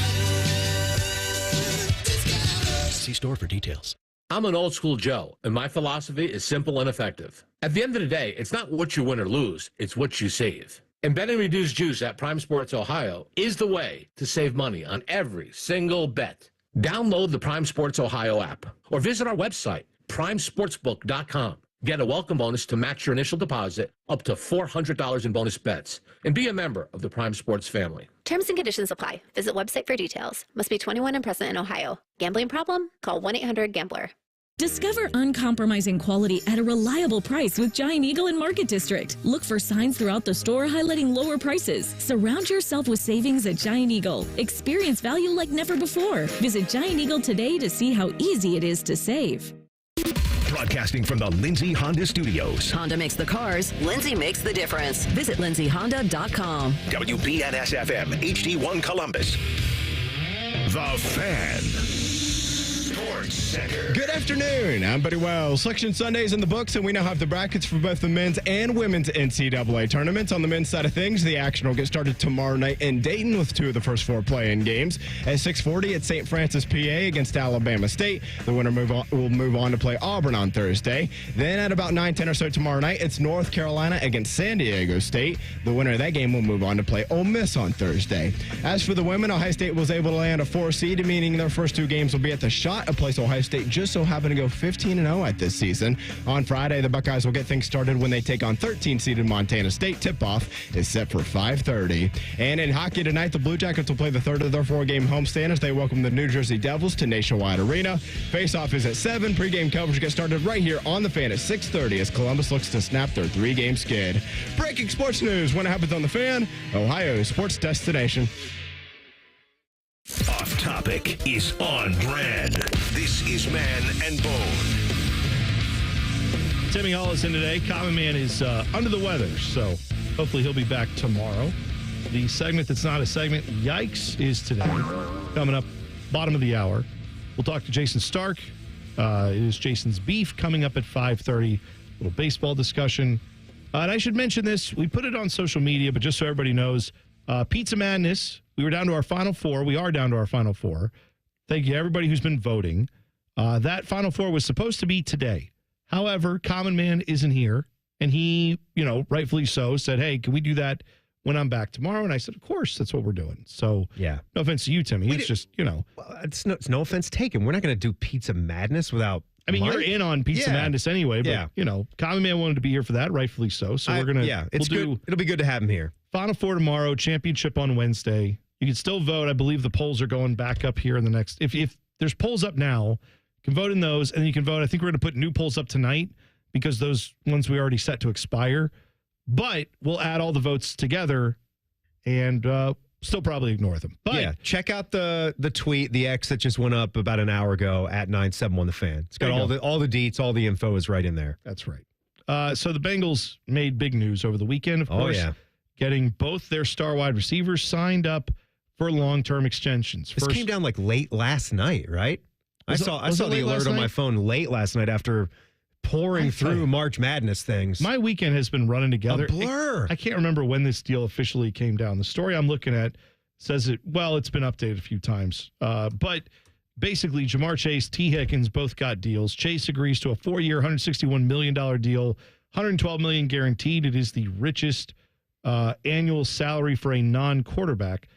See store for details. I'm an old school Joe, and my philosophy is simple and effective. At the end of the day, it's not what you win or lose, it's what you save. And betting reduced juice at Prime Sports Ohio is the way to save money on every single bet. Download the Prime Sports Ohio app or visit our website, primesportsbook.com. Get a welcome bonus to match your initial deposit up to $400 in bonus bets. And be a member of the Prime Sports family. Terms and conditions apply. Visit website for details. Must be 21 and present in Ohio. Gambling problem? Call 1-800-GAMBLER. Discover uncompromising quality at a reliable price with Giant Eagle in Market District. Look for signs throughout the store highlighting lower prices. Surround yourself with savings at Giant Eagle. Experience value like never before. Visit Giant Eagle today to see how easy it is to save. Broadcasting from the Lindsay Honda Studios. Honda makes the cars. Lindsay makes the difference. Visit lindsayhonda.com. WBNS-FM, HD1 Columbus. The Fan. Sports Center. Good afternoon. I'm Buddy Wells. Selection Sunday's in the books, and we now have the brackets for both the men's and women's NCAA tournaments. On the men's side of things, the action will get started tomorrow night in Dayton with 2 of the first 4 play-in games. At 6:40 at St. Francis, PA against Alabama State. The winner will move on to play Auburn on Thursday. Then at about 9:10 or so tomorrow night, it's North Carolina against San Diego State. The winner of that game will move on to play Ole Miss on Thursday. As for the women, Ohio State was able to land a 4 seed, meaning their first 2 games will be at the Shot, a place Ohio State just so happened to go 15-0 at this season. On Friday, the Buckeyes will get things started when they take on 13-seeded Montana State. Tip-off is set for 5:30. And in hockey tonight, the Blue Jackets will play the third of their 4-game homestand as they welcome the New Jersey Devils to Nationwide Arena. Face-off is at 7. Pre-game coverage gets started right here on The Fan at 6:30 as Columbus looks to snap their 3-game skid. Breaking sports news when it happens on The Fan, Ohio's sports destination. Off topic is on brand. This is Man and Bone. Timmy Hall is in today. Common Man is under the weather, so hopefully he'll be back tomorrow. The segment that's not a segment, Yikes, is today. Coming up, bottom of the hour. We'll talk to Jayson Stark. It is Jason's Beef coming up at 5:30. A little baseball discussion. And I should mention this. We put it on social media, but just so everybody knows, Pizza Madness, we were down to our Final Four. We are down to our Final Four. Thank you, everybody who's been voting. That Final Four was supposed to be today. However, Common Man isn't here, and he, rightfully so, said, hey, can we do that when I'm back tomorrow? And I said, of course, that's what we're doing. So, yeah. No offense to you, Timmy. It's just, Well, it's no offense taken. We're not going to do Pizza Madness without Mike. You're in on Pizza Madness anyway, but, yeah. Common Man wanted to be here for that, rightfully so. So we're going to, it's good. It'll be good to have him here. Final Four tomorrow, championship on Wednesday. You can still vote. I believe the polls are going back up here in the next. If there's polls up now, you can vote in those, and you can vote. I think we're going to put new polls up tonight because those ones we already set to expire. But we'll add all the votes together and still probably ignore them. But yeah, check out the tweet, the X that just went up about an hour ago at 971 The Fan. It's got all the deets, all the info is right in there. That's right. So the Bengals made big news over the weekend, of course. Oh, yeah. Getting both their star wide receivers signed up for long-term extensions. This came down like late last night, right? I saw the alert on my phone late last night after pouring through March Madness things. My weekend has been running together. A blur. I can't remember when this deal officially came down. The story I'm looking at says it's been updated a few times. But basically, Jamar Chase, T. Higgins both got deals. Chase agrees to a 4-year, $161 million deal, $112 million guaranteed. It is the richest annual salary for a non-quarterback,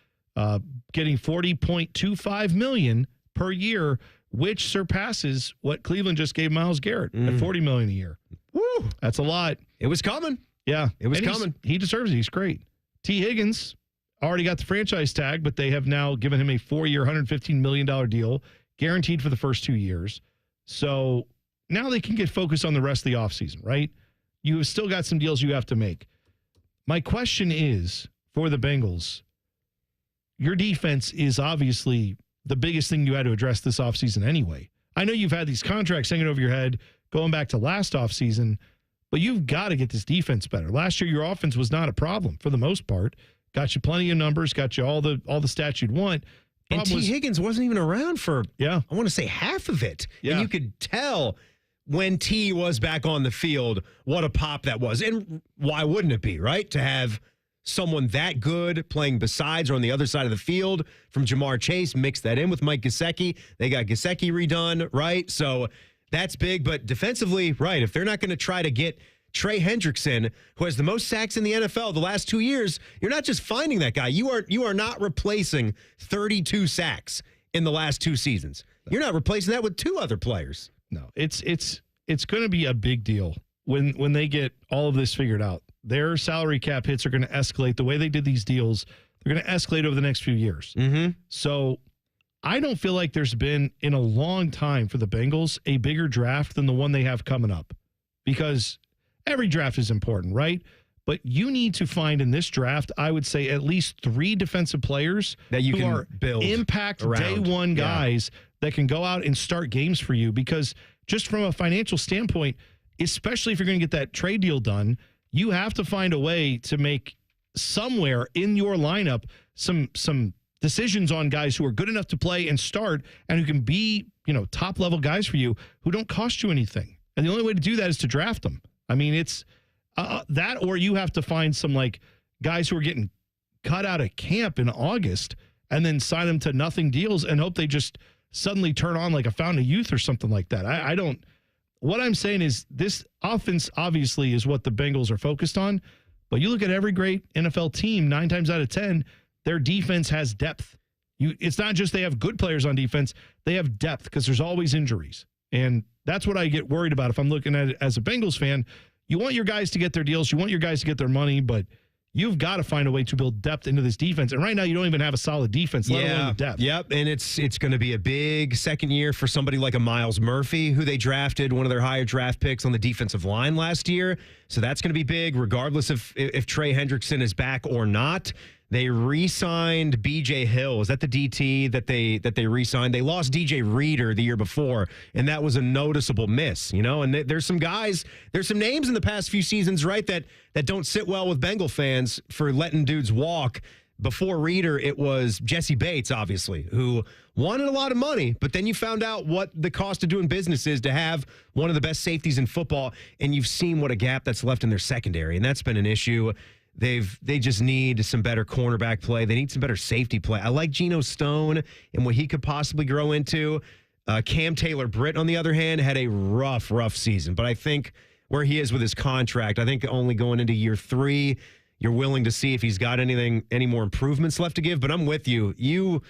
getting $40.25 million per year, which surpasses what Cleveland just gave Myles Garrett at $40 million a year. Woo! That's a lot. It was coming. Yeah. It was coming. He deserves it. He's great. T. Higgins already got the franchise tag, but they have now given him a 4-year, $115 million deal, guaranteed for the first 2 years. So now they can get focused on the rest of the offseason, right? You have still got some deals you have to make. My question is, for the Bengals, your defense is obviously the biggest thing you had to address this offseason anyway. I know you've had these contracts hanging over your head going back to last offseason, but you've got to get this defense better. Last year, your offense was not a problem for the most part. Got you plenty of numbers, got you all the stats you'd want. And T. Higgins wasn't even around for, I want to say half of it. Yeah. And you could tell when T was back on the field what a pop that was. And why wouldn't it be, right? To have someone that good playing besides or on the other side of the field from Jamar Chase, mix that in with Mike Gesicki. They got Gesicki redone, right? So that's big. But defensively, right, if they're not going to try to get Trey Hendrickson, who has the most sacks in the NFL the last 2 years, you're not just finding that guy. You are not replacing 32 sacks in the last 2 seasons. You're not replacing that with 2 other players. No, it's going to be a big deal when they get all of this figured out. Their salary cap hits are going to escalate. The way they did these deals, they're going to escalate over the next few years. Mm-hmm. So I don't feel like there's been, in a long time for the Bengals, a bigger draft than the one they have coming up. Because every draft is important, right? But you need to find in this draft, I would say, at least 3 defensive players that you who can are build impact around. day one guys that can go out and start games for you. Because just from a financial standpoint, especially if you're going to get that trade deal done, you have to find a way to make somewhere in your lineup some decisions on guys who are good enough to play and start and who can be, top level guys for you who don't cost you anything. And the only way to do that is to draft them. I mean, it's that, or you have to find some guys who are getting cut out of camp in August and then sign them to nothing deals and hope they just suddenly turn on like a fountain of youth or something like that. I don't. What I'm saying is this offense obviously is what the Bengals are focused on, but you look at every great NFL team, 9 times out of 10, their defense has depth. It's not just they have good players on defense, they have depth because there's always injuries. And that's what I get worried about if I'm looking at it as a Bengals fan. You want your guys to get their deals, you want your guys to get their money, but you've got to find a way to build depth into this defense. And right now, you don't even have a solid defense, let alone the depth. Yep, and it's going to be a big second year for somebody like a Myles Murphy, who they drafted, one of their higher draft picks on the defensive line last year. So that's going to be big, regardless if Trey Hendrickson is back or not. They re-signed B.J. Hill. Is that the DT that they re-signed? They lost DJ Reader the year before, and that was a noticeable miss, And there's some guys, there's some names in the past few seasons, right, that don't sit well with Bengal fans for letting dudes walk. Before Reader, it was Jesse Bates, obviously, who wanted a lot of money, but then you found out what the cost of doing business is to have one of the best safeties in football, and you've seen what a gap that's left in their secondary, and that's been an issue. They just need some better cornerback play. They need some better safety play. I like Geno Stone and what he could possibly grow into. Cam Taylor-Britt, on the other hand, had a rough season. But I think where he is with his contract, I think only going into year 3, you're willing to see if he's got any more improvements left to give. But I'm with you. You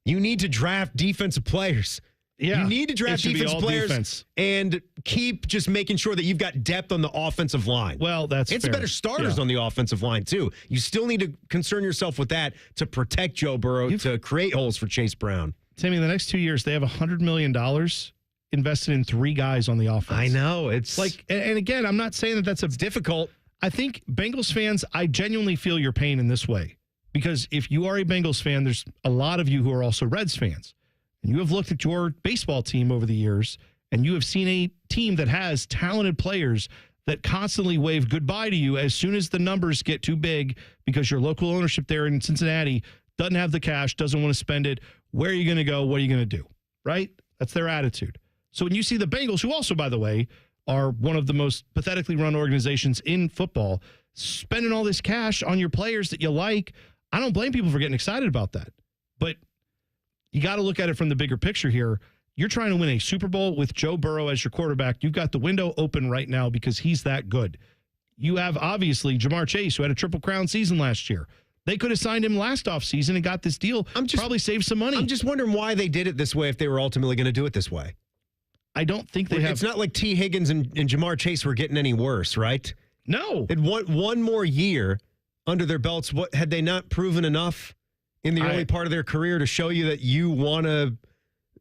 need to draft defensive players. Yeah, you need to draft defensive players and keep just making sure that you've got depth on the offensive line. Well, that's and some better starters on the offensive line, too. You still need to concern yourself with that to protect Joe Burrow, to create holes for Chase Brown. Timmy, in the next 2 years, they have $100 million invested in 3 guys on the offense. I know. It's and again, I'm not saying that it's difficult. I think Bengals fans, I genuinely feel your pain in this way. Because if you are a Bengals fan, there's a lot of you who are also Reds fans. And you have looked at your baseball team over the years, and you have seen a team that has talented players that constantly wave goodbye to you as soon as the numbers get too big because your local ownership there in Cincinnati doesn't have the cash, doesn't want to spend it. Where are you going to go? What are you going to do? Right? That's their attitude. So when you see the Bengals, who also, by the way, are one of the most pathetically run organizations in football, spending all this cash on your players that you like, I don't blame people for getting excited about that. But you got to look at it from the bigger picture here. You're trying to win a Super Bowl with Joe Burrow as your quarterback. You've got the window open right now because he's that good. You have, obviously, Jamar Chase, who had a Triple Crown season last year. They could have signed him last offseason and got this deal. Probably saved some money. I'm just wondering why they did it this way if they were ultimately going to do it this way. I don't think they have. It's not like T. Higgins and Jamar Chase were getting any worse, right? No. They'd want one more year under their belts. What had they not proven enough in the early part of their career to show you that you want to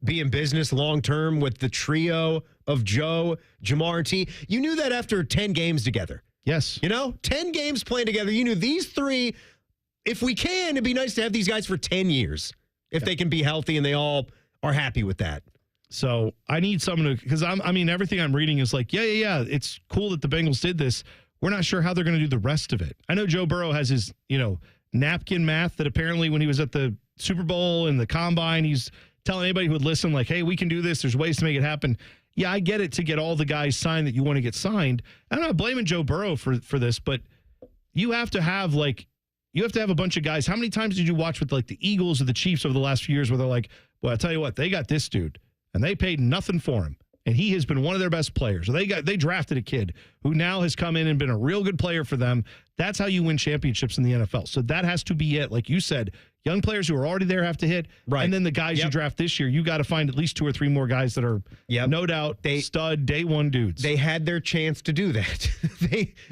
be in business long term with the trio of Joe, Jamar, and T? You knew that after 10 games together. Yes. 10 games playing together. You knew these three, if we can, it'd be nice to have these guys for 10 years if they can be healthy and they all are happy with that. So I need someone to, because everything I'm reading is like, yeah. It's cool that the Bengals did this. We're not sure how they're going to do the rest of it. I know Joe Burrow has his, napkin math that apparently when he was at the Super Bowl and the Combine, he's telling anybody who would listen, like, hey, we can do this. There's ways to make it happen. Yeah, I get it to get all the guys signed that you want to get signed. I'm not blaming Joe Burrow for this, but you have to have a bunch of guys. How many times did you watch with like the Eagles or the Chiefs over the last few years where they're like, well, I tell you what, they got this dude and they paid nothing for him. And he has been one of their best players. Or they drafted a kid who now has come in and been a real good player for them. That's how you win championships in the NFL. So that has to be it. Like you said, young players who are already there have to hit. Right. And then the guys you draft this year, you got to find at least 2 or 3 more guys that are no doubt stud day one dudes. They had their chance to do that.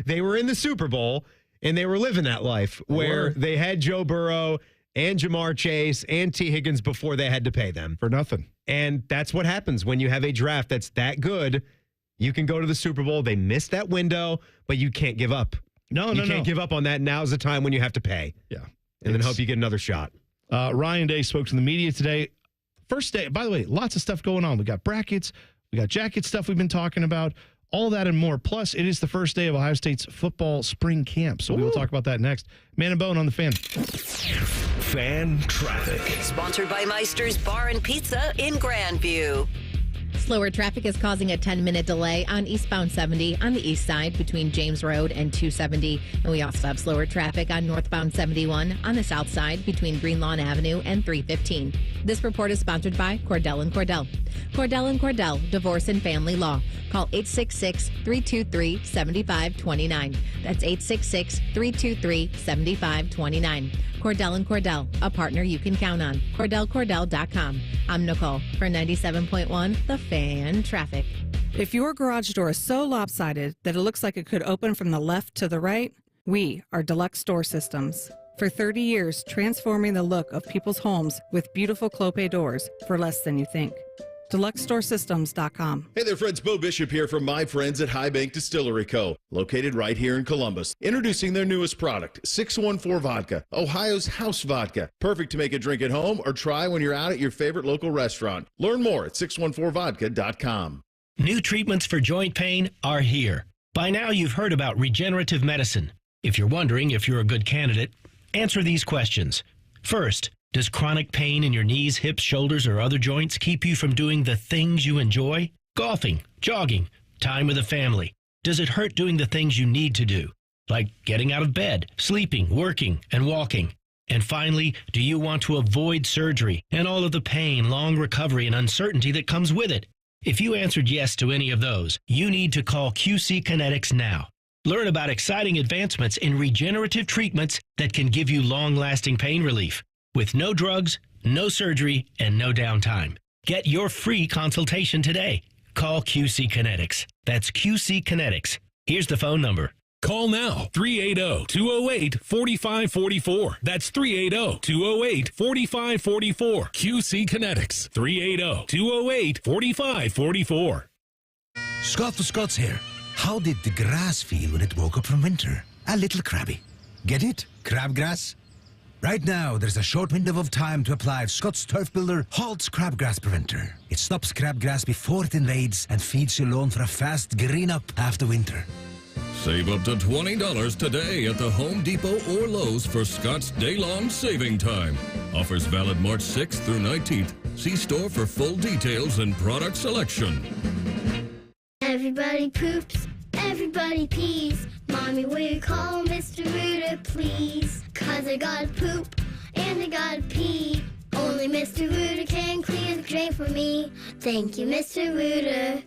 They were in the Super Bowl and they were living that life where they had Joe Burrow and Jamar Chase and T. Higgins before they had to pay them. For nothing. And that's what happens when you have a draft that's that good. You can go to the Super Bowl. They missed that window, but you can't give up. You can't give up on that. Now's the time when you have to pay. Yeah. And then hope you get another shot. Ryan Day spoke to the media today. First day, by the way, lots of stuff going on. We got brackets. We got jacket stuff we've been talking about. All that and more. Plus, it is the first day of Ohio State's football spring camp. So we will talk about that next. Man and Bone on the Fan. Fan traffic. Sponsored by Meister's Bar and Pizza in Grandview. Slower traffic is causing a 10-minute delay on eastbound 70 on the east side between James Road and 270. And we also have slower traffic on northbound 71 on the south side between Greenlawn Avenue and 315. This report is sponsored by Cordell & Cordell. Cordell & Cordell, Divorce and Family Law. Call 866-323-7529. That's 866-323-7529. Cordell & Cordell, a partner you can count on. CordellCordell.com. I'm Nicole for 97.1 The Fan Traffic. If your garage door is so lopsided that it looks like it could open from the left to the right, we are Deluxe Door Systems. For 30 years, transforming the look of people's homes with beautiful Clopay doors for less than you think. DeluxeDoorSystems.com. Hey there, friends. Bo Bishop here from my friends at High Bank Distillery Co., located right here in Columbus. Introducing their newest product, 614 Vodka, Ohio's house vodka. Perfect to make a drink at home or try when you're out at your favorite local restaurant. Learn more at 614vodka.com. New treatments for joint pain are here. By now, you've heard about regenerative medicine. If you're wondering if you're a good candidate, answer these questions. First, does chronic pain in your knees, hips, shoulders, or other joints keep you from doing the things you enjoy? Golfing, jogging, time with the family. Does it hurt doing the things you need to do, like getting out of bed, sleeping, working, and walking? And finally, do you want to avoid surgery and all of the pain, long recovery, and uncertainty that comes with it? If you answered yes to any of those, you need to call QC Kinetics now. Learn about exciting advancements in regenerative treatments that can give you long-lasting pain relief with no drugs, no surgery, and no downtime. Get your free consultation today. Call QC Kinetics. That's QC Kinetics. Here's the phone number. Call now, 380-208-4544. That's 380-208-4544. QC Kinetics, 380-208-4544. Scott the Scots here. How did the grass feel when it woke up from winter? A little crabby. Get it? Crabgrass? Right now, there's a short window of time to apply Scott's Turf Builder Halt's Crabgrass Preventer. It stops crabgrass before it invades and feeds your lawn for a fast green up after winter. Save up to $20 today at the Home Depot or Lowe's for Scott's Day-Long Saving Time. Offers valid March 6th through 19th. See store for full details and product selection. Everybody poops, everybody pees. Mommy, will you call Mr. Rooter, please? 'Cause I gotta poop and I gotta pee. Only Mr. Rooter can clear the drain for me. Thank you, Mr. Rooter.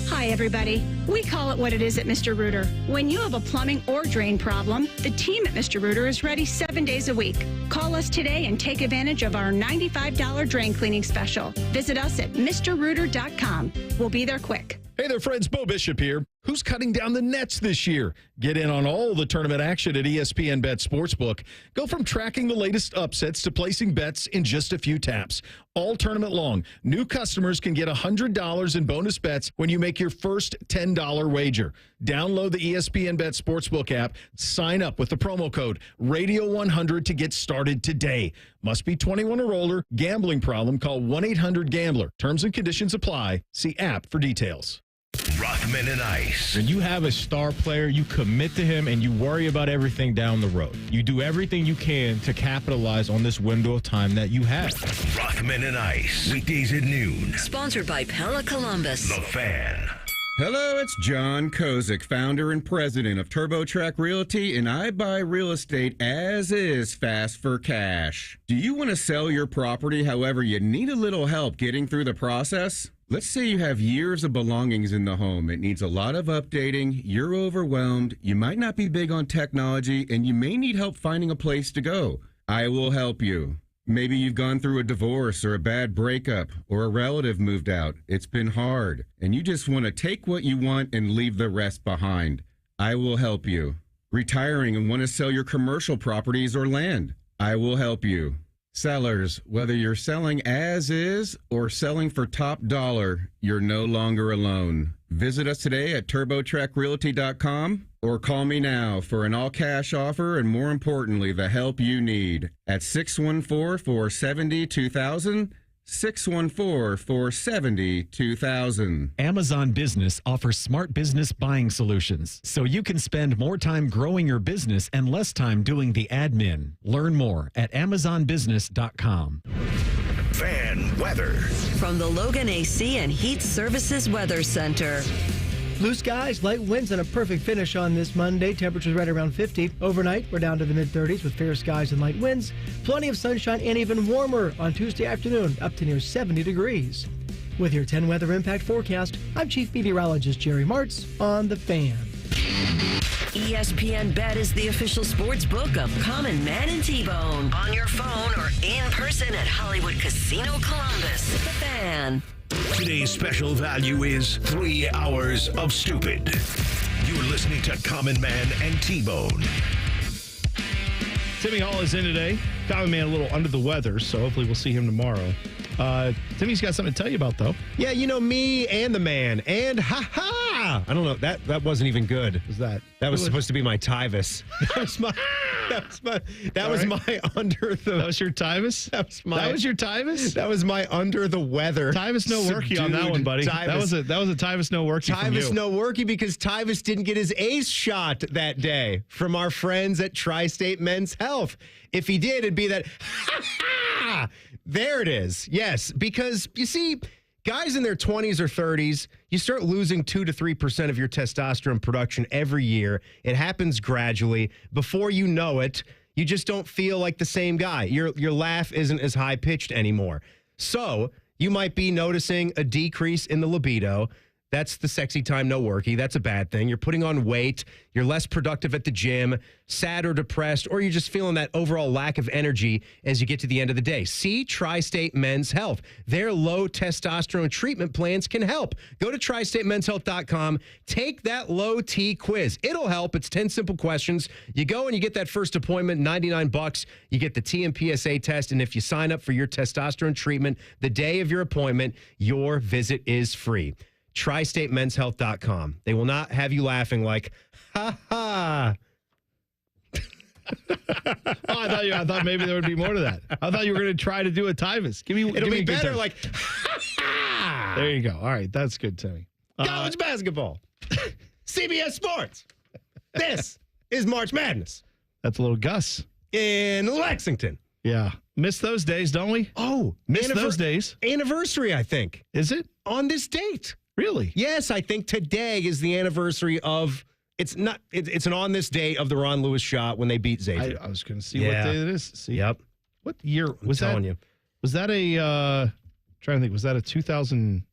Hi, everybody. We call it what it is at Mr. Rooter. When you have a plumbing or drain problem, the team at Mr. Rooter is ready 7 days a week. Call us today and take advantage of our $95 drain cleaning special. Visit us at MrRooter.com. We'll be there quick. Hey there, friends. Bo Bishop here. Who's cutting down the nets this year? Get in on all the tournament action at ESPN Bet Sportsbook. Go from tracking the latest upsets to placing bets in just a few taps. All tournament long, new customers can get $100 in bonus bets when you make your first $10 wager. Download the ESPN Bet Sportsbook app. Sign up with the promo code Radio100 to get started today. Must be 21 or older. Gambling problem? Call 1-800-GAMBLER. Terms and conditions apply. See app for details. Rothman and Ice. When you have a star player, you commit to him and you worry about everything down the road. You do everything you can to capitalize on this window of time that you have. Rothman and Ice. Weekdays at noon. Sponsored by Pella Columbus. The Fan. Hello, it's John Kozik, founder and president of TurboTrack Realty, and I buy real estate as is, fast for cash. Do you want to sell your property, however, you need a little help getting through the process? Let's say you have years of belongings in the home. It needs a lot of updating. You're overwhelmed. You might not be big on technology, and you may need help finding a place to go. I will help you. Maybe you've gone through a divorce or a bad breakup or a relative moved out. It's been hard, and you just want to take what you want and leave the rest behind. I will help you. Retiring and want to sell your commercial properties or land. I will help you. Sellers, whether you're selling as is or selling for top dollar, you're no longer alone. Visit us today at TurboTrackRealty.com or call me now for an all-cash offer and, more importantly, the help you need at 614-470-2000, 614-470-2000. Amazon Business offers smart business buying solutions, so you can spend more time growing your business and less time doing the admin. Learn more at AmazonBusiness.com. Fan weather. From the Logan AC and Heat Services Weather Center. Blue skies, light winds, and a perfect finish on this Monday. Temperatures right around 50. Overnight, we're down to the mid-30s with fair skies and light winds. Plenty of sunshine and even warmer on Tuesday afternoon, up to near 70 degrees. With your 10 weather impact forecast, I'm Chief Meteorologist Jerry Martz on The Fan. ESPN Bet is the official sports book of Common Man and T-Bone. On your phone or in person at Hollywood Casino Columbus. The Fan. Today's special value is 3 hours of stupid. You're listening to Common Man and T-Bone. Timmy Hall is in today. Common Man a little under the weather, so hopefully we'll see him tomorrow. Timmy's got something to tell you about, though. Yeah, you know, me and the man and ha-ha! I don't know, that wasn't even good. Was that? That was supposed to be my Tyvis. That was my under the... That was your Tyvis? That was your Tyvis? That was my under the weather. Tyvis no worky on that one, buddy. That was a Tyvis no worky from you. Tyvis no worky because Tyvis didn't get his ace shot that day from our friends at Tri-State Men's Health. If he did, it'd be that, ha-ha! There it is. Yes, because you see, guys in their 20s or 30s, you start losing 2 to 3% of your testosterone production every year. It happens gradually. Before you know it, you just don't feel like the same guy. Your laugh isn't as high-pitched anymore. So you might be noticing a decrease in the libido. That's the sexy time no worky. That's a bad thing. You're putting on weight. You're less productive at the gym, sad or depressed, or you're just feeling that overall lack of energy as you get to the end of the day. See Tri-State Men's Health. Their low testosterone treatment plans can help. Go to tristatemenshealth.com. Take that low T quiz. It'll help. It's 10 simple questions. You go and you get that first appointment, $99. You get the TMPSA test, and if you sign up for your testosterone treatment the day of your appointment, your visit is free. TriStateMen'sHealth.com. They will not have you laughing like, ha ha. I thought maybe there would be more to that. I thought you were going to try to do a Tyvis. It'll be better like, ha ha. There you go. All right, that's good, Timmy. College basketball. CBS Sports. This is March Madness. That's a little Gus. In Lexington. Yeah. Miss those days, don't we? Oh, miss those days. Anniversary, I think. Is it? On this date. Really? Yes, I think today is the anniversary of, it's an on this date of the Ron Lewis shot when they beat Xavier. I was going to see what day it is. See. Yep. What year was telling that? you. Was that trying to think, was that a 2000?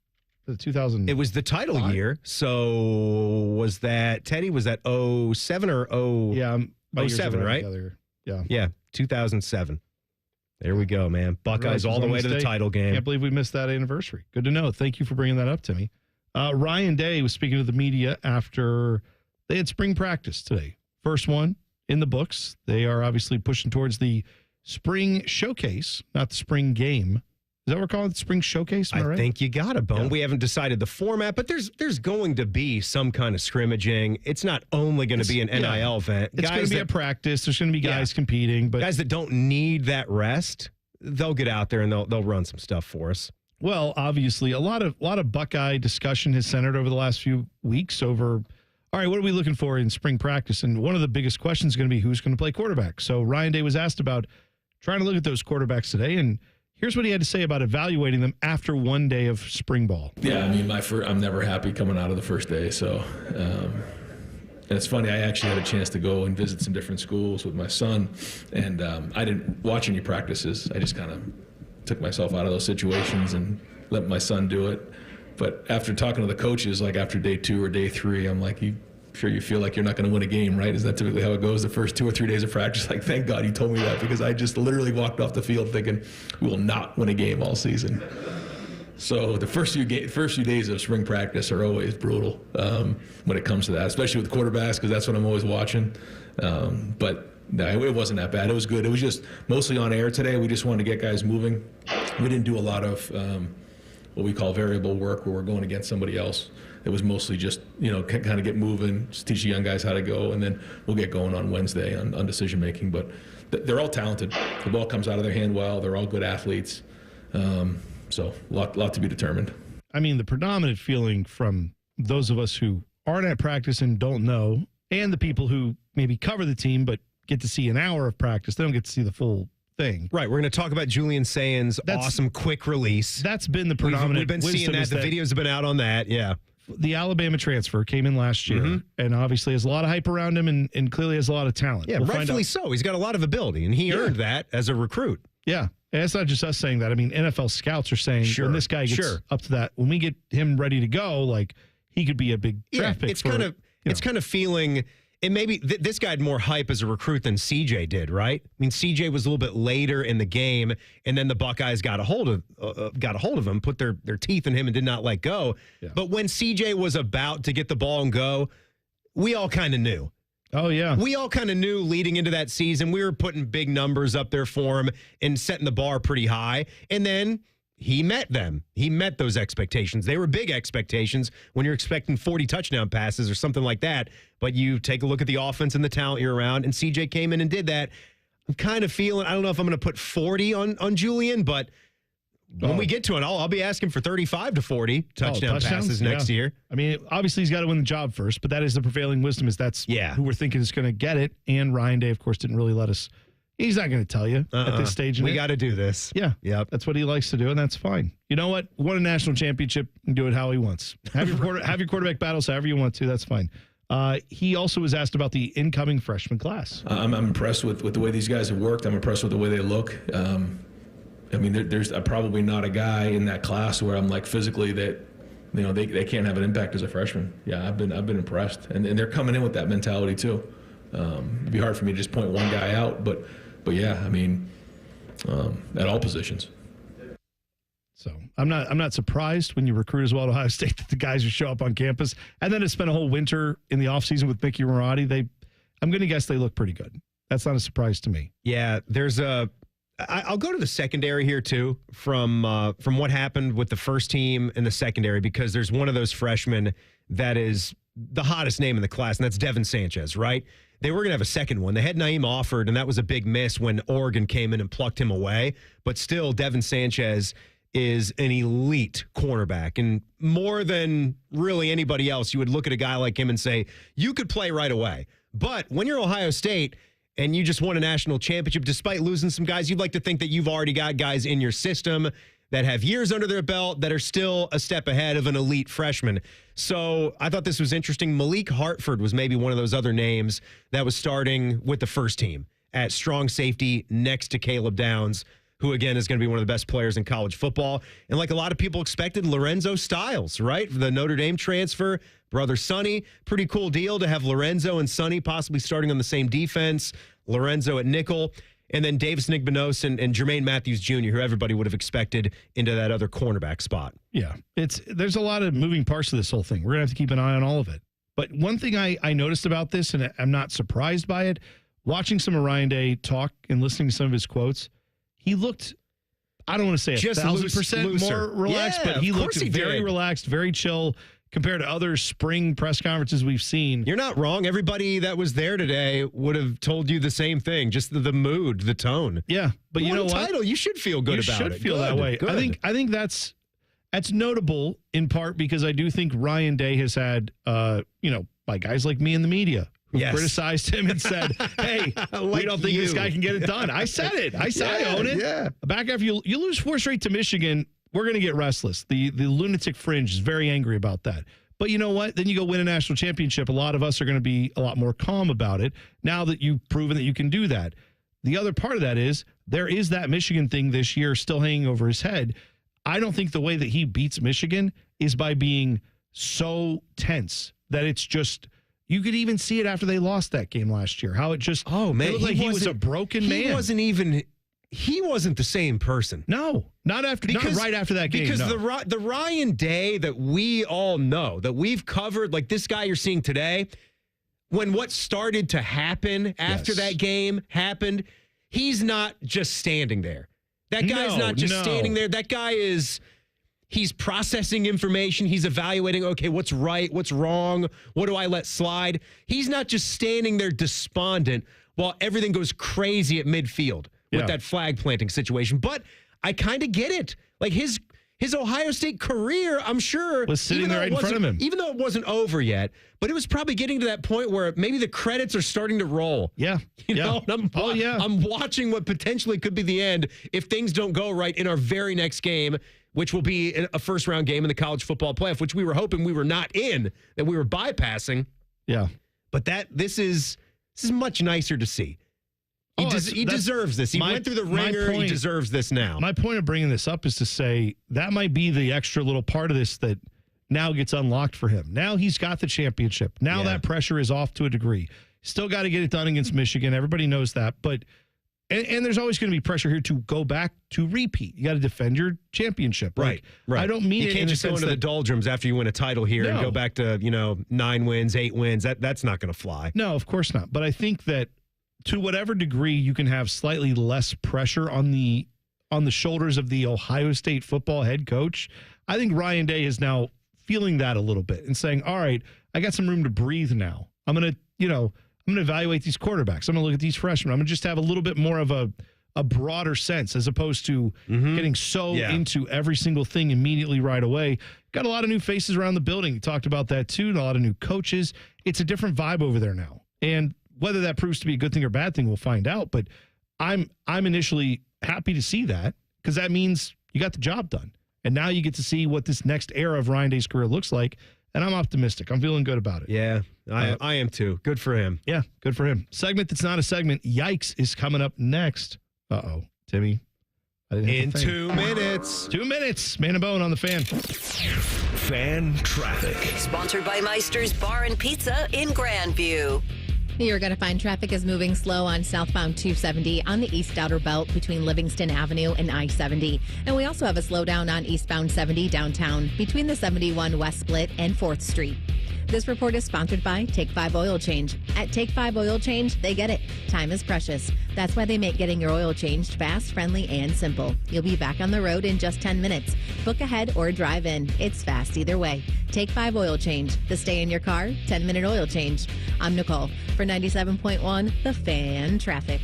It was the title year. So was that, Teddy, was that 07 or 07, right? Yeah, 2007. There we go, man. Buckeyes all the way to the title game. Can't believe we missed that anniversary. Good to know. Thank you for bringing that up, Timmy. Ryan Day was speaking to the media after they had spring practice today. First one in the books. They are obviously pushing towards the spring showcase, not the spring game. Is that what we're calling it? The spring showcase? Am I right? think you got it, Bone. Yeah. We haven't decided the format, but there's going to be some kind of scrimmaging. It's not only going to be an NIL event. It's going to be a practice. There's going to be guys competing, but guys that don't need that rest, they'll get out there and they'll run some stuff for us. Well, obviously, a lot of Buckeye discussion has centered over the last few weeks over, all right, what are we looking for in spring practice? And one of the biggest questions is going to be who's going to play quarterback. So Ryan Day was asked about trying to look at those quarterbacks today, and here's what he had to say about evaluating them after one day of spring ball. Yeah, I mean, I'm never happy coming out of the first day. So, and it's funny, I actually had a chance to go and visit some different schools with my son, and I didn't watch any practices. I just kind of took myself out of those situations and let my son do it. But after talking to the coaches, like after day 2 or day 3, I'm like, you feel like you're not going to win a game, right? Is that typically how it goes the first 2 or 3 days of practice? Like, thank God you told me that, because I just literally walked off the field thinking we will not win a game all season. So the first few days of spring practice are always brutal when it comes to that, especially with quarterbacks, because that's what I'm always watching. But no, it wasn't that bad. It was good. It was just mostly on air today. We just wanted to get guys moving. We didn't do a lot of what we call variable work where we're going against somebody else. It was mostly just, kind of get moving, just teach the young guys how to go, and then we'll get going on Wednesday on decision making. But they're all talented. The ball comes out of their hand well. They're all good athletes. So a lot to be determined. I mean, the predominant feeling from those of us who aren't at practice and don't know, and the people who maybe cover the team but get to see an hour of practice, they don't get to see the full thing. Right. We're going to talk about Julian Sayen's awesome quick release. That's been the predominant. We've been seeing that. The videos have been out on that. Yeah. The Alabama transfer came in last year and obviously has a lot of hype around him and clearly has a lot of talent. Yeah, rightfully so. He's got a lot of ability, and he earned that as a recruit. Yeah. And it's not just us saying that. I mean, NFL scouts are saying when this guy gets up to that, when we get him ready to go, like, he could be a big draft pick. It's kind of feeling, and maybe this guy had more hype as a recruit than CJ did, right? I mean, CJ was a little bit later in the game, and then the Buckeyes got a hold of him, put their teeth in him, and did not let go. Yeah. But when CJ was about to get the ball and go, we all kind of knew. Oh, yeah. We all kind of knew leading into that season. We were putting big numbers up there for him and setting the bar pretty high. And then he met them. He met those expectations. They were big expectations when you're expecting 40 touchdown passes or something like that. But you take a look at the offense and the talent you're around, and CJ came in and did that. I'm kind of feeling, I don't know if I'm going to put 40 on Julian, but when we get to it, I'll be asking for 35 to 40 touchdown passes next year. I mean, obviously he's got to win the job first, but that is the prevailing wisdom, is that's who we're thinking is going to get it. And Ryan Day, of course, didn't really let us. He's not going to tell you at this stage. We got to do this. Yeah. Yep. That's what he likes to do, and that's fine. You know what? Won a national championship, and do it how he wants. Have your quarterback battles however you want to. That's fine. He also was asked about the incoming freshman class. I'm impressed with the way these guys have worked. I'm impressed with the way they look. I mean, there's probably not a guy in that class where I'm like physically that, they can't have an impact as a freshman. Yeah, I've been impressed, and they're coming in with that mentality too. It'd be hard for me to just point one guy out, but yeah, I mean, at all positions. So I'm not surprised when you recruit as well at Ohio State that the guys who show up on campus and then to spend a whole winter in the offseason with Mickey Marotti, I'm going to guess they look pretty good. That's not a surprise to me. Yeah, I'll go to the secondary here too, from what happened with the first team and the secondary, because there's one of those freshmen that is the hottest name in the class, and that's Devin Sanchez, right? They were going to have a second one. They had Naeem offered, and that was a big miss when Oregon came in and plucked him away. But still, Devin Sanchez is an elite cornerback. And more than really anybody else, you would look at a guy like him and say, you could play right away. But when you're Ohio State and you just won a national championship, despite losing some guys, you'd like to think that you've already got guys in your system that have years under their belt that are still a step ahead of an elite freshman. So I thought this was interesting. Malik Hartford was maybe one of those other names that was starting with the first team at strong safety next to Caleb Downs, who, again, is going to be one of the best players in college football. And like a lot of people expected, Lorenzo Styles, right? The Notre Dame transfer, brother Sonny. Pretty cool deal to have Lorenzo and Sonny possibly starting on the same defense. Lorenzo at nickel. And then Davis Nigbanos and Jermaine Matthews Jr., who everybody would have expected into that other cornerback spot. Yeah, there's a lot of moving parts to this whole thing. We're going to have to keep an eye on all of it. But one thing I noticed about this, and I'm not surprised by it, watching some of Ryan Day talk and listening to some of his quotes, he looked, I don't want to say just 1,000% more relaxed, but he looked very relaxed, very chill compared to other spring press conferences we've seen. You're not wrong. Everybody that was there today would have told you the same thing, just the mood, the tone. Yeah, but you know what? Title, you should feel good about it. You should feel that way. Good. I think that's notable in part because I do think Ryan Day has had, by guys like me in the media who criticized him and said, hey, we don't think this guy can get it done. I said it. I own it. Yeah. Back after you lose 4 straight to Michigan, we're going to get restless. The lunatic fringe is very angry about that. But you know what? Then you go win a national championship. A lot of us are going to be a lot more calm about it now that you've proven that you can do that. The other part of that is there is that Michigan thing this year still hanging over his head. I don't think the way that he beats Michigan is by being so tense that it's just, you could even see it after they lost that game last year, how it just, he was a broken man. He wasn't the same person. No, not right after that game. Because the Ryan Day that we all know, that we've covered, like this guy you're seeing today, when what started to happen after that game happened, he's not just standing there. That guy's not just standing there. That guy he's processing information. He's evaluating, okay, what's right, what's wrong, what do I let slide? He's not just standing there despondent while everything goes crazy at midfield with that flag planting situation. But I kind of get it. Like his Ohio State career, I'm sure, was sitting there right in front of him. Even though it wasn't over yet, but it was probably getting to that point where maybe the credits are starting to roll. Yeah. You know, and I'm watching what potentially could be the end if things don't go right in our very next game, which will be a first-round game in the college football playoff, which we were hoping we were not in, that we were bypassing. Yeah. But this is much nicer to see. He deserves this. He went through the ringer. He deserves this now. My point of bringing this up is to say that might be the extra little part of this that now gets unlocked for him. Now he's got the championship. Now that pressure is off to a degree. Still got to get it done against Michigan. Everybody knows that. But and there's always going to be pressure here to go back to repeat. You got to defend your championship. Right. I don't mean you can't just go into the doldrums after you win a title here and go back to 9 wins, 8 wins. That's not going to fly. No, of course not. But I think that to whatever degree you can have slightly less pressure on the shoulders of the Ohio State football head coach, I think Ryan Day is now feeling that a little bit and saying, all right, I got some room to breathe now. I'm going to evaluate these quarterbacks. I'm going to look at these freshmen. I'm going to just have a little bit more of a broader sense as opposed to getting so into every single thing immediately right away. Got a lot of new faces around the building. You talked about that too. A lot of new coaches. It's a different vibe over there now. And whether that proves to be a good thing or bad thing, we'll find out. But I'm initially happy to see that because that means you got the job done. And now you get to see what this next era of Ryan Day's career looks like. And I'm optimistic. I'm feeling good about it. Yeah, I am too. Good for him. Yeah, good for him. Segment that's not a segment, Yikes, is coming up next. Uh-oh, Timmy. In 2 minutes. 2 minutes. Man and Bone on the Fan. Fan traffic. Sponsored by Meister's Bar and Pizza in Grandview. You're going to find traffic is moving slow on southbound 270 on the east outer belt between Livingston Avenue and I-70. And we also have a slowdown on eastbound 70 downtown between the 71 West Split and 4th Street. This report is sponsored by Take 5 Oil Change. At Take 5 Oil Change, they get it. Time is precious. That's why they make getting your oil changed fast, friendly, and simple. You'll be back on the road in just 10 minutes. Book ahead or drive in. It's fast either way. Take 5 Oil Change. The stay in your car, 10-minute oil change. I'm Nicole for 97.1 The Fan Traffic.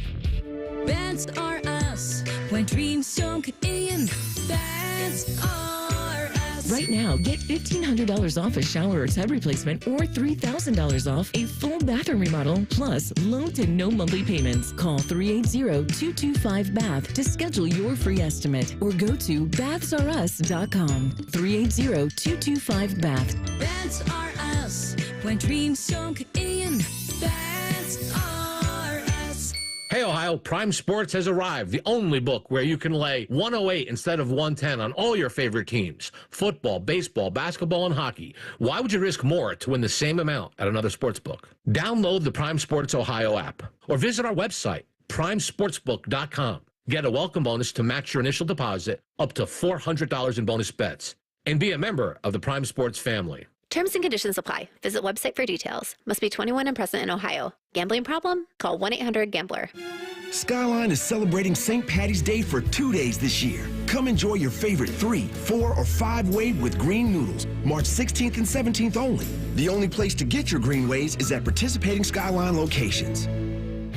Beds are us. when dreams don't get in. That's RS. Right now, get $1,500 off a shower or tub replacement or $3,000 off a full bathroom remodel, plus low to no monthly payments. Call 380-225-BATH to schedule your free estimate or go to bathsrus.com. 380-225-BATH. Baths R Us. When dreams don't get in. Baths R Us. Hey, Ohio, Prime Sports has arrived, the only book where you can lay 108 instead of 110 on all your favorite teams. Football, baseball, basketball, and hockey. Why would you risk more to win the same amount at another sports book? Download the Prime Sports Ohio app or visit our website, primesportsbook.com. Get a welcome bonus to match your initial deposit up to $400 in bonus bets. And be a member of the Prime Sports family. Terms and conditions apply. Visit website for details. Must be 21 and present in Ohio. Gambling problem? Call 1-800-GAMBLER. Skyline is celebrating St. Patty's Day for 2 days this year. Come enjoy your favorite 3, 4, or 5 wave with green noodles, March 16th and 17th only. The only place to get your green waves is at participating Skyline locations.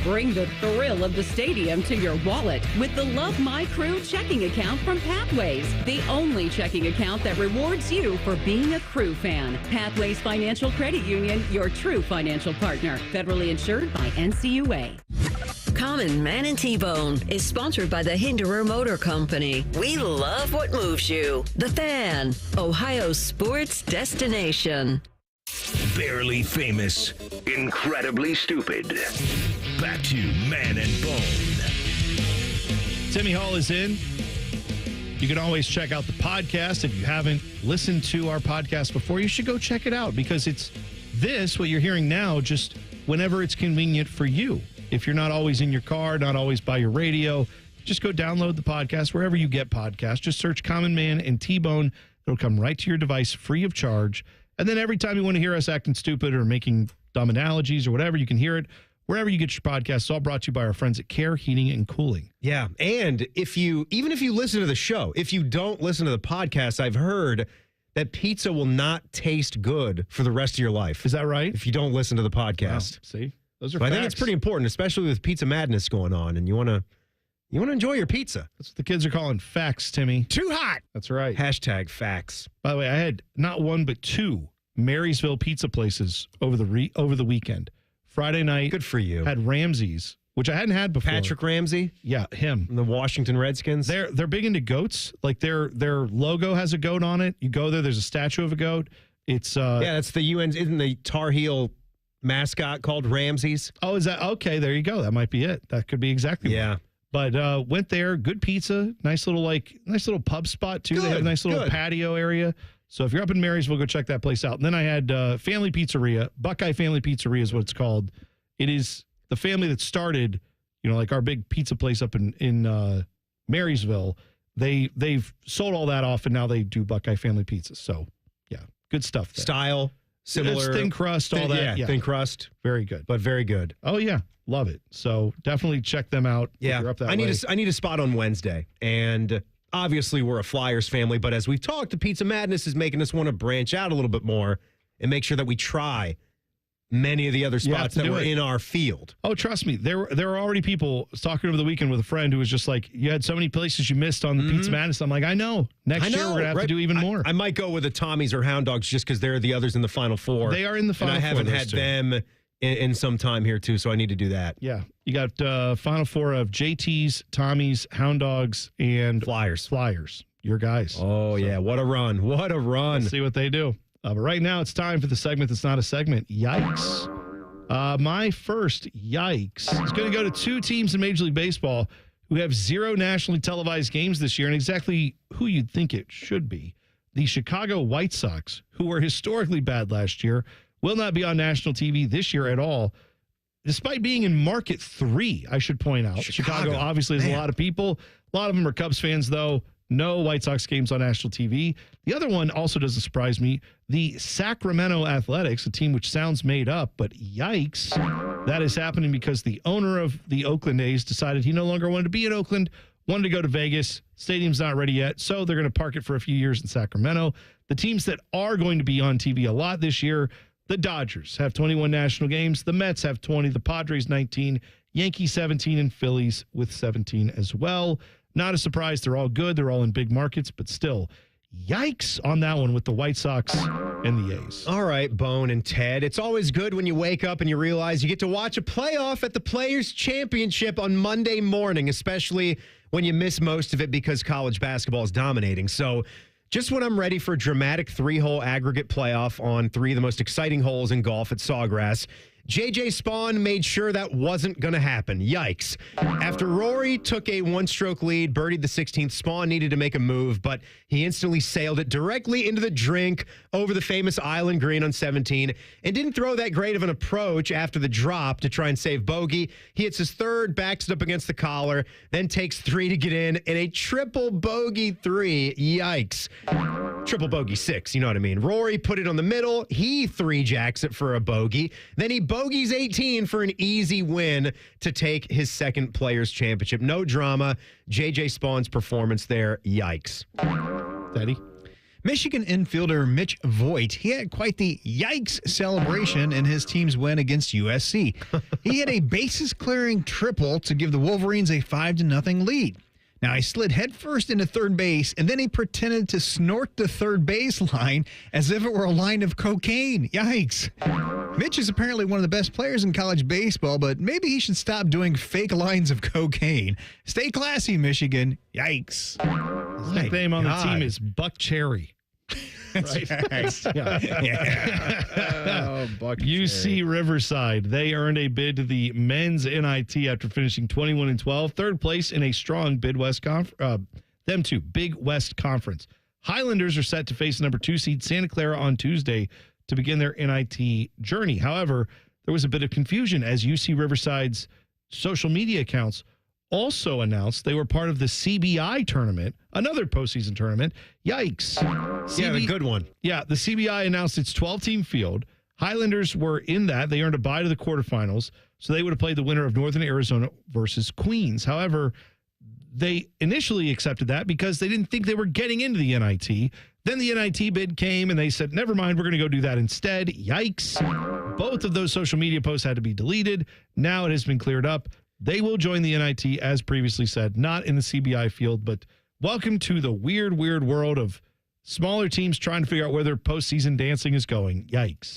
Bring the thrill of the stadium to your wallet with the Love My Crew checking account from Pathways, the only checking account that rewards you for being a Crew fan. Pathways Financial Credit Union, your true financial partner. Federally insured by NCUA. Common Man and T-Bone is sponsored by the Hinderer Motor Company. We love what moves you. The Fan, Ohio's sports destination. Barely famous, incredibly stupid. Back to Man and Bone. Timmy Hall is in. You can always check out the podcast. If you haven't listened to our podcast before, you should go check it out because it's what you're hearing now, just whenever it's convenient for you. If you're not always in your car, not always by your radio, just go download the podcast wherever you get podcasts. Just search Common Man and T-Bone. It'll come right to your device free of charge. And then every time you want to hear us acting stupid or making dumb analogies or whatever, you can hear it wherever you get your podcasts. It's all brought to you by our friends at Care Heating and Cooling. Yeah, and even if you listen to the show, if you don't listen to the podcast, I've heard that pizza will not taste good for the rest of your life. Is that right? If you don't listen to the podcast. Wow, see? Those are so facts. I think it's pretty important, especially with Pizza Madness going on, and you want to enjoy your pizza. That's what the kids are calling facts, Timmy. Too hot. That's right. Hashtag facts. By the way, I had not one but 2 Marysville pizza places over the weekend. Friday night. Good for you. Had Ramsey's, which I hadn't had before. Patrick Ramsey? Yeah, him. From the Washington Redskins? They're big into goats. Like their logo has a goat on it. You go there's a statue of a goat. It's yeah, that's the UN. Isn't the Tar Heel mascot called Ramsey's? Oh, is that okay? There you go. That might be it. That could be exactly yeah. What. But went there. Good pizza. Nice little pub spot too. They have a nice little patio area. So if you're up in Marysville, go check that place out. And then I had Family Pizzeria. Buckeye Family Pizzeria is what it's called. It is the family that started, like our big pizza place up in Marysville. They've sold all that off, and now they do Buckeye Family Pizza. So, yeah, good stuff there. Style, similar. It's thin crust, all that. Yeah, thin crust. Very good. But very good. Oh, yeah. Love it. So definitely check them out. Yeah. If you're up that I way. need a spot on Wednesday. And obviously, we're a Flyers family, but as we've talked, the Pizza Madness is making us want to branch out a little bit more and make sure that we try many of the other spots that were in our field. Oh, trust me. There were already people. I was talking over the weekend with a friend who was just like, you had so many places you missed on the Pizza Madness. I'm like, I know. Next year, we're going to have to do even more. I might go with the Tommies or Hound Dogs just because they're the others in the Final Four. They are in the Final Four. And I haven't had them in some time here, too, so I need to do that. Yeah. You got Final Four of JT's, Tommies, Hound Dogs, and Flyers. Your guys. Oh, yeah. What a run. What a run. Let's see what they do. But right now, it's time for the segment that's not a segment. Yikes. My first yikes is going to go to 2 teams in Major League Baseball who have 0 nationally televised games this year, and exactly who you'd think it should be. The Chicago White Sox, who were historically bad last year, will not be on national TV this year at all, despite being in market 3, I should point out. Chicago obviously has a lot of people. A lot of them are Cubs fans, though. No White Sox games on national TV. The other one also doesn't surprise me. The Sacramento Athletics, a team which sounds made up, but yikes. That is happening because the owner of the Oakland A's decided he no longer wanted to be in Oakland, wanted to go to Vegas. Stadium's not ready yet, so they're going to park it for a few years in Sacramento. The teams that are going to be on TV a lot this year, the Dodgers have 21 national games. The Mets have 20. The Padres 19. Yankees 17 and Phillies with 17 as well. Not a surprise. They're all good. They're all in big markets, but still, yikes on that one with the White Sox and the A's. All right, Bone and Ted. It's always good when you wake up and you realize you get to watch a playoff at the Players' Championship on Monday morning, especially when you miss most of it because college basketball is dominating. So just when I'm ready for a dramatic 3-hole aggregate playoff on 3 of the most exciting holes in golf at Sawgrass, JJ Spawn made sure that wasn't going to happen. Yikes. After Rory took a 1-stroke lead, birdied the 16th, Spawn needed to make a move, but he instantly sailed it directly into the drink over the famous island green on 17 and didn't throw that great of an approach after the drop to try and save bogey. He hits his third, backs it up against the collar, then takes 3 to get in a triple bogey 3. Yikes. Triple bogey 6, you know what I mean. Rory put it on the middle. He 3-jacks it for a bogey. Then he bogeys 18 for an easy win to take his second Players' Championship. No drama. JJ Spawn's performance there, yikes. Daddy? Michigan infielder Mitch Voigt, he had quite the yikes celebration in his team's win against USC. He had a bases-clearing triple to give the Wolverines a 5-0 lead. Now, he slid headfirst into third base, and then he pretended to snort the third base line as if it were a line of cocaine. Yikes. Mitch is apparently one of the best players in college baseball, but maybe he should stop doing fake lines of cocaine. Stay classy, Michigan. Yikes. His nickname on the team is Buck Cherry. Right. Oh, UC Riverside. They earned a bid to the men's NIT after finishing 21-12, third place in a strong Big West Conference. Highlanders are set to face number 2 seed Santa Clara on Tuesday to begin their NIT journey. However, there was a bit of confusion as UC Riverside's social media accounts also announced they were part of the CBI tournament, another postseason tournament. Yikes. Yeah, the good one. Yeah, the CBI announced its 12-team field. Highlanders were in that. They earned a bye to the quarterfinals, so they would have played the winner of Northern Arizona versus Queens. However, they initially accepted that because they didn't think they were getting into the NIT. Then the NIT bid came, and they said, never mind, we're going to go do that instead. Yikes. Both of those social media posts had to be deleted. Now it has been cleared up. They will join the NIT, as previously said, not in the CBI field, but welcome to the weird, weird world of smaller teams trying to figure out where their postseason dancing is going. Yikes.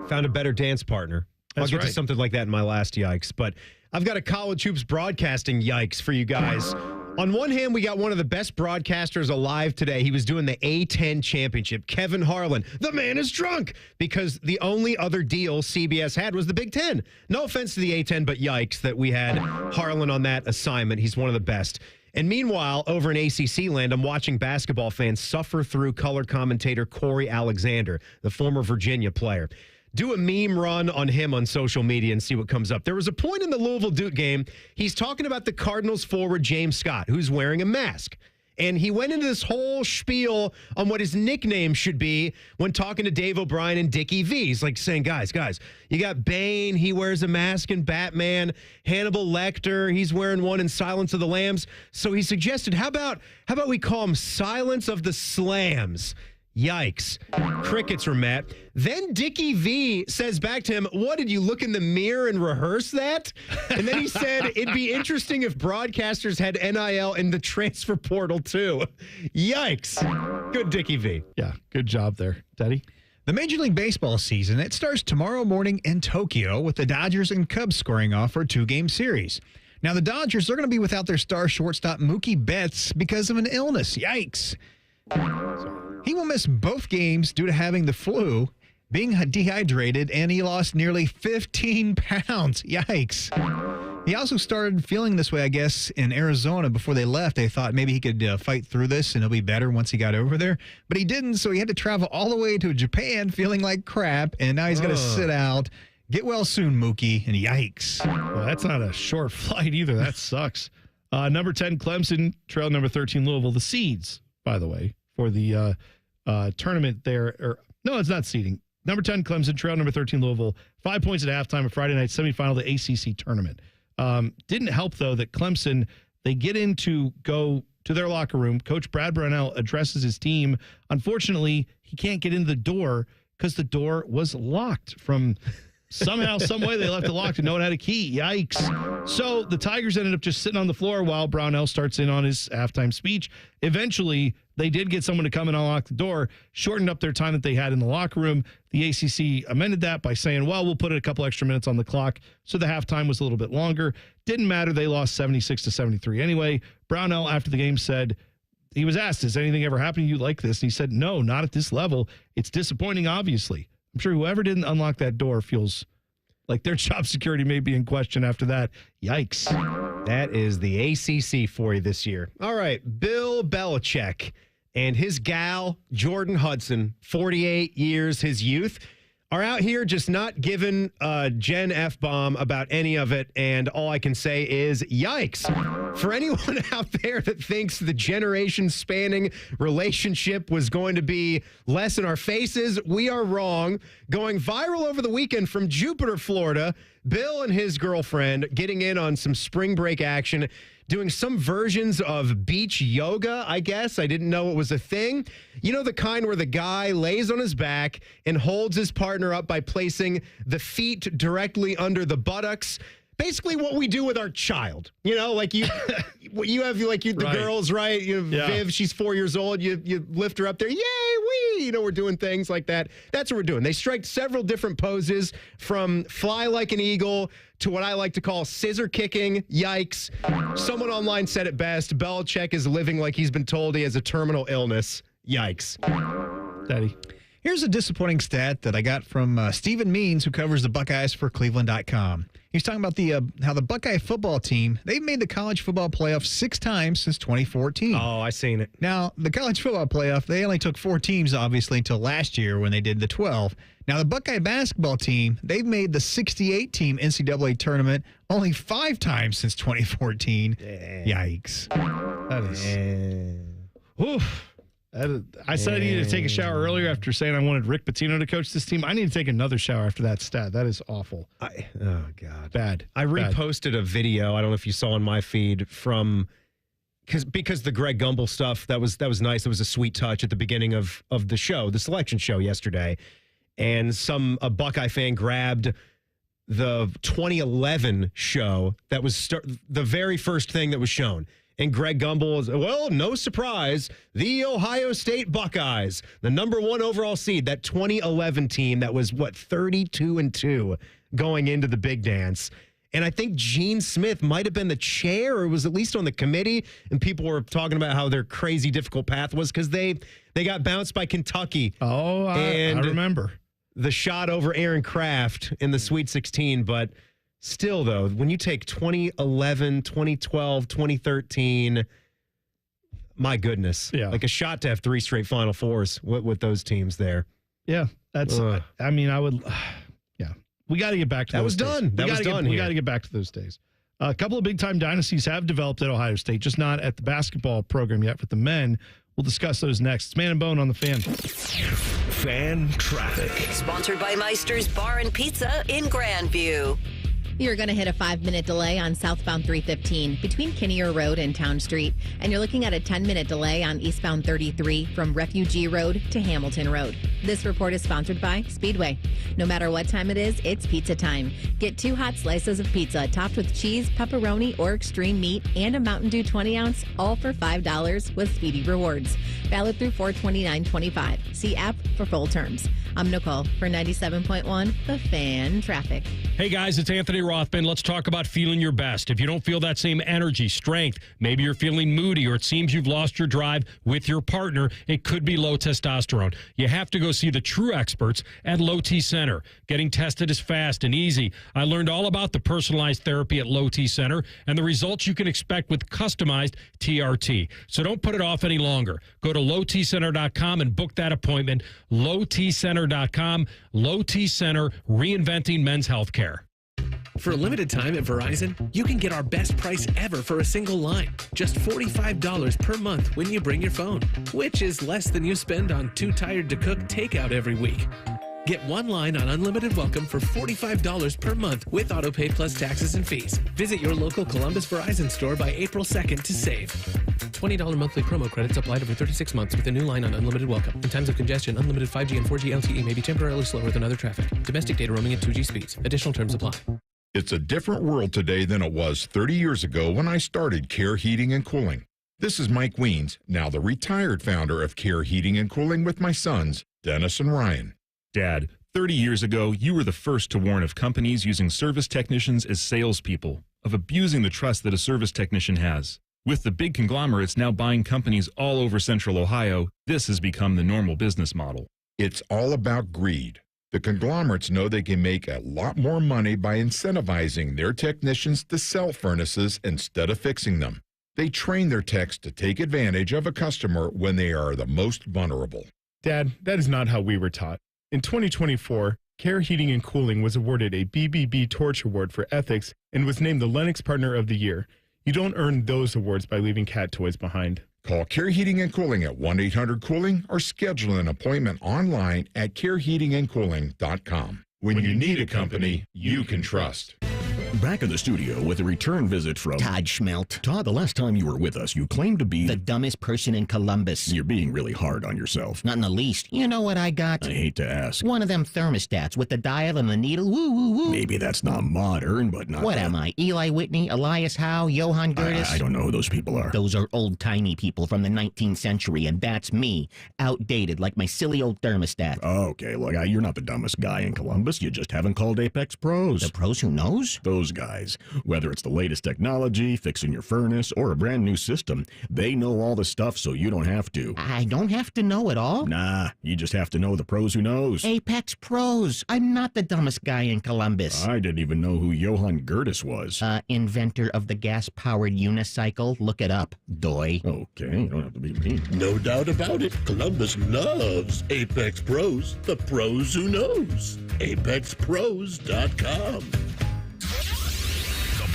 Found a better dance partner. I'll get to something like that in my last yikes, but I've got a college hoops broadcasting yikes for you guys. On one hand, we got one of the best broadcasters alive today. He was doing the A10 championship. Kevin Harlan. The man is drunk because the only other deal CBS had was the Big Ten. No offense to the A10, but yikes that we had Harlan on that assignment. He's one of the best. And meanwhile, over in ACC land, I'm watching basketball fans suffer through color commentator Corey Alexander, the former Virginia player. Do a meme run on him on social media and see what comes up. There was a point in the Louisville Duke game, he's talking about the Cardinals forward James Scott, who's wearing a mask. And he went into this whole spiel on what his nickname should be when talking to Dave O'Brien and Dickie V. He's like saying, guys, you got Bane, he wears a mask in Batman, Hannibal Lecter, he's wearing one in Silence of the Lambs. So he suggested, how about we call him Silence of the Slams? Yikes. Crickets were met. Then Dickie V says back to him, what, did you look in the mirror and rehearse that? And then he said, it'd be interesting if broadcasters had NIL in the transfer portal too. Yikes. Good Dickie V. Yeah, good job there. Daddy? The Major League Baseball season, it starts tomorrow morning in Tokyo with the Dodgers and Cubs squaring off for a 2-game series. Now, the Dodgers are going to be without their star shortstop Mookie Betts because of an illness. Yikes. He will miss both games due to having the flu, being dehydrated, and he lost nearly 15 pounds. Yikes. He also started feeling this way, I guess, in Arizona before they left. They thought maybe he could fight through this and he'll be better once he got over there. But he didn't, so he had to travel all the way to Japan feeling like crap, and now he's going to sit out. Get well soon, Mookie, and yikes. Well, that's not a short flight either. That sucks. Number 10, Clemson, trail number 13, Louisville. The seeds, by the way, for the tournament there. No, it's not seeding. Number 10, Clemson, trail number 13, Louisville. 5 points at halftime of Friday night semifinal of the ACC tournament. Didn't help, though, that Clemson, they get in to go to their locker room. Coach Brad Brownell addresses his team. Unfortunately, he can't get into the door because the door was locked from Somehow, some way, they left it locked and no one had a key. Yikes. So the Tigers ended up just sitting on the floor while Brownell starts in on his halftime speech. Eventually, they did get someone to come and unlock the door, shortened up their time that they had in the locker room. The ACC amended that by saying, well, we'll put a couple extra minutes on the clock. So the halftime was a little bit longer. Didn't matter. They lost 76-73 anyway. Brownell, after the game, said, he was asked, has anything ever happened to you like this? And he said, no, not at this level. It's disappointing, obviously. I'm sure whoever didn't unlock that door feels like their job security may be in question after that. Yikes. That is the ACC for you this year. All right, Bill Belichick and his gal, Jordan Hudson, 48 years, his youth, are out here just not giving a Gen F-bomb about any of it, and all I can say is yikes. For anyone out there that thinks the generation-spanning relationship was going to be less in our faces, we are wrong. Going viral over the weekend from Jupiter, Florida, Bill and his girlfriend getting in on some spring break action, doing some versions of beach yoga, I guess. I didn't know it was a thing. You know, the kind where the guy lays on his back and holds his partner up by placing the feet directly under the buttocks. Basically what we do with our child. You know, like you have like the right. girls, right? Viv, she's 4 years old. You lift her up there. Yay, wee! You know, we're doing things like that. That's what we're doing. They strike several different poses, from fly like an eagle to what I like to call scissor kicking. Yikes. Someone online said it best. Belichick is living like he's been told he has a terminal illness. Yikes. Daddy. Here's a disappointing stat that I got from Stephen Means, who covers the Buckeyes for Cleveland.com. He's talking about how the Buckeye football team, they've made the college football playoff 6 times since 2014. Oh, I seen it. Now, the college football playoff, they only took 4 teams, obviously, until last year when they did the 12. Now, the Buckeye basketball team, they've made the 68-team NCAA tournament only 5 times since 2014. Yikes. That is... Oof. I said I needed to take a shower earlier after saying I wanted Rick Pitino to coach this team. I need to take another shower after that stat. That is awful. Oh, God. Bad. I reposted a video. I don't know if you saw on my feed from... Because the Greg Gumbel stuff, that was nice. It was a sweet touch at the beginning of the show, the selection show yesterday. And a Buckeye fan grabbed the 2011 show that was the very first thing that was shown. And Greg Gumbel is, well, no surprise, the Ohio State Buckeyes, the #1 overall seed, that 2011 team that was, 32-2 going into the big dance. And I think Gene Smith might have been the chair, or was at least on the committee, and people were talking about how their crazy difficult path was because they got bounced by Kentucky. Oh, I remember. The shot over Aaron Kraft in the Sweet 16, but... Still, though, when you take 2011, 2012, 2013, my goodness. Yeah. Like a shot to have 3 straight Final Fours with those teams there. Yeah, that's, I mean, I would, yeah. We got to get back to those days. That was done. We got to get back to those days. A couple of big-time dynasties have developed at Ohio State, just not at the basketball program yet with the men. We'll discuss those next. It's Man and Bone on the Fan. Fan Traffic. Sponsored by Meister's Bar and Pizza in Grandview. You're going to hit a 5-minute delay on southbound 315 between Kinnear Road and Town Street, and you're looking at a 10-minute delay on eastbound 33 from Refugee Road to Hamilton Road. This report is sponsored by Speedway. No matter what time it is, it's pizza time. Get 2 hot slices of pizza topped with cheese, pepperoni, or extreme meat, and a Mountain Dew 20-ounce, all for $5 with Speedy Rewards. Valid through 4/29/25. See app for full terms. I'm Nicole for 97.1 The Fan Traffic. Hey guys, it's Anthony Rothman. Let's talk about feeling your best. If you don't feel that same energy, strength, maybe you're feeling moody or it seems you've lost your drive with your partner, it could be low testosterone. You have to go see the true experts at Low T Center. Getting tested is fast and easy. I learned all about the personalized therapy at Low T Center and the results you can expect with customized TRT. So don't put it off any longer. Go to lowtcenter.com and book that appointment. lowtcenter.com. Low T Center, reinventing men's health care. For a limited time at Verizon, you can get our best price ever for a single line. Just $45 per month when you bring your phone, which is less than you spend on Too Tired to Cook takeout every week. Get 1 line on unlimited welcome for $45 per month with AutoPay plus taxes and fees. Visit your local Columbus Verizon store by April 2nd to save. $20 monthly promo credits applied over 36 months with a new line on unlimited welcome. In times of congestion, unlimited 5G and 4G LTE may be temporarily slower than other traffic. Domestic data roaming at 2G speeds. Additional terms apply. It's a different world today than it was 30 years ago when I started Care Heating and Cooling. This is Mike Weens, now the retired founder of Care Heating and Cooling with my sons, Dennis and Ryan. Dad, 30 years ago, you were the first to warn of companies using service technicians as salespeople, of abusing the trust that a service technician has. With the big conglomerates now buying companies all over Central Ohio, this has become the normal business model. It's all about greed. The conglomerates know they can make a lot more money by incentivizing their technicians to sell furnaces instead of fixing them. They train their techs to take advantage of a customer when they are the most vulnerable. Dad, that is not how we were taught. In 2024, Care Heating and Cooling was awarded a BBB Torch Award for ethics and was named the Lennox Partner of the Year. You don't earn those awards by leaving cat toys behind. Call Care Heating and Cooling at 1-800-COOLING or schedule an appointment online at careheatingandcooling.com. When you need a company you can trust. Back in the studio with a return visit from Todd Schmelt. Todd, the last time you were with us, you claimed to be the dumbest person in Columbus. You're being really hard on yourself. Not in the least. You know what I got? I hate to ask. One of them thermostats with the dial and the needle. Woo, woo, woo. Maybe that's not modern, but not. What am I? Eli Whitney, Elias Howe, Johann Gertis? I don't know who those people are. Those are old-timey people from the 19th century, and that's me. Outdated, like my silly old thermostat. Okay, look, you're not the dumbest guy in Columbus. You just haven't called Apex Pros. The pros who knows? Those guys. Whether it's the latest technology, fixing your furnace, or a brand new system, they know all the stuff so you don't have to. I don't have to know it all? Nah, you just have to know the pros who knows. Apex Pros. I'm not the dumbest guy in Columbus. I didn't even know who Johann Gertis was. Inventor of the gas-powered unicycle. Look it up, doy. Okay, you don't have to be me. No doubt about it. Columbus loves Apex Pros, the pros who knows. ApexPros.com.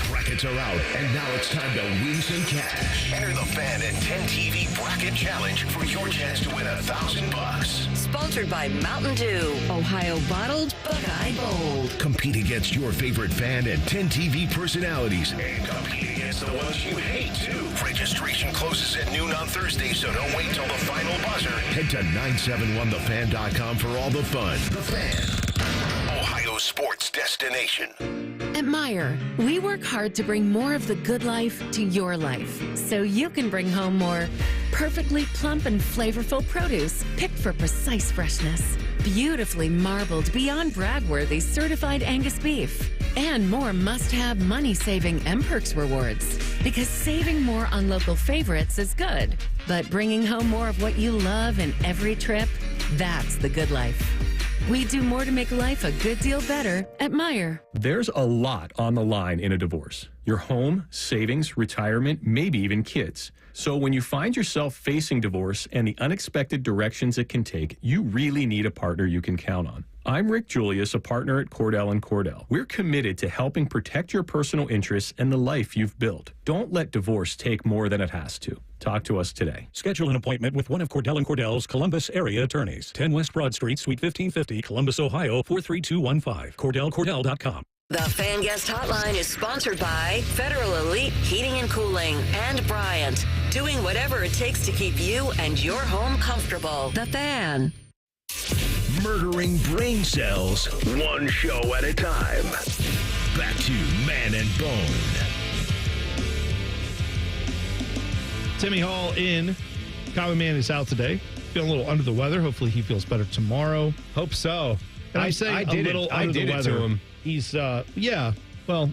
Brackets are out, and now it's time to win some cash. Enter the Fan and 10 TV Bracket Challenge for your chance to win $1,000. Sponsored by Mountain Dew, Ohio bottled, Buckeye bold. Compete against your favorite Fan and 10 TV personalities, and compete against the ones you hate too. Registration closes at noon on Thursday, so don't wait till the final buzzer. Head to 971thefan.com for all the fun. The Fan, Ohio sports destination. At Meijer, we work hard to bring more of the good life to your life, so you can bring home more perfectly plump and flavorful produce picked for precise freshness, beautifully marbled beyond brag-worthy certified Angus beef, and more must-have money-saving M-Perks rewards. Because saving more on local favorites is good, but bringing home more of what you love in every trip, that's the good life. We do more to make life a good deal better at Meijer. There's a lot on the line in a divorce. Your home, savings, retirement, maybe even kids. So when you find yourself facing divorce and the unexpected directions it can take, you really need a partner you can count on. I'm Rick Julius, a partner at Cordell & Cordell. We're committed to helping protect your personal interests and the life you've built. Don't let divorce take more than it has to. Talk to us today. Schedule an appointment with one of Cordell & Cordell's Columbus area attorneys. 10 West Broad Street, Suite 1550, Columbus, Ohio, 43215. CordellCordell.com. The Fan Guest Hotline is sponsored by Federal Elite Heating and Cooling and Bryant, doing whatever it takes to keep you and your home comfortable. The Fan. Murdering brain cells, one show at a time. Back to Man and Bone. Timmy Hall in. Common Man is out today. Feeling a little under the weather. Hopefully he feels better tomorrow. Hope so. And I say I a did little it. under I did the it weather. to him. He's, well,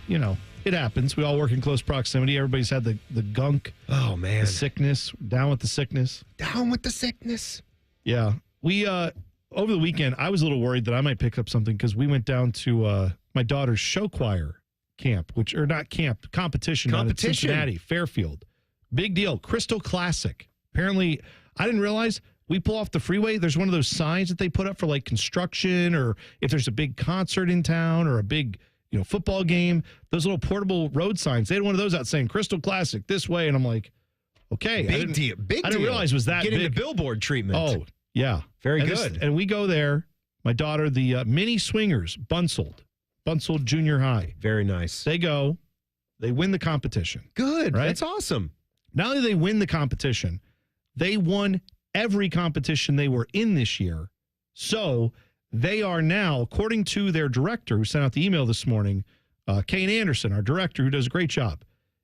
you know, it happens. We all work in close proximity. Everybody's had the gunk. Oh, man. The sickness. Down with the sickness. Down with the sickness. Yeah. We, over the weekend, I was a little worried that I might pick up something because we went down to my daughter's show choir camp, competition down in Cincinnati, Fairfield. Big deal. Crystal Classic. Apparently, I didn't realize we pull off the freeway. There's one of those signs that they put up for like construction or if there's a big concert in town or a big, football game, those little portable road signs. They had one of those out saying Crystal Classic this way. And I'm like, okay. Big deal. I didn't realize it was that Getting big. the billboard treatment. Oh, yeah. Very and good. And we go there. My daughter, the mini swingers, Bunsold Junior High. Very nice. They go. They win the competition. Good. Right? That's awesome. Not only did they win the competition, they won every competition they were in this year. So they are now, according to their director who sent out the email this morning, Kane Anderson, our director, who does a great job.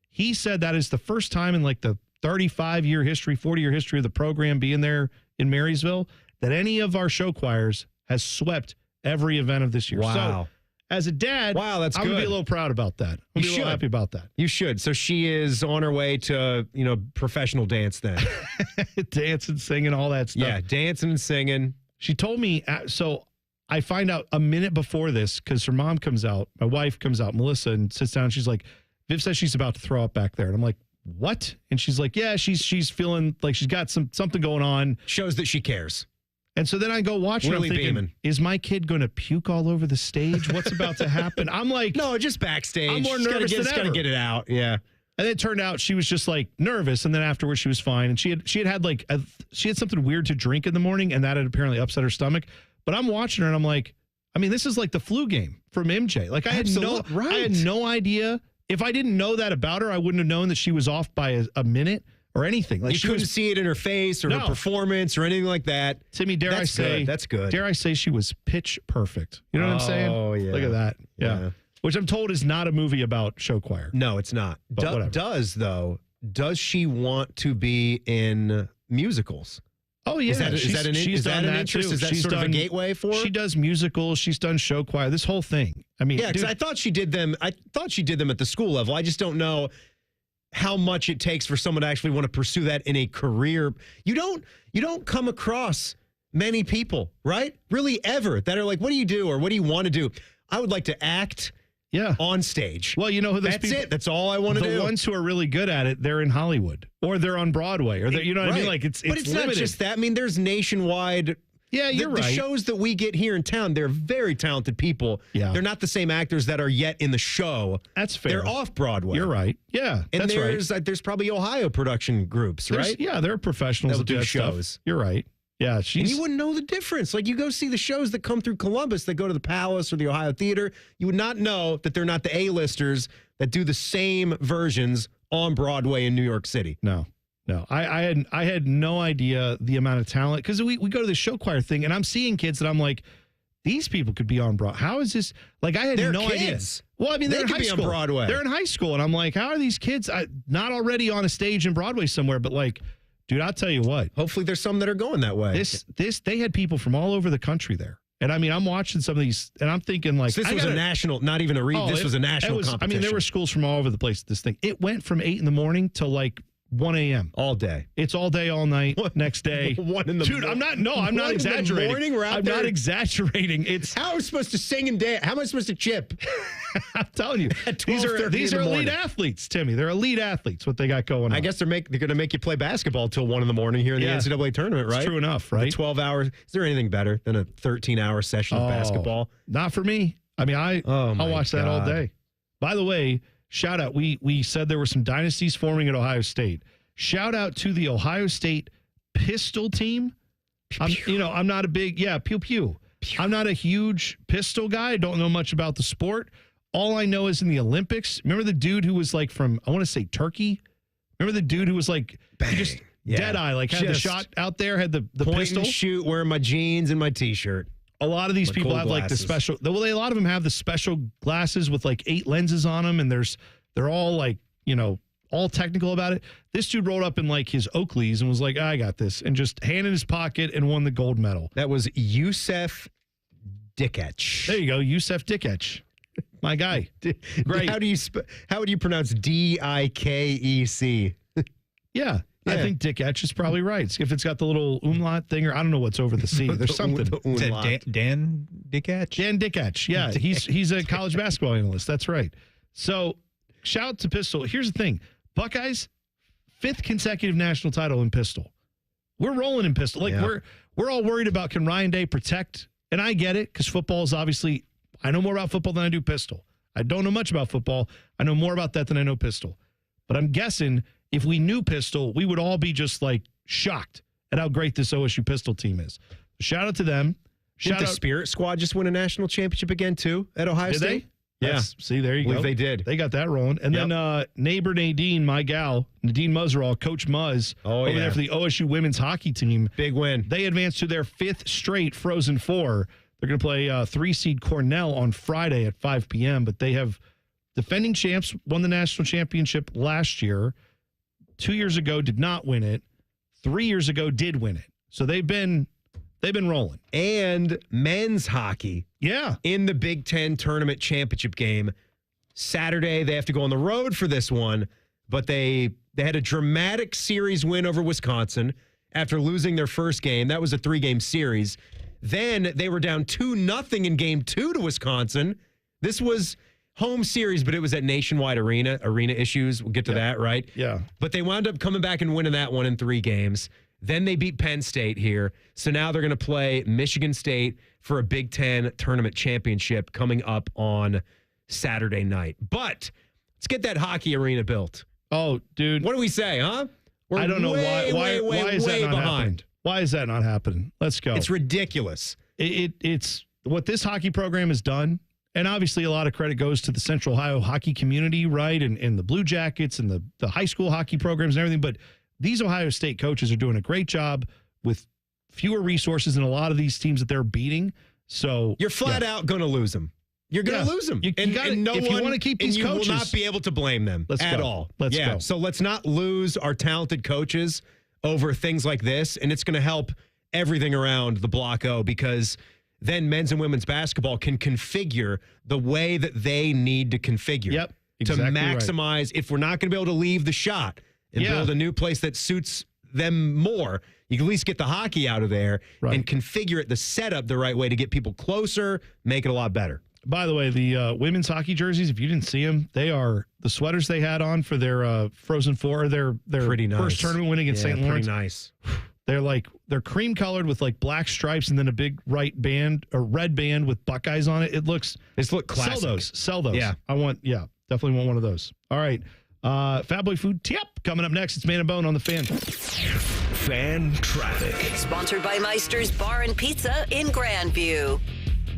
He said that is the first time in like the 35-year history, 40-year history of the program being there in Marysville that any of our show choirs has swept every event of this year. Wow. So as a dad, that's I'm good. going to be a little proud about that. I'm going to be a little happy about that. You should. So she is on her way to, professional dance then. Dancing, singing, all that stuff. Yeah, dancing and singing. She told me, so I find out a minute before this because her mom comes out, my wife comes out, Melissa, and sits down. And she's like, Viv says she's about to throw up back there. And I'm like, what? And she's like, yeah, she's feeling like she's got something going on. Shows that she cares. And so then I go watch it. I'm thinking, beaming. Is my kid going to puke all over the stage? What's about to happen? I'm like, no, just backstage. I'm more nervous than ever. Got to get it out. Yeah. And it turned out she was just like nervous, and then afterwards she was fine. And she had like she had something weird to drink in the morning, and that had apparently upset her stomach. But I'm watching her, and I'm like, I mean, this is like the flu game from MJ. Like I had no idea. If I didn't know that about her, I wouldn't have known that she was off by a minute or anything. Like you couldn't see it in her face or her performance or anything like that. Timmy, That's good. Dare I say she was pitch perfect? You know what I'm saying? Oh yeah. Look at that. Yeah. Which I'm told is not a movie about show choir. No, it's not. But whatever. Does she want to be in musicals? Oh yeah, is that an interest? Too. Is that sort of a gateway for her? She does musicals. She's done show choir. This whole thing. I mean, yeah, because I thought she did them. I thought she did them at the school level. I just don't know how much it takes for someone to actually want to pursue that in a career. You don't come across many people, right? Really, ever that are like, what do you do or what do you want to do? I would like to act. Yeah, on stage. Well, you know who those That's people. It. That's all I want to do. The ones who are really good at it, they're in Hollywood or they're on Broadway or you know what I mean. Like it's but it's limited. Not just that. I mean, there's nationwide. Yeah, you're right. The shows that we get here in town, they're very talented people. Yeah, they're not the same actors that are yet in the show. That's fair. They're off Broadway. You're right. Yeah, and that's right. There's probably Ohio production groups, right? Yeah, there are professionals that do shows. Stuff. You're right. Yeah, and you wouldn't know the difference. Like you go see the shows that come through Columbus that go to the Palace or the Ohio Theater. You would not know that they're not the A-listers that do the same versions on Broadway in New York City. No. I had no idea the amount of talent because we go to the show choir thing and I'm seeing kids that I'm like, these people could be on Broadway. How is this? Like I had no idea. Well, I mean, they're in high school. On Broadway. They're in high school, and I'm like, how are these kids not already on a stage in Broadway somewhere? But like. Dude, I'll tell you what. Hopefully there's some that are going that way. They had people from all over the country there. And I mean, I'm watching some of these and I'm thinking like. So this was a national, not even a read. This was a national competition. I mean, there were schools from all over the place at this thing. It went from 8 a.m. to like 1 a.m. All day. It's all day, all night. Next day. 1 in the Dude, I'm not exaggerating. I'm not exaggerating. It's how am I supposed to sing and dance? How am I supposed to chip? I'm telling you, these are elite athletes, Timmy. They're elite athletes. What they got going on. I guess they're going to make you play basketball till 1 in here in the NCAA tournament, right? It's true enough, right? 12 hours. Is there anything better than a 13-hour session of basketball? Not for me. I mean, I'll watch that all day. By the way, shout out. We said there were some dynasties forming at Ohio State. Shout out to the Ohio State pistol team. I'm not a big pew pew. I'm not a huge pistol guy. I don't know much about the sport. All I know is in the Olympics. Remember the dude who was like from, I want to say Turkey? Remember the dude who was like just dead eye, like had the shot out there, had the point pistol? And shoot, wearing my jeans and my T-shirt. A lot of these people have like the special, a lot of them have the special glasses with like 8 lenses on them. And they're all like, all technical about it. This dude rolled up in like his Oakleys and was like, I got this. And just hand in his pocket and won the gold medal. That was Yusef Dikec. There you go. Yusef Dikec. My guy. Great. How would you pronounce Dikec? Yeah. I think Dikec is probably right. If it's got the little umlaut thing, or I don't know what's over the C. There's something. Dan Dikec? Dan Dikec. Yeah. He's a college basketball analyst. That's right. So shout out to Pistol. Here's the thing. Buckeyes, 5th consecutive national title in pistol. We're rolling in pistol. Like we're all worried about can Ryan Day protect, and I get it because football is obviously. I know more about football than I do pistol. I don't know much about football. I know more about that than I know pistol. But I'm guessing if we knew pistol, we would all be just like shocked at how great this OSU pistol team is. Shout out to them. Did the Spirit Squad just win a national championship again too at Ohio State? They? See, there you go. They did. They got that rolling. And then neighbor Nadine, my gal, Nadine Muzerall, Coach Muzz, over there for the OSU women's hockey team. Big win. They advanced to their 5th straight Frozen Four. They're going to play 3-seed Cornell on Friday at 5 p.m., but they have defending champs, won the national championship last year. 2 years ago, did not win it. 3 years ago, did win it. So they've been rolling. And men's hockey. Yeah. In the Big Ten tournament championship game. Saturday, they have to go on the road for this one, but they had a dramatic series win over Wisconsin after losing their first game. That was a 3-game series. Then they were down 2-0 in game 2 to Wisconsin. This was home series, but it was at Nationwide Arena issues. We'll get to that, right? Yeah. But they wound up coming back and winning that one in 3 games. Then they beat Penn State here. So now they're going to play Michigan State for a Big Ten tournament championship coming up on Saturday night. But let's get that hockey arena built. Oh, dude. What do we say, huh? I don't know why is that not behind. happening? Why is that not happening? Let's go. It's ridiculous. It's what this hockey program has done. And obviously a lot of credit goes to the Central Ohio hockey community, right? And the Blue Jackets and the high school hockey programs and everything. But these Ohio State coaches are doing a great job with fewer resources than a lot of these teams that they're beating. So you're flat out going to lose them. You're going to lose them. You gotta, if you want to keep these coaches, you will not be able to blame them at all. Let's go. So let's not lose our talented coaches over things like this. And it's going to help everything around the Block O, because then men's and women's basketball can configure the way that they need to configure. Yep. To Exactly maximize, if we're not going to be able to leave the shot and build a new place that suits them more, you can at least get the hockey out of there and configure it, the setup, the right way to get people closer, make it a lot better. By the way, the women's hockey jerseys, if you didn't see them, they are the sweaters they had on for their Frozen Four, their pretty nice. First tournament win against St. Lawrence. Pretty nice. They're cream colored with like black stripes and then a big red band with Buckeyes on it. It looks classic. Sell those. Yeah. Definitely want one of those. All right. Fat Boy Food Tip coming up next. It's Man and Bone on the Fan. Fan traffic. Sponsored by Meister's Bar and Pizza in Grandview.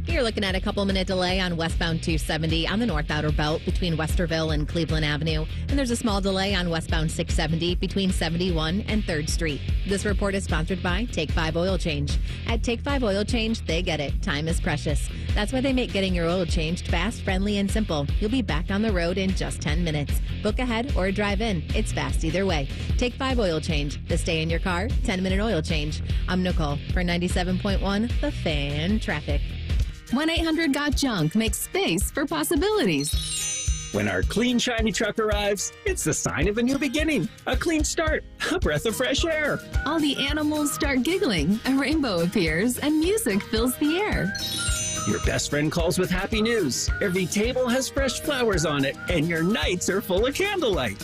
You're looking at a couple-minute delay on westbound 270 on the North Outer Belt between Westerville and Cleveland Avenue. And there's a small delay on westbound 670 between 71 and 3rd Street. This report is sponsored by Take 5 Oil Change. At Take 5 Oil Change, they get it. Time is precious. That's why they make getting your oil changed fast, friendly, and simple. You'll be back on the road in just 10 minutes. Book ahead or drive in. It's fast either way. Take 5 Oil Change. The stay in your car, 10-minute oil change. I'm Nicole for 97.1 The Fan Traffic. 1-800-GOT-JUNK makes space for possibilities. When our clean, shiny truck arrives, it's the sign of a new beginning, a clean start, a breath of fresh air. All the animals start giggling, a rainbow appears, and music fills the air. Your best friend calls with happy news. Every table has fresh flowers on it, and your nights are full of candlelight.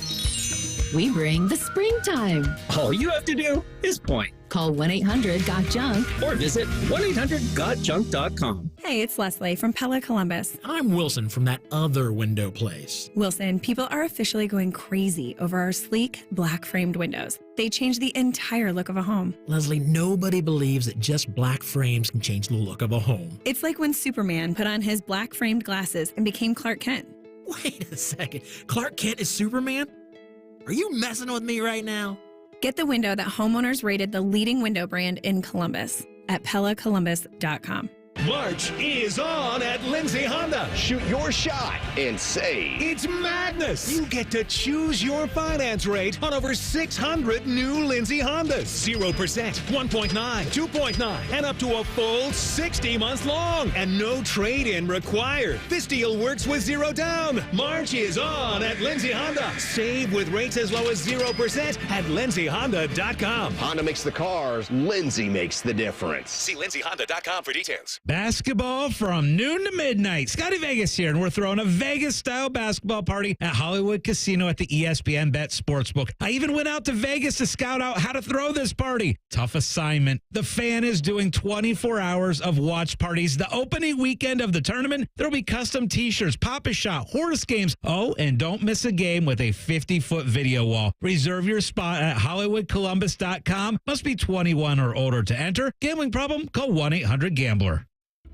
We bring the springtime. All you have to do is point. Call 1-800-GOT-JUNK or visit 1-800-GOT-JUNK.com. Hey, it's Leslie from Pella Columbus. I'm Wilson from that other window place. Wilson, people are officially going crazy over our sleek, black-framed windows. They change the entire look of a home. Leslie, nobody believes that just black frames can change the look of a home. It's like when Superman put on his black-framed glasses and became Clark Kent. Wait a second. Clark Kent is Superman? Are you messing with me right now? Get the window that homeowners rated the leading window brand in Columbus at PellaColumbus.com. March is on at Lindsay Honda. Shoot your shot and save. It's madness. You get to choose your finance rate on over 600 new Lindsay Hondas. 0%, 1.9, 2.9, and up to a full 60 months long. And no trade-in required. This deal works with 0 down. March is on at Lindsay Honda. Save with rates as low as 0% at lindsayhonda.com. Honda makes the cars. Lindsay makes the difference. See lindsayhonda.com for details. Basketball from noon to midnight. Scotty Vegas here, and we're throwing a Vegas-style basketball party at Hollywood Casino at the ESPN Bet Sportsbook. I even went out to Vegas to scout out how to throw this party. Tough assignment. The Fan is doing 24 hours of watch parties. The opening weekend of the tournament, there'll be custom T-shirts, Pop-A-Shot, horse games. Oh, and don't miss a game with a 50-foot video wall. Reserve your spot at HollywoodColumbus.com. Must be 21 or older to enter. Gambling problem? Call 1-800-GAMBLER.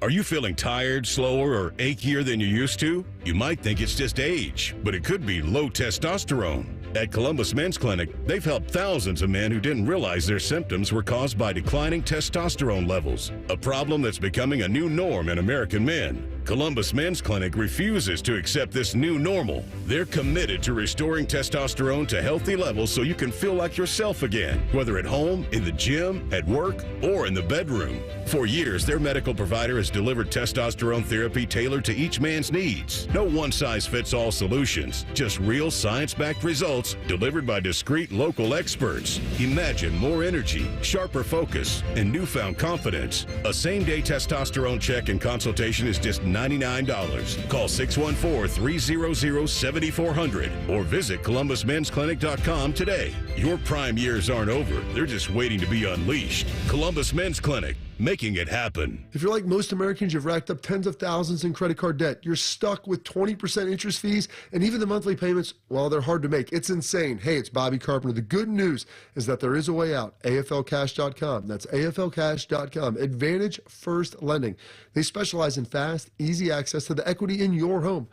Are you feeling tired, slower, or achier than you used to? You might think it's just age, but it could be low testosterone. At Columbus Men's Clinic, they've helped thousands of men who didn't realize their symptoms were caused by declining testosterone levels, a problem that's becoming a new norm in American men. Columbus Men's Clinic refuses to accept this new normal. They're committed to restoring testosterone to healthy levels so you can feel like yourself again, whether at home, in the gym, at work, or in the bedroom. For years, their medical provider has delivered testosterone therapy tailored to each man's needs. No one-size-fits-all solutions, just real science-backed results delivered by discreet local experts. Imagine more energy, sharper focus, and newfound confidence. A same-day testosterone check and consultation is just $99. Call 614-300-7400 or visit ColumbusMen'sClinic.com today. Your prime years aren't over. They're just waiting to be unleashed. Columbus Men's Clinic, making it happen. If you're like most Americans, you've racked up tens of thousands in credit card debt. You're stuck with 20% interest fees, and even the monthly payments, well, they're hard to make. It's insane. Hey, it's Bobby Carpenter. The good news is that there is a way out. AFLcash.com. That's AFLcash.com. Advantage First Lending. They specialize in fast, easy access to the equity in your home.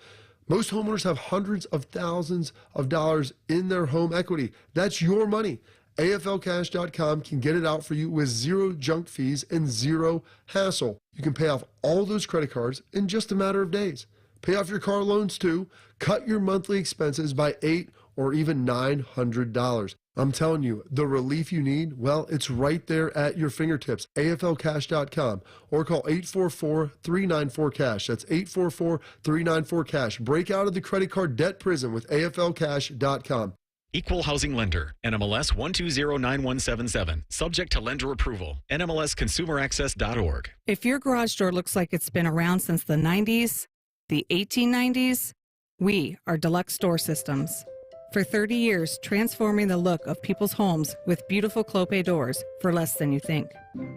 Most homeowners have hundreds of thousands of dollars in their home equity. That's your money. AFLcash.com can get it out for you with zero junk fees and zero hassle. You can pay off all those credit cards in just a matter of days. Pay off your car loans too. Cut your monthly expenses by $800 or even $900. I'm telling you, the relief you need, well, it's right there at your fingertips. AFLcash.com or call 844-394-CASH. That's 844-394-CASH. Break out of the credit card debt prison with AFLcash.com. Equal Housing Lender, NMLS 1209177. Subject to lender approval. NMLSConsumerAccess.org. If your garage door looks like it's been around since the 90s, the 1890s, we are Deluxe Door Systems. For 30 years, transforming the look of people's homes with beautiful Clopay doors for less than you think.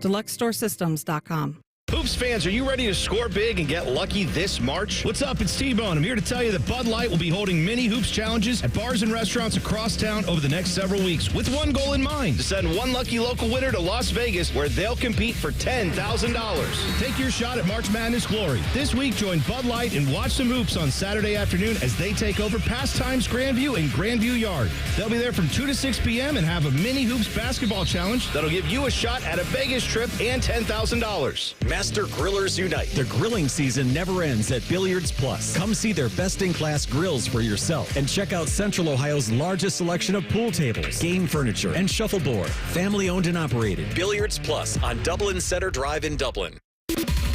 DeluxeDoorSystems.com. Hoops fans, are you ready to score big and get lucky this March? What's up? It's T-Bone. I'm here to tell you that Bud Light will be holding mini hoops challenges at bars and restaurants across town over the next several weeks with one goal in mind: to send one lucky local winner to Las Vegas where they'll compete for $10,000. Take your shot at March Madness glory. This week, join Bud Light and watch some hoops on Saturday afternoon as they take over Pastimes Grandview and Grandview Yard. They'll be there from 2 to 6 p.m. and have a mini hoops basketball challenge that'll give you a shot at a Vegas trip and $10,000. Master Grillers Unite. The grilling season never ends at Billiards Plus. Come see their best-in-class grills for yourself and check out Central Ohio's largest selection of pool tables, game furniture, and shuffleboard. Family-owned and operated. Billiards Plus on Dublin Center Drive in Dublin.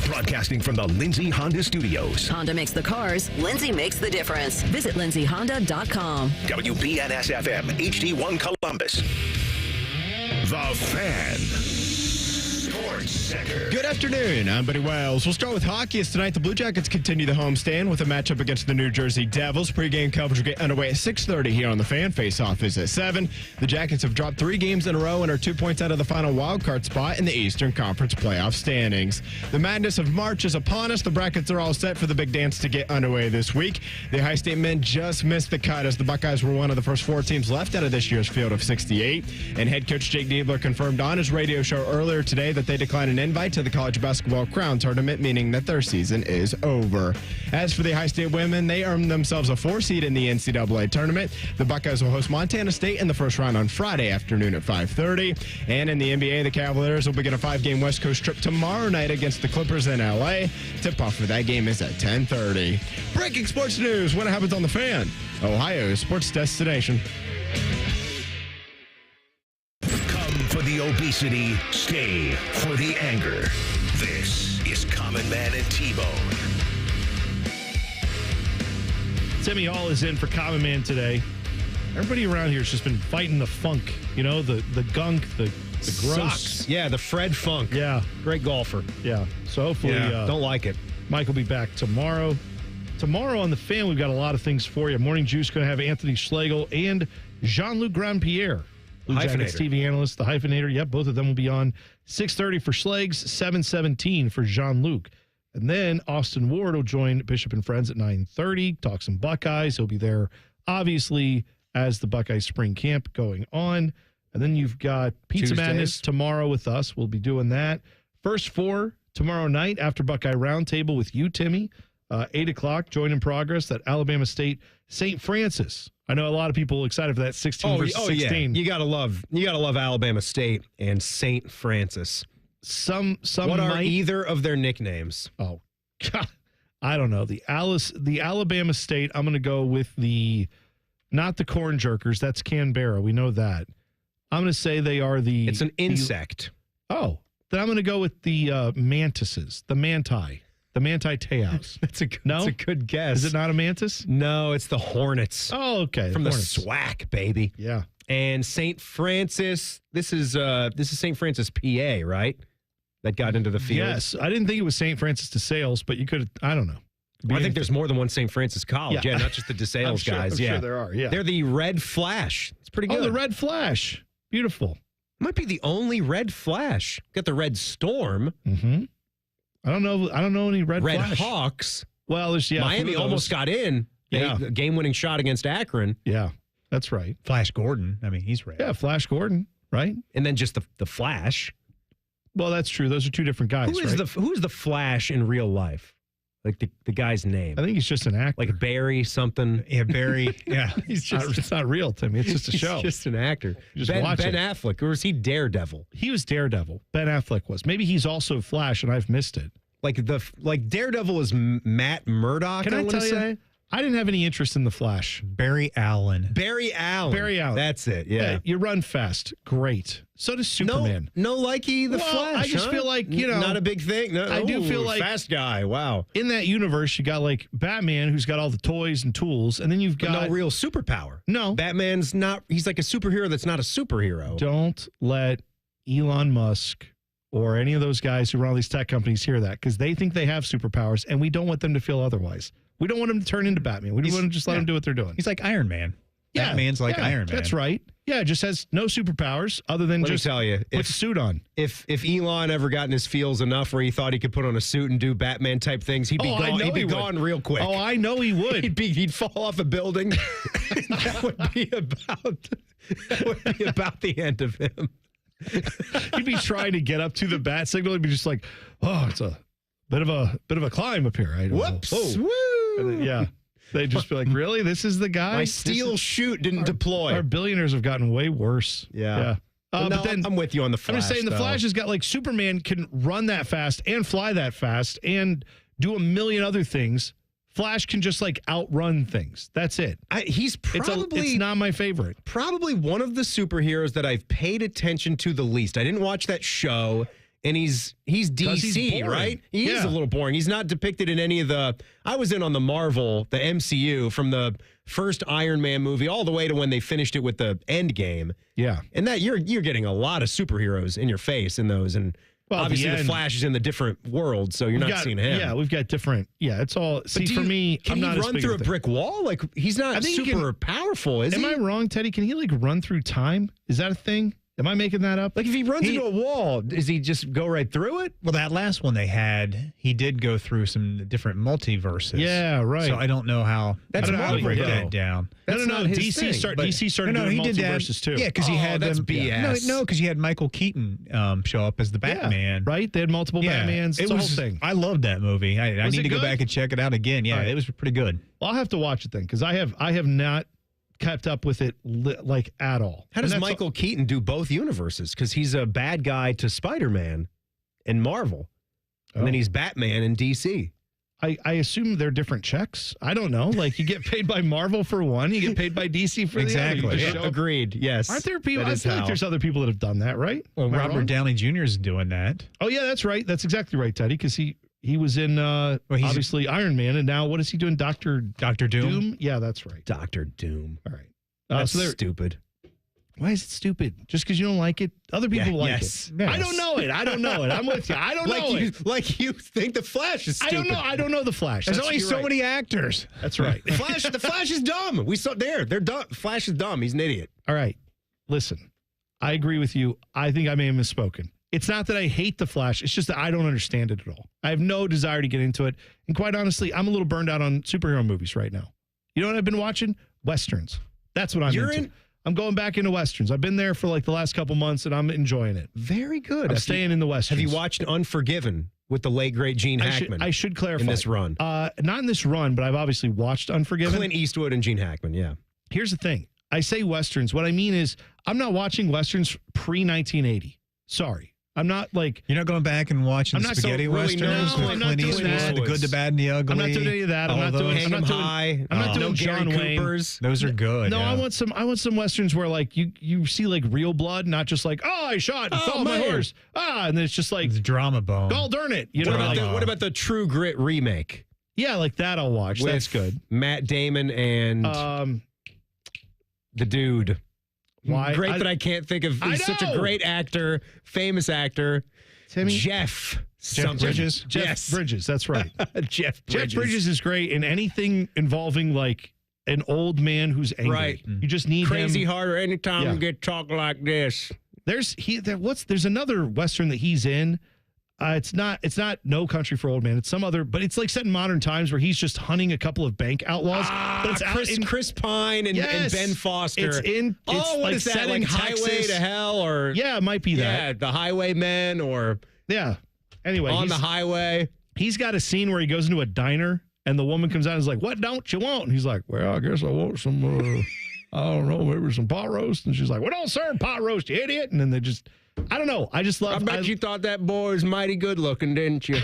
Broadcasting from the Lindsay Honda Studios. Honda makes the cars. Lindsay makes the difference. Visit lindsayhonda.com. WBNS-FM, HD1 Columbus. The Fan. Sports Center. Good afternoon. I'm Buddy Wells. We'll start with hockey as tonight the Blue Jackets continue the homestand with a matchup against the New Jersey Devils. Pre-game coverage will get underway at 6:30 here on the Fan. Face-off is at 7. The Jackets have dropped 3 games in a row and are 2 points out of the final wildcard spot in the Eastern Conference playoff standings. The madness of March is upon us. The brackets are all set for the big dance to get underway this week. The High State men just missed the cut as the Buckeyes were one of the first 4 teams left out of this year's field of 68. And head coach Jake Diebler confirmed on his radio show earlier today that they declined an invite to the College Basketball Crown Tournament, meaning that their season is over. As for the High State women, they earned themselves a 4 seed in the NCAA tournament. The Buckeyes will host Montana State in the first round on Friday afternoon at 5:30. And in the NBA, the Cavaliers will begin a 5-game West Coast trip tomorrow night against the Clippers in LA. Tip-off for that game is at 10:30. Breaking sports news when it happens on the Fan, Ohio's sports destination. For the obesity, stay for the anger. This is Common Man and T-Bone. Timmy Hall is in for Common Man today. Everybody around here has just been fighting the funk, you know, the gunk, the gross. Sucks. Yeah, the Fred Funk. Yeah. Great golfer. Yeah. So hopefully. Don't like it. Mike will be back tomorrow. Tomorrow on the Fan, we've got a lot of things for you. Morning Juice going to have Anthony Schlegel and Jean-Luc Grandpierre. Blue Jackets TV analyst, the Hyphenator. Yep, both of them will be on 6:30 for Schlegs, 7:17 for Jean-Luc. And then Austin Ward will join Bishop and Friends at 9:30, talk some Buckeyes. He'll be there, obviously, as the Buckeye spring camp going on. And then you've got Pizza Madness tomorrow with us. We'll be doing that. First 4 tomorrow night after Buckeye Roundtable with you, Timmy. 8 o'clock, join in progress at Alabama State St. Francis. I know a lot of people excited for that 16 versus 16. Yeah. You gotta love Alabama State and St. Francis. Some what might, are either of their nicknames? Oh, God. I don't know. The Alabama State, I'm going to go with not the corn jerkers. That's Canberra. We know that. I'm going to say they are It's an insect. Then I'm going to go with the mantises, the manti teos. That's a good guess. Is it not a mantis? No, it's the hornets. Oh, okay. From the SWAC, baby. Yeah. And St. Francis, this is St. Francis, PA, right? That got into the field. Yes. I didn't think it was St. Francis de Sales, but you could, I don't know. I think there's more than one St. Francis College. Yeah, not just the DeSales guys. I'm sure there are. Yeah. They're the Red Flash. It's pretty good. Oh, the Red Flash. Beautiful. Might be the only Red Flash. Got the Red Storm. Mm-hmm. I don't know any Red Flash. Red Hawks. Well, there's Miami almost got in. Yeah. Game-winning shot against Akron. Yeah, that's right. Flash Gordon. I mean, he's red. Yeah, Flash Gordon, right? And then just the Flash. Well, that's true. Those are two different guys. Who is the Flash in real life? Like the guy's name. I think he's just an actor. Like Barry something. Yeah, Barry. Yeah. It's not real, Timmy. It's just a show. He's just an actor. Ben Affleck. Or was he Daredevil? He was Daredevil. Ben Affleck was. Maybe he's also Flash and I've missed it. Like Daredevil is Matt Murdock, Can I tell you? I didn't have any interest in the Flash. Barry Allen. Barry Allen. That's it. Yeah. You run fast. Great. So does Superman. No likey the Flash. I just feel like, not a big thing. No, I do feel like fast guy. Wow. In that universe, you got like Batman, who's got all the toys and tools, and then you've got no real superpower. No. Batman's not. He's like a superhero that's not a superhero. Don't let Elon Musk or any of those guys who run all these tech companies hear that, because they think they have superpowers, and we don't want them to feel otherwise. We don't want them to turn into Batman. We want to just let them do what they're doing. He's like Iron Man. Yeah, Batman's like Iron Man. That's right. Yeah, just has no superpowers other than Let me tell you, puts a suit on. If Elon ever got in his feels enough where he thought he could put on a suit and do Batman type things, he'd be gone. He'd be gone real quick. Oh, I know he would. He'd fall off a building. That would be about the end of him. He'd be trying to get up to the bat signal. He'd be just like, oh, it's a bit of a climb up here. Whoops. Woo. And then, they'd just be like, really? This is the guy? My steel chute didn't deploy. Our billionaires have gotten way worse. Yeah. But then I'm with you on the Flash. I'm just saying the Flash has got like Superman can run that fast and fly that fast and do a million other things. Flash can just like outrun things. That's it. He's probably it's not my favorite. Probably one of the superheroes that I've paid attention to the least. I didn't watch that show, and he's DC, right? He is a little boring. He's not depicted in any of the. I was in on the Marvel, the MCU, from the first Iron Man movie all the way to when they finished it with the End Game. Yeah, and that you're getting a lot of superheroes in your face in those, and obviously the Flash is in the different world, so you're not seeing him. Yeah, we've got different. Yeah, it's all. See, for me, can I'm not he run through a brick wall? Like he's not super powerful, is he? Am I wrong, Teddy? Can he like run through time? Is that a thing? Am I making that up? Like if he runs into a wall, does he just go right through it? Well, that last one they had, he did go through some different multiverses. Yeah, right. So I don't know how. That's Marvel break that down. No. DC started doing multiverses too. Yeah, because he had that's them. BS. No, because you had Michael Keaton show up as the Batman. Yeah, right? They had multiple Batmans. It's a whole thing. I loved that movie. I need to go back and check it out again. Yeah, it was pretty good. Well, I'll have to watch it then because I have not kept up with it like at all. How does Michael Keaton do both universes? Because he's a bad guy to Spider-Man in Marvel, and then he's Batman in DC. I assume they're different checks. I don't know. Like you get paid by Marvel for one, you get paid by DC for the other. Yeah, agreed. Yes. Aren't there people? I feel like there's other people that have done that, right? Well, Robert Downey Jr. is doing that. Oh yeah, that's right. That's exactly right, Teddy. Because he was in obviously Iron Man, and now what is he doing? Doctor Doom? Yeah, that's right. Doctor Doom. All right. That's stupid. Why is it stupid? Just because you don't like it? Other people like it. Yes. I don't know it. I'm with you. I don't know it. Like you think the Flash is stupid. I don't know the Flash. There's only so many actors. That's right. The Flash is dumb. We saw they're dumb. Flash is dumb. He's an idiot. All right. Listen, I agree with you. I think I may have misspoken. It's not that I hate the Flash. It's just that I don't understand it at all. I have no desire to get into it. And quite honestly, I'm a little burned out on superhero movies right now. You know what I've been watching? Westerns. That's what I'm into. I'm going back into Westerns. I've been there for like the last couple months, and I'm enjoying it. Very good. I'm staying in the Westerns. Have you watched Unforgiven with the late, great Gene Hackman. I should clarify. In this run. Not in this run, but I've obviously watched Unforgiven. Clint Eastwood and Gene Hackman, yeah. Here's the thing. I say Westerns. What I mean is I'm not watching Westerns pre-1980. Sorry. I'm not like... You're not going back and watching spaghetti Westerns with Clint Eastwood, The Good, the Bad, and the Ugly? I'm not doing any of that. I'm not doing John Wayne. Coopers. Those are good. No, yeah. I want some Westerns where like you see like real blood, not just like, oh, I shot and fell on my horse. And then it's just like... It's drama bone. Gall darn it. You What about the True Grit remake? Yeah, like that I'll watch. With That's good. Matt Damon and the dude. Why? Great that I can't think of. He's such a great actor, famous actor. Timmy? Jeff Bridges. Yes. Bridges, that's right. Jeff Bridges is great in anything involving like an old man who's angry. Right. You just need Crazy him. harder anytime you get talk like this. There's another Western that he's in. It's not No Country for Old Men. It's some other, but it's like set in modern times where he's just hunting a couple of bank outlaws. But it's Chris Pine and Ben Foster. What is that? Like Highway to Hell or it might be that. Yeah, The Highwaymen or Anyway, On the Highway. He's got a scene where he goes into a diner and the woman comes out and is like, "What don't you want?" And he's like, "Well, I guess I want some I don't know, maybe some pot roast." And she's like, "We don't serve pot roast, you idiot." And then they just I don't know. I just love... I bet you thought that boy was mighty good looking, didn't you?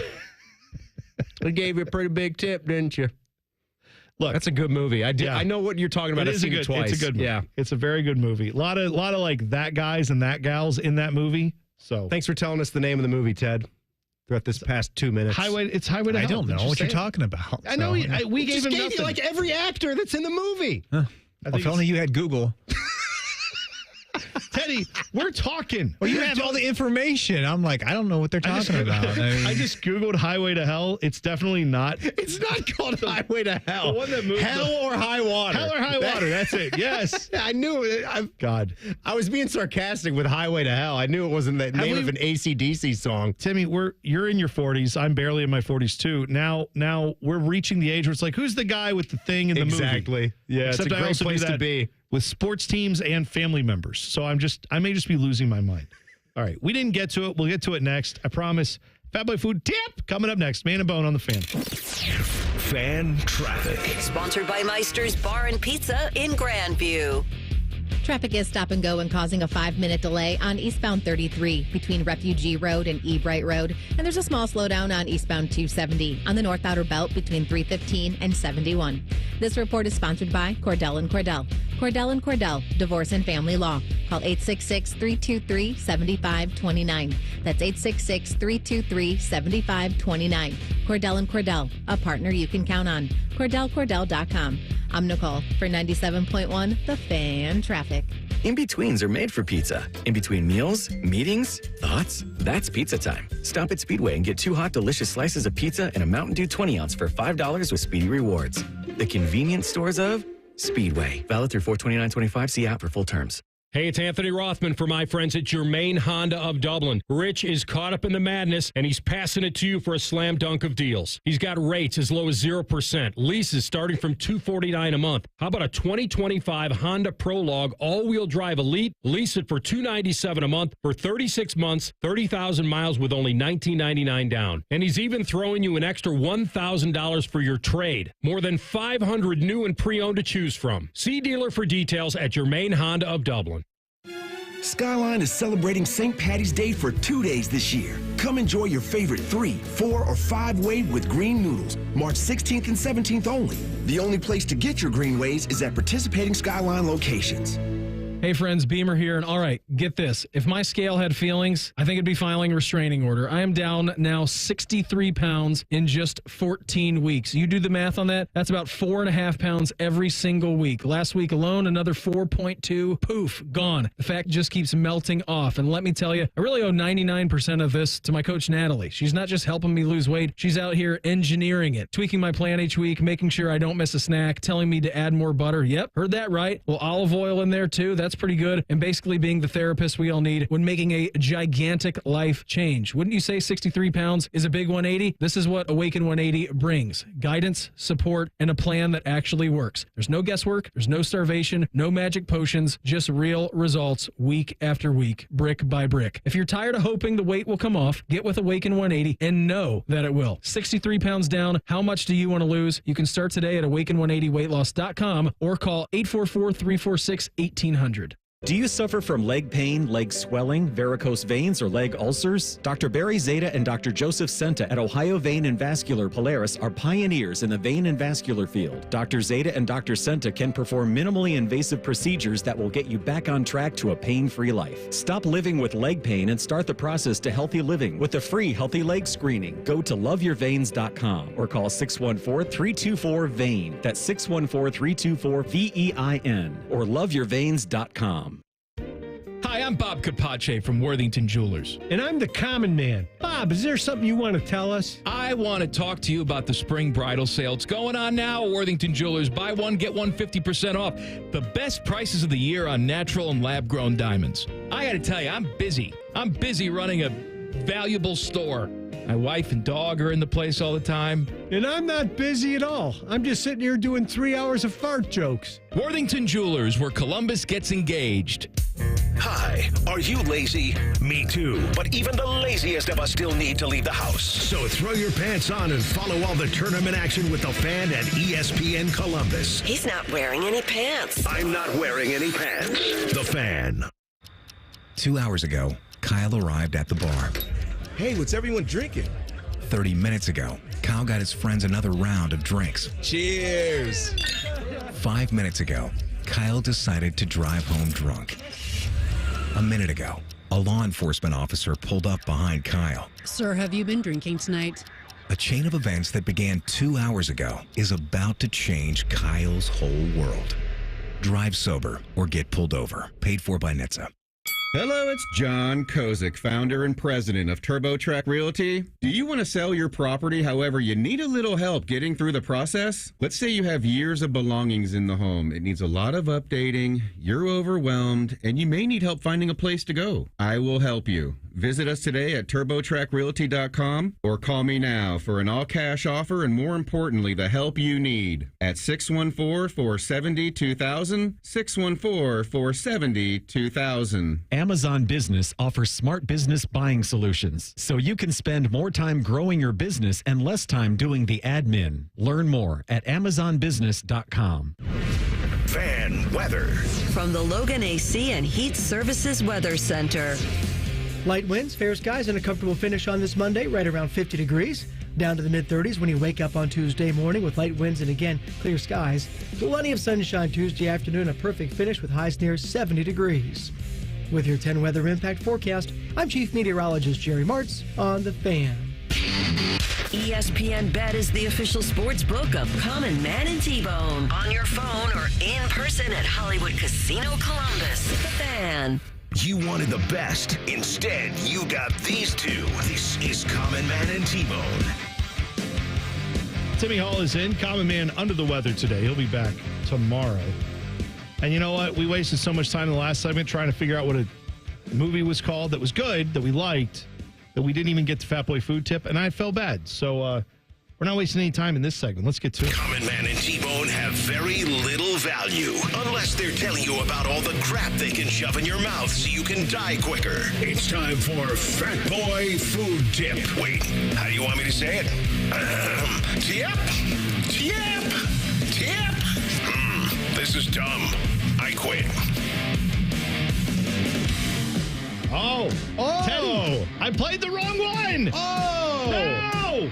They gave you a pretty big tip, didn't you? Look, that's a good movie. I know what you're talking about. It's a good movie. Yeah. It's a very good movie. A lot of like that guys and that gals in that movie. So thanks for telling us the name of the movie, Ted. Throughout this past 2 minutes. It's Highway to Hell. I don't know what you're talking about. I know. We gave him you like every actor that's in the movie. If only you had Google. Teddy, we're talking. Well, you have all the information. I'm like, I don't know what they're talking about. I just Googled Highway to Hell. It's definitely not. It's not called Highway to Hell. The one that moved Hell or High Water. Hell or High Water. That's it. Yes. I knew it. God. I was being sarcastic with Highway to Hell. I knew it wasn't the name of an AC/DC song. Timmy, you're in your 40s. I'm barely in my 40s too. Now we're reaching the age where it's like, who's the guy with the thing in the movie? Exactly. Yeah, Except it's a great place to be. With sports teams and family members. So I may just be losing my mind. All right. We didn't get to it. We'll get to it next. I promise. Fat Boy Food Tip coming up next. Man and Bone on the Fan. Fan Traffic. Sponsored by Meister's Bar and Pizza in Grandview. Traffic is stop and go and causing a 5-minute delay on eastbound 33 between Refugee Road and Ebright Road. And there's a small slowdown on eastbound 270 on the North Outer Belt between 315 and 71. This report is sponsored by Cordell & Cordell. Cordell & Cordell, Divorce and Family Law. Call 866-323-7529. That's 866-323-7529. Cordell & Cordell, a partner you can count on. CordellCordell.com. I'm Nicole for 97.1 The Fan Traffic. In-betweens are made for pizza. In between meals, meetings, thoughts, that's pizza time. Stop at Speedway and get 2 hot, delicious slices of pizza and a Mountain Dew 20-ounce for $5 with Speedy Rewards. The convenience stores of Speedway. Valid through 4/29/25. See app for full terms. Hey, it's Anthony Rothman for my friends at Germain Honda of Dublin. Rich is caught up in the madness, and he's passing it to you for a slam dunk of deals. He's got rates as low as 0%, leases starting from $249 a month. How about a 2025 Honda Prologue all-wheel drive Elite? Lease it for $297 a month for 36 months, 30,000 miles with only $19.99 down. And he's even throwing you an extra $1,000 for your trade. More than 500 new and pre-owned to choose from. See dealer for details at Germain Honda of Dublin. Skyline is celebrating St. Patty's Day for 2 days this year. Come enjoy your favorite 3, 4, or 5-way with green noodles, March 16th and 17th only. The only place to get your green ways is at participating Skyline locations. Hey friends, Beamer here, and all right, get this. If my scale had feelings, I think it'd be filing a restraining order. I am down now 63 pounds in just 14 weeks. You do the math on that, that's about 4.5 pounds every single week. Last week alone, another 4.2, poof, gone. The fat just keeps melting off, and let me tell you, I really owe 99% of this to my coach, Natalie. She's not just helping me lose weight, she's out here engineering it, tweaking my plan each week, making sure I don't miss a snack, telling me to add more butter. Yep, heard that right. Well, olive oil in there too, that's pretty good, and basically being the therapist we all need when making a gigantic life change. Wouldn't you say 63 pounds is a big 180? This is what Awaken 180 brings. Guidance, support, and a plan that actually works. There's no guesswork, there's no starvation, no magic potions, just real results week after week, brick by brick. If you're tired of hoping the weight will come off, get with Awaken 180 and know that it will. 63 pounds down, how much do you want to lose? You can start today at awaken180weightloss.com or call 844-346-1800. Do you suffer from leg pain, leg swelling, varicose veins, or leg ulcers? Dr. Barry Zeta and Dr. Joseph Senta at Ohio Vein and Vascular Polaris are pioneers in the vein and vascular field. Dr. Zeta and Dr. Senta can perform minimally invasive procedures that will get you back on track to a pain-free life. Stop living with leg pain and start the process to healthy living with a free healthy leg screening. Go to loveyourveins.com or call 614-324-VEIN. That's 614-324-VEIN or loveyourveins.com. Hi, I'm Bob Capace from Worthington Jewelers. And I'm the common man. Bob, is there something you want to tell us? I want to talk to you about the spring bridal sale. It's going on now at Worthington Jewelers. Buy one, get one 50% off. The best prices of the year on natural and lab-grown diamonds. I got to tell you, I'm busy. I'm busy running a valuable store. My wife and dog are in the place all the time. And I'm not busy at all. I'm just sitting here doing 3 hours of fart jokes. Worthington Jewelers, where Columbus gets engaged. Hi, are you lazy? Me too. But even the laziest of us still need to leave the house. So throw your pants on and follow all the tournament action with the Fan at ESPN Columbus. He's not wearing any pants. I'm not wearing any pants. The Fan. 2 hours ago, Kyle arrived at the bar. Hey, what's everyone drinking? 30 minutes ago, Kyle got his friends another round of drinks. Cheers. 5 minutes ago, Kyle decided to drive home drunk. A minute ago, a law enforcement officer pulled up behind Kyle. Sir, have you been drinking tonight? A chain of events that began 2 hours ago is about to change Kyle's whole world. Drive sober or get pulled over. Paid for by NHTSA. Hello, it's John Kozik, founder and president of TurboTrack Realty. Do you want to sell your property, however, you need a little help getting through the process? Let's say you have years of belongings in the home. It needs a lot of updating, you're overwhelmed, and you may need help finding a place to go. I will help you. Visit us today at TurboTrackRealty.com or call me now for an all-cash offer and, more importantly, the help you need at 614-470-2000, 614-470-2000. Amazon Business offers smart business buying solutions, so you can spend more time growing your business and less time doing the admin. Learn more at AmazonBusiness.com. Fan weather. From the Logan AC and Heat Services Weather Center. Light winds, fair skies, and a comfortable finish on this Monday, right around 50 degrees. Down to the mid-30s when you wake up on Tuesday morning with light winds and, again, clear skies. Plenty of sunshine Tuesday afternoon, a perfect finish with highs near 70 degrees. With your 10 weather impact forecast, I'm Chief Meteorologist Jerry Martz on The Fan. ESPN Bet is the official sports book of Common Man and T-Bone. On your phone or in person at Hollywood Casino Columbus. The Fan. You wanted the best. Instead, you got these two. This is Common Man and T-Bone. Timmy Hall is in. Common Man under the weather today. He'll be back tomorrow. And you know what? We wasted so much time in the last segment trying to figure out what a movie was called that was good, that we liked, that we didn't even get the Fat Boy food tip, and I felt bad. So we're not wasting any time in this segment. Let's get to it. Common Man and T-Bone have very little value unless they're telling you about all the crap they can shove in your mouth so you can die quicker. It's time for Fat Boy Food Tip. Wait, how do you want me to say it? Tip? Tip? Tip? This is dumb. I quit. Oh, Teddy, I played the wrong one. Oh, no.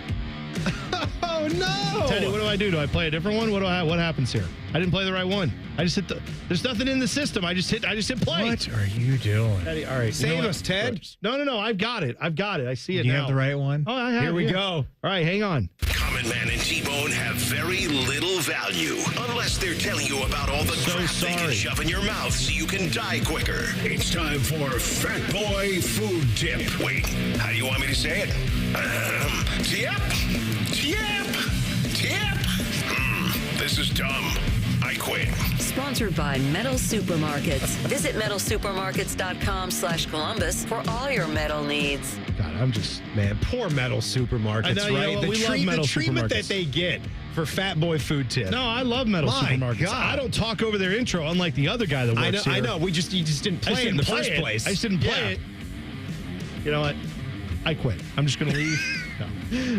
Oh, no. Teddy, what do I do? Do I play a different one? What happens here? I didn't play the right one. I just hit there's nothing in the system. I just hit play. What are you doing? Teddy, all right. Save us, Ted. No. I've got it. I see it Do you now. have the right one? Oh, I have. Here we yeah. go. All right, hang on. Common Man and T-Bone have very little value unless they're telling you about all the crap they can shove in your mouth so you can die quicker. It's time for Fat Boy Food Tip. Wait, how do you want me to say it? Tip? Tip? Tip? This is dumb. I I Quit. Sponsored by Metal Supermarkets. Visit metalsupermarkets.com/Columbus for all your metal needs. God, man, poor Metal Supermarkets, I know, you right? know what? We love Metal the treatment Supermarkets. that they get for Fat Boy Food Tip. No, I love Metal My Supermarkets. God. I don't talk over their intro, unlike the other guy that works here. I know. You just didn't play it in the first place. I just didn't play it. You know what? I quit. I'm just going to leave.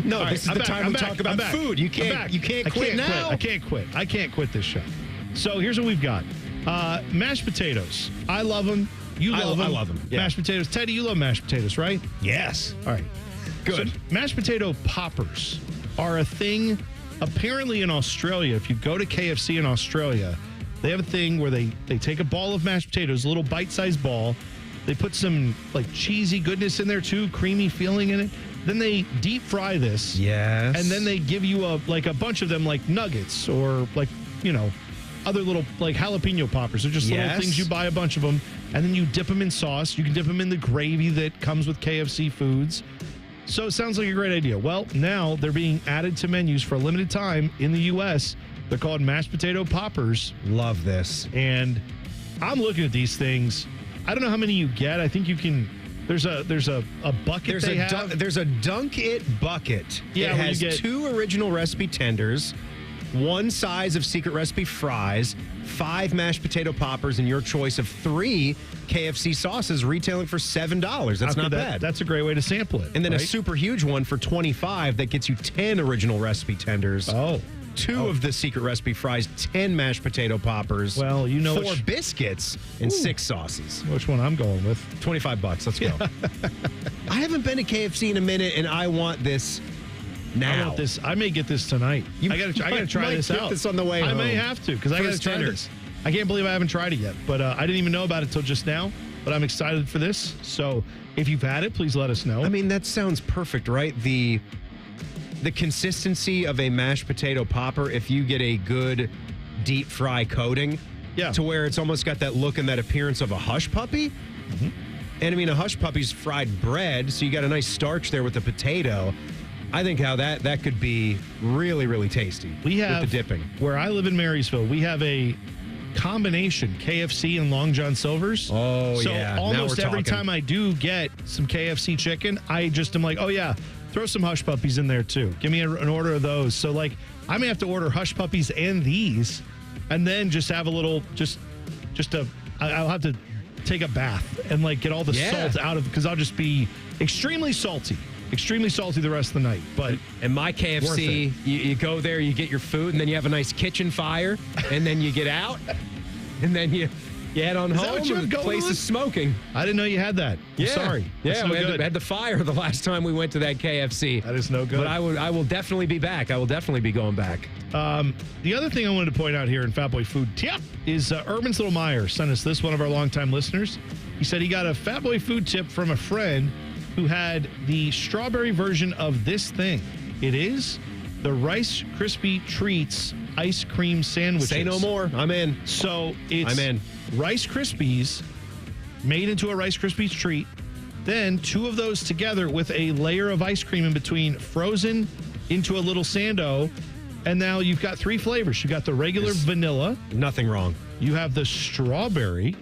No, All right, this is I'm the back. time I'm we back. talk about I'm back. food. You I'm can't back. quit now. I can't quit. I can't quit this show. So here's what we've got. Mashed potatoes. I love them. You love them. I love them. Yeah. Mashed potatoes. Teddy, you love mashed potatoes, right? Yes. All right. Good. So mashed potato poppers are a thing apparently in Australia. If you go to KFC in Australia, they have a thing where they take a ball of mashed potatoes, a little bite-sized ball. They put some like cheesy goodness in there too, creamy feeling in it. Then they deep fry this. Yes. And then they give you a bunch of them like nuggets or like, other little like jalapeno poppers. They're just little things. You buy a bunch of them and then you dip them in sauce. You can dip them in the gravy that comes with KFC foods. So it sounds like a great idea. Well, now they're being added to menus for a limited time in the U.S. They're called mashed potato poppers. Love this. And I'm looking at these things. I don't know how many you get. I think you can. There's a bucket they have. There's a Dunk It bucket. Yeah, it where has you get 2 original recipe tenders, 1 size of secret recipe fries, 5 mashed potato poppers, and your choice of 3 KFC sauces, retailing for $7. That's not bad. That's a great way to sample it. And then a right? super huge one for $25 that gets you 10 original recipe tenders. Oh. 2 of the secret recipe fries, 10 mashed potato poppers. Well, you know 4 biscuits and 6 sauces. Which one I'm going with? $25. Let's go. I haven't been to KFC in a minute, and I want this now. I want this. I may get this tonight. I got to try this out. This on the way I home. may have to because I got to try this. I can't believe I haven't tried it yet, but I didn't even know about it until just now. But I'm excited for this. So if you've had it, please let us know. I mean, that sounds perfect, right? The consistency of a mashed potato popper, if you get a good deep fry coating, to where it's almost got that look and that appearance of a hush puppy. Mm-hmm. And I mean, a hush puppy's fried bread, so you got a nice starch there with the potato. I think how that could be really, really tasty. We have with the dipping. Where I live in Marysville, we have a combination KFC and Long John Silver's. Oh, so yeah. almost every time I do get some KFC chicken, I just am like, oh yeah, throw some hush puppies in there too. Give me an order of those. So like, I may have to order hush puppies and these, and then just have a little, I'll have to take a bath and like get all the salt out of, because I'll just be extremely salty the rest of the night. But in my KFC, you go there, you get your food, and then you have a nice kitchen fire, and then you get out, and then you head on home. And the place is smoking. I didn't know you had that. I'm sorry. Yeah, no we had the fire the last time we went to that KFC. That is no good. But I will definitely be back. I will definitely be going back. The other thing I wanted to point out here in Fat Boy Food Tip is Urban's Little Meyer sent us this, one of our longtime listeners. He said he got a Fat Boy Food Tip from a friend who had the strawberry version of this thing. It is the Rice Krispie Treats ice cream sandwiches. Say no more. I'm in. So it's I'm in. Rice Krispies made into a Rice Krispies treat, then 2 of those together with a layer of ice cream in between, frozen into a little sando, and now you've got 3 flavors. You got the regular vanilla. Nothing wrong. You have the strawberry,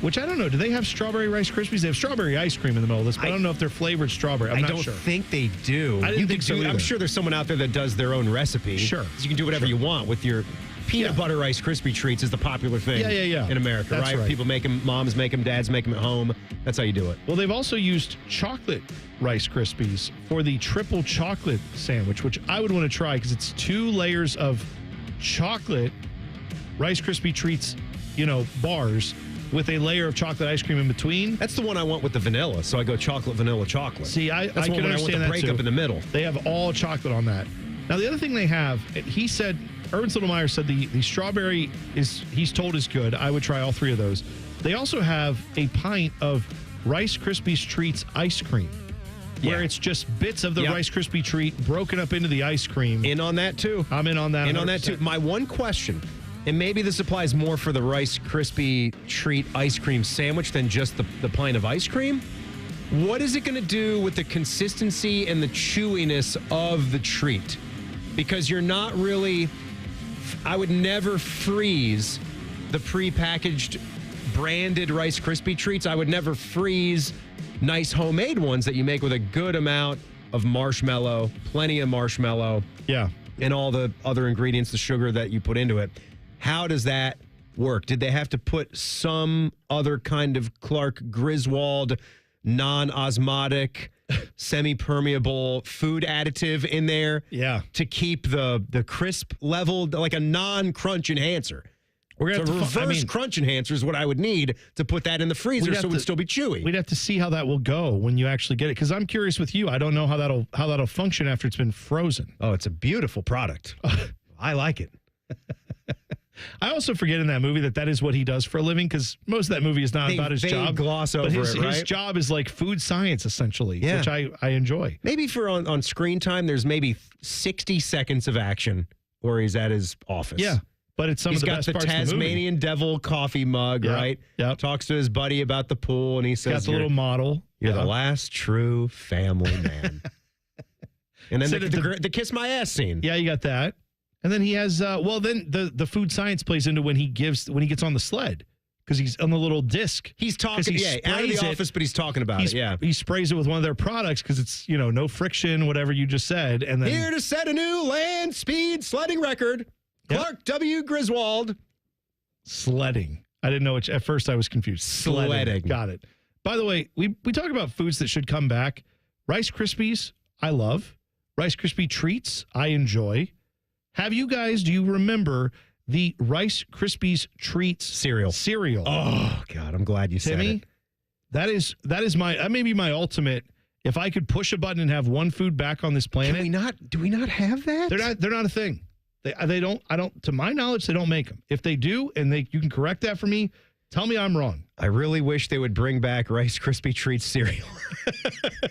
which I don't know. Do they have strawberry Rice Krispies? They have strawberry ice cream in the middle of this, but I don't know if they're flavored strawberry. I'm I not don't sure. think they do. I didn't think so either. I'm sure there's someone out there that does their own recipe. Sure. So you can do whatever you want with your peanut butter Rice Krispie treats is the popular thing in America, That's right? People make them, moms make them, dads make them at home. That's how you do it. Well, they've also used chocolate Rice Krispies for the triple chocolate sandwich, which I would want to try because it's 2 layers of chocolate Rice Krispie treats, bars with a layer of chocolate ice cream in between. That's the one I want with the vanilla. So I go chocolate, vanilla, chocolate. See, I That's can one understand I want the that breakup too. in the middle. They have all chocolate on that. Now, the other thing they have, he said, Urban's Little Meyer said the strawberry he's told is good. I would try all 3 of those. They also have a pint of Rice Krispies Treats ice cream, where it's just bits of the Rice Krispie treat broken up into the ice cream. In on that too. I'm in on that. In on that too. My one question, and maybe this applies more for the Rice Krispie treat ice cream sandwich than just the pint of ice cream. What is it going to do with the consistency and the chewiness of the treat? Because you're not really freeze the prepackaged branded Rice Krispie treats. I would never freeze nice homemade ones that you make with a good amount of marshmallow, plenty of marshmallow. Yeah. And all the other ingredients, the sugar that you put into it. How does that work? Did they have to put some other kind of Clark Griswold non-osmotic, semi-permeable food additive in there to keep the crisp level, like a non-crunch enhancer? We're gonna have to reverse crunch enhancer is what I would need to put that in the freezer so it would still be chewy. We'd have to see how that will go when you actually get it, because I'm curious with you. I don't know how that'll function after it's been frozen. Oh, it's a beautiful product. I like it. I also forget in that movie that is what he does for a living, because most of that movie is not about his job. Gloss over but it, right? His job is like food science, essentially, which I enjoy. Maybe for on screen time, there's maybe 60 seconds of action where he's at his office. Yeah. But it's some of the best parts of the movie. He's got the Tasmanian Devil coffee mug, right? Yeah. Talks to his buddy about the pool, and he says, got the little model. You're the last true family man. And then the kiss my ass scene. Yeah, you got that. And then he has, then the food science plays into when he gets on the sled, because he's on the little disc. He's talking, out of the office, but he's talking about it, yeah. He sprays it with one of their products because it's, no friction, whatever you just said. And then here to set a new land speed sledding record. Clark W. Griswold. Sledding. I didn't know which. At first, I was confused. Sledding. Got it. By the way, we talk about foods that should come back. Rice Krispies, I love. Rice Krispie treats, I enjoy. Do you remember the Rice Krispies treats cereal? Oh, God, I'm glad you said it. That may be my ultimate. If I could push a button and have one food back on this planet. Do we not have that? They're not a thing. They don't, to my knowledge, they don't make them. If they do, and you can correct that for me, tell me I'm wrong. I really wish they would bring back Rice Krispie treats cereal.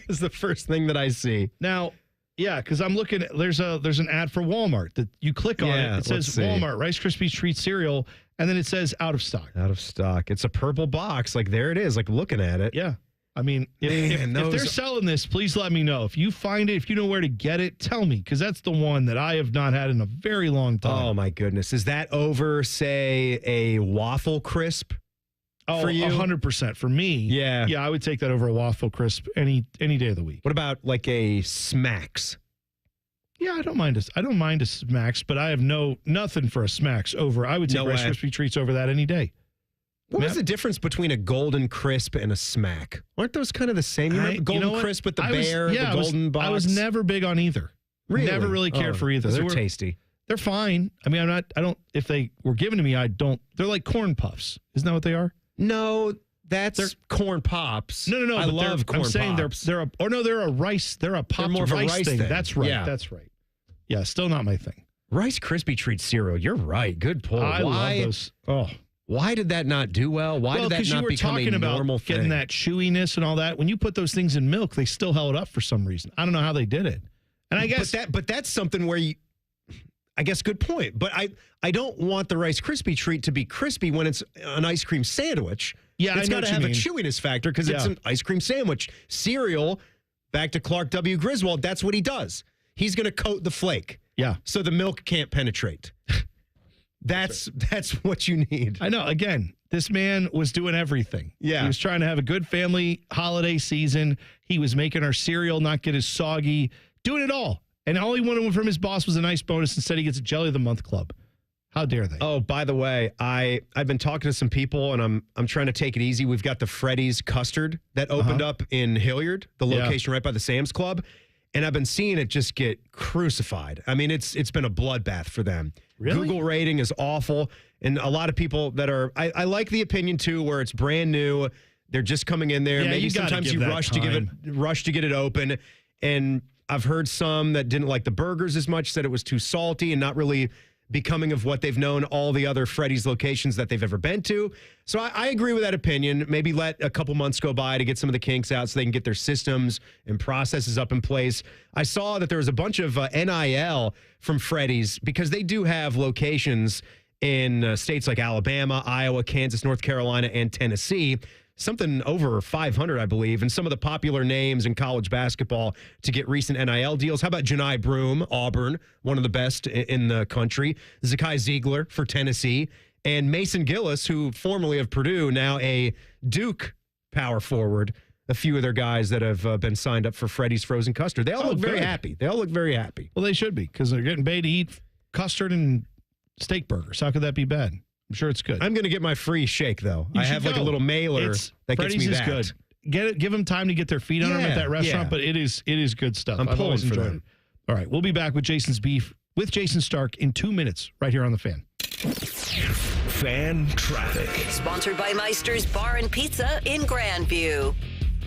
It's the first thing that I see. Now, yeah, because I'm looking at, there's an ad for Walmart that you click on it. It says Walmart Rice Krispie treat cereal, and then it says out of stock. Out of stock. It's a purple box. Like, there it is, like looking at it. Yeah. I mean, if they're selling this, please let me know. If you find it, if you know where to get it, tell me, because that's the one that I have not had in a very long time. Oh, my goodness. Is that over, say, a waffle crisp for you? 100% for me. Yeah. Yeah, I would take that over a waffle crisp any day of the week. What about like a Smacks? Yeah, I don't mind a Smacks, but I have nothing for a Smacks over. I would take Rice Krispie treats over that any day. What was the difference between a Golden Crisp and a Smack? Aren't those kind of the same? You remember Golden Crisp with the bear, the golden box? I was never big on either. Really? Never really cared for either. They're tasty. They're fine. I mean, if they were given to me, they're like corn puffs. Isn't that what they are? No, they're corn pops. No. I love corn pops. I'm saying they're a rice. They're a popped more of a rice thing. That's right. Yeah. That's right. Yeah, still not my thing. Rice Krispie treat cereal. You're right. Good pull. I love those. Oh. Why did that not do well? Why did that not become a normal thing? Getting that chewiness and all that. When you put those things in milk, they still held up for some reason. I don't know how they did it. And I guess but that's something where good point. But I don't want the Rice Krispie treat to be crispy when it's an ice cream sandwich. Yeah, it's got to have a chewiness factor because it's an ice cream sandwich. Cereal, back to Clark W. Griswold, that's what he does. He's going to coat the flake. Yeah. So the milk can't penetrate. That's what you need. I know. Again, this man was doing everything. Yeah. He was trying to have a good family holiday season. He was making our cereal not get as soggy, doing it all. And all he wanted from his boss was a nice bonus. Instead, he gets a Jelly of the Month club. How dare they? Oh, by the way, I've been talking to some people, and I'm trying to take it easy. We've got the Freddy's custard that opened up in Hilliard, the location right by the Sam's Club. And I've been seeing it just get crucified. I mean, it's been a bloodbath for them. Really? Google rating is awful. And a lot of people that are, I like the opinion too, where it's brand new. They're just coming in there. Yeah, Maybe sometimes you rush to get it open. And I've heard some that didn't like the burgers as much, said it was too salty and not really becoming of what they've known all the other Freddy's locations that they've ever been to. So I agree with that opinion. Maybe let a couple months go by to get some of the kinks out so they can get their systems and processes up in place. I saw that there was a bunch of NIL from Freddy's because they do have locations in states like Alabama, Iowa, Kansas, North Carolina, and Tennessee. something over 500, I believe, and some of the popular names in college basketball to get recent NIL deals. How about Janai Broom, Auburn, one of the best in the country, Zakai Ziegler for Tennessee, and Mason Gillis, who formerly of Purdue, now a Duke power forward. A few of their guys that have been signed up for Freddy's Frozen Custard. They all look very happy. They all look very happy. Well, they should be, because they're getting paid to eat custard and steak burgers. How could that be bad? I'm sure it's good. I'm going to get my free shake, though. I have like a little mailer that Freddy's gets me is that. good. Get it. Give them time to get their feet under them at that restaurant, but it is good stuff. I'm I've pulling always for enjoyed them. it. All right, we'll be back with Jason's Beef with Jayson Stark in 2 minutes right here on The Fan. Fan traffic. Sponsored by Meister's Bar and Pizza in Grandview.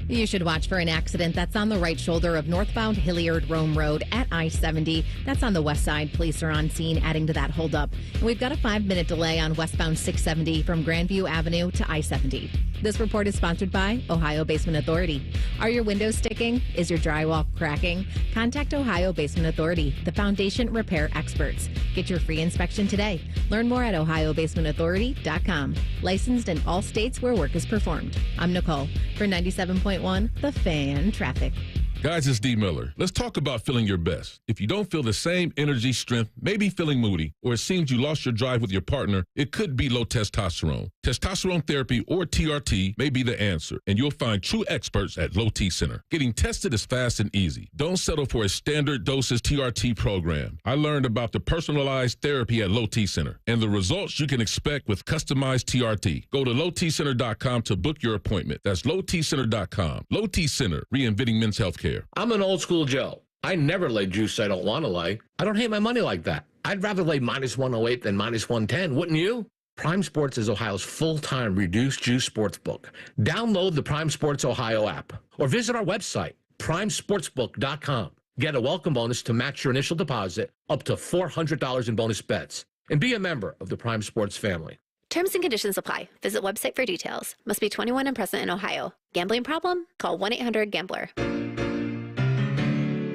You should watch for an accident that's on the right shoulder of northbound Hilliard-Rome Road at I-70. That's on the west side. Police are on scene, adding to that holdup. And we've got a 5-minute delay on westbound 670 from Grandview Avenue to I-70. This report is sponsored by Ohio Basement Authority. Are your windows sticking? Is your drywall cracking? Contact Ohio Basement Authority, the foundation repair experts. Get your free inspection today. Learn more at ohiobasementauthority.com. Licensed in all states where work is performed. I'm Nicole for 97.1 The Fan Traffic. Guys, it's D. Miller. Let's talk about feeling your best. If you don't feel the same energy, strength, maybe feeling moody, or it seems you lost your drive with your partner, it could be low testosterone. Testosterone therapy, or TRT, may be the answer, and you'll find true experts at Low T Center. Getting tested is fast and easy. Don't settle for a standard doses TRT program. I learned about the personalized therapy at Low T Center and the results you can expect with customized TRT. Go to lowtcenter.com to book your appointment. That's lowtcenter.com. Low T Center, reinventing men's healthcare. I'm an old school Joe. I never lay juice I don't want to lay. I don't hate my money like that. I'd rather lay minus 108 than minus 110, wouldn't you? Prime Sports is Ohio's full-time reduced juice sports book. Download the Prime Sports Ohio app or visit our website, primesportsbook.com. Get a welcome bonus to match your initial deposit up to $400 in bonus bets. And be a member of the Prime Sports family. Terms and conditions apply. Visit website for details. Must be 21 and present in Ohio. Gambling problem? Call 1-800-GAMBLER.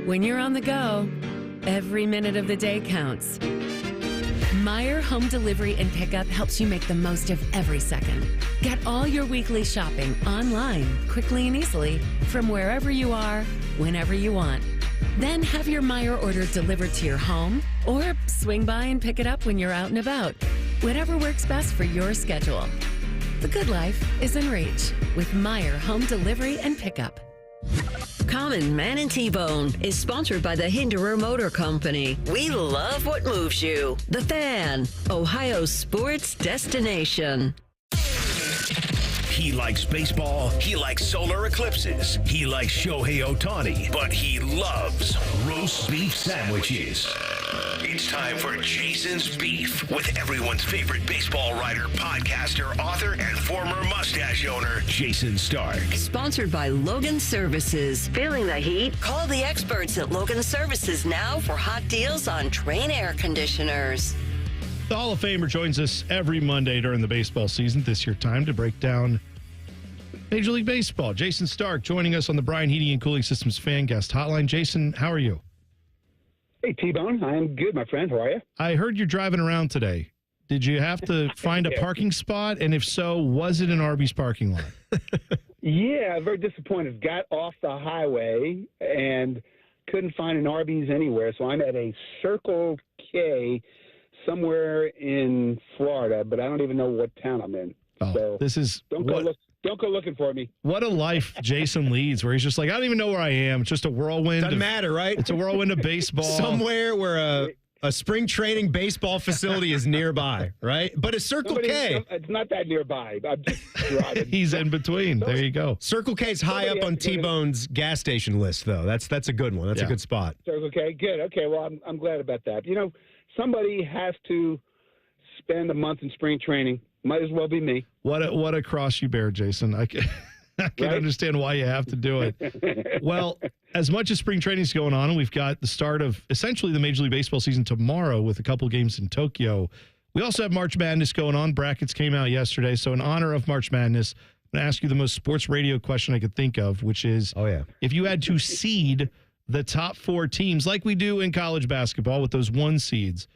When you're on the go, every minute of the day counts. Meijer Home Delivery and Pickup helps you make the most of every second. Get all your weekly shopping online, quickly and easily, from wherever you are, whenever you want. Then have your Meijer order delivered to your home, or swing by and pick it up when you're out and about. Whatever works best for your schedule. The good life is in reach with Meijer Home Delivery and Pickup. Common Man and T-Bone is sponsored by the Hinderer Motor Company. We love what moves you. The Fan, Ohio's sports destination. He likes baseball. He likes solar eclipses. He likes Shohei Ohtani. But he loves roast beef sandwiches. It's time for Jason's Beef with everyone's favorite baseball writer, podcaster, author, and former mustache owner, Jayson Stark. Sponsored by Logan Services. Feeling the heat? Call the experts at Logan Services now for hot deals on Train air conditioners. The Hall of Famer joins us every Monday during the baseball season. This year time to break down Major League Baseball. Jayson Stark joining us on the Bryan Heating and Cooling Systems Fan Guest Hotline. Jason, how are you? Hey, T-Bone. I'm good, my friend. How are you? I heard you're driving around today. Did you have to find a parking spot? And if so, was it an Arby's parking lot? Yeah, very disappointed. Got off the highway and couldn't find an Arby's anywhere. So I'm at a Circle K somewhere in Florida, but I don't even know what town I'm in. Oh, so this is don't go looking for me. What a life Jason leads, where he's just like, I don't even know where I am. It's just a whirlwind. Doesn't matter, right? It's a whirlwind of baseball. Somewhere where a spring training baseball facility is nearby, right? But it's Circle K. It's not that nearby. I'm just driving. He's in between. There you go. Circle K's high up on T-Bone's gas station list, though. That's a good one. That's a good spot. Circle K, good. Okay, well, I'm glad about that. You know, somebody has to spend a month in spring training. Might as well be me. What a cross you bear, Jason. I can understand why you have to do it. Well, as much as spring training is going on, and we've got the start of essentially the Major League Baseball season tomorrow with a couple games in Tokyo, we also have March Madness going on. Brackets came out yesterday. So in honor of March Madness, I'm going to ask you the most sports radio question I could think of, which is, if you had to seed the top 4 teams like we do in college basketball with those 1 seeds,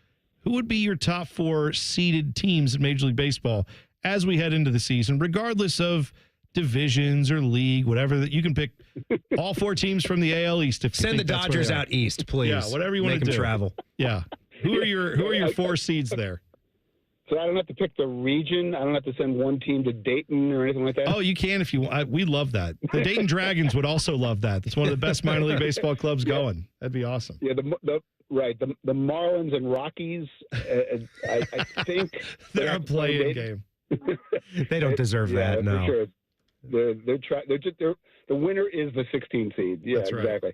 who would be your top 4 seeded teams in Major League Baseball as we head into the season, regardless of divisions or league, whatever that you can pick. All 4 teams from the AL East. If you Send the think that's where Dodgers they are. out east, please. Yeah, whatever you want Make to them do. travel. Yeah. Who are your 4 seeds there? So I don't have to pick the region. I don't have to send one team to Dayton or anything like that. Oh, you can if you want. We love that. The Dayton Dragons would also love that. It's one of the best minor league baseball clubs going. That'd be awesome. Yeah, the Marlins and Rockies. I think they're a play-in game. They don't deserve that. No. For sure. The winner is the 16 seed. Yeah, That's right. exactly.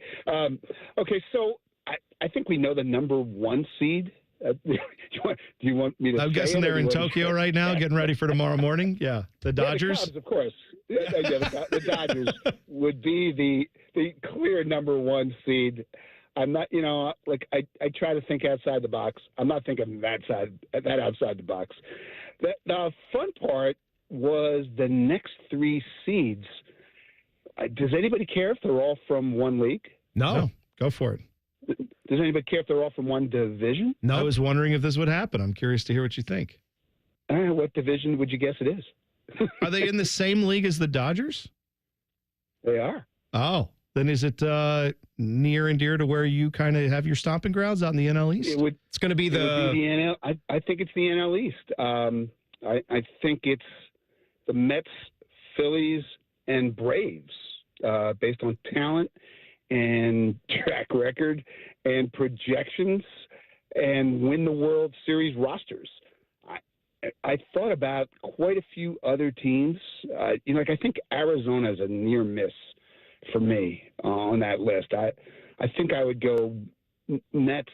Okay, so I think we know the number 1 seed. Do you want me to? I'm guessing they're in Tokyo right now, getting ready for tomorrow morning. Yeah, the Dodgers. Yeah, the Cubs, of course. The Dodgers would be the clear number 1 seed. I'm not, I try to think outside the box. I'm not thinking that outside the box. The fun part was the next 3 seeds. Does anybody care if they're all from one league? No, go for it. Does anybody care if they're all from one division? No. I was wondering if this would happen. I'm curious to hear what you think. What division would you guess it is? Are they in the same league as the Dodgers? They are. Oh, then is it near and dear to where you kind of have your stomping grounds out in the NL East? It's going to be the NL. I think it's the NL East. I think it's the Mets, Phillies, and Braves based on talent and track record and projections and win the World Series rosters. I thought about quite a few other teams. I think Arizona is a near miss for me on that list. I think I would go Mets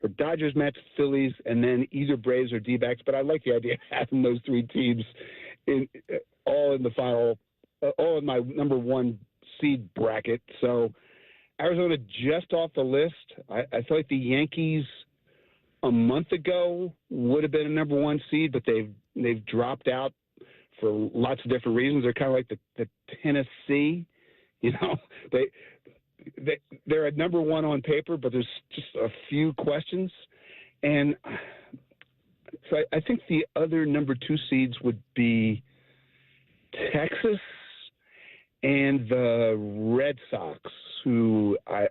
or Dodgers, Mets, Phillies, and then either Braves or D-backs. But I like the idea of having those 3 teams all in the final, all in my number 1 seed bracket. So Arizona just off the list. I feel like the Yankees a month ago would have been a number 1 seed, but they've dropped out for lots of different reasons. They're kind of like the Tennessee, they're at number 1 on paper, but there's just a few questions. And so I think the other number 2 seeds would be Texas and the Red Sox, who I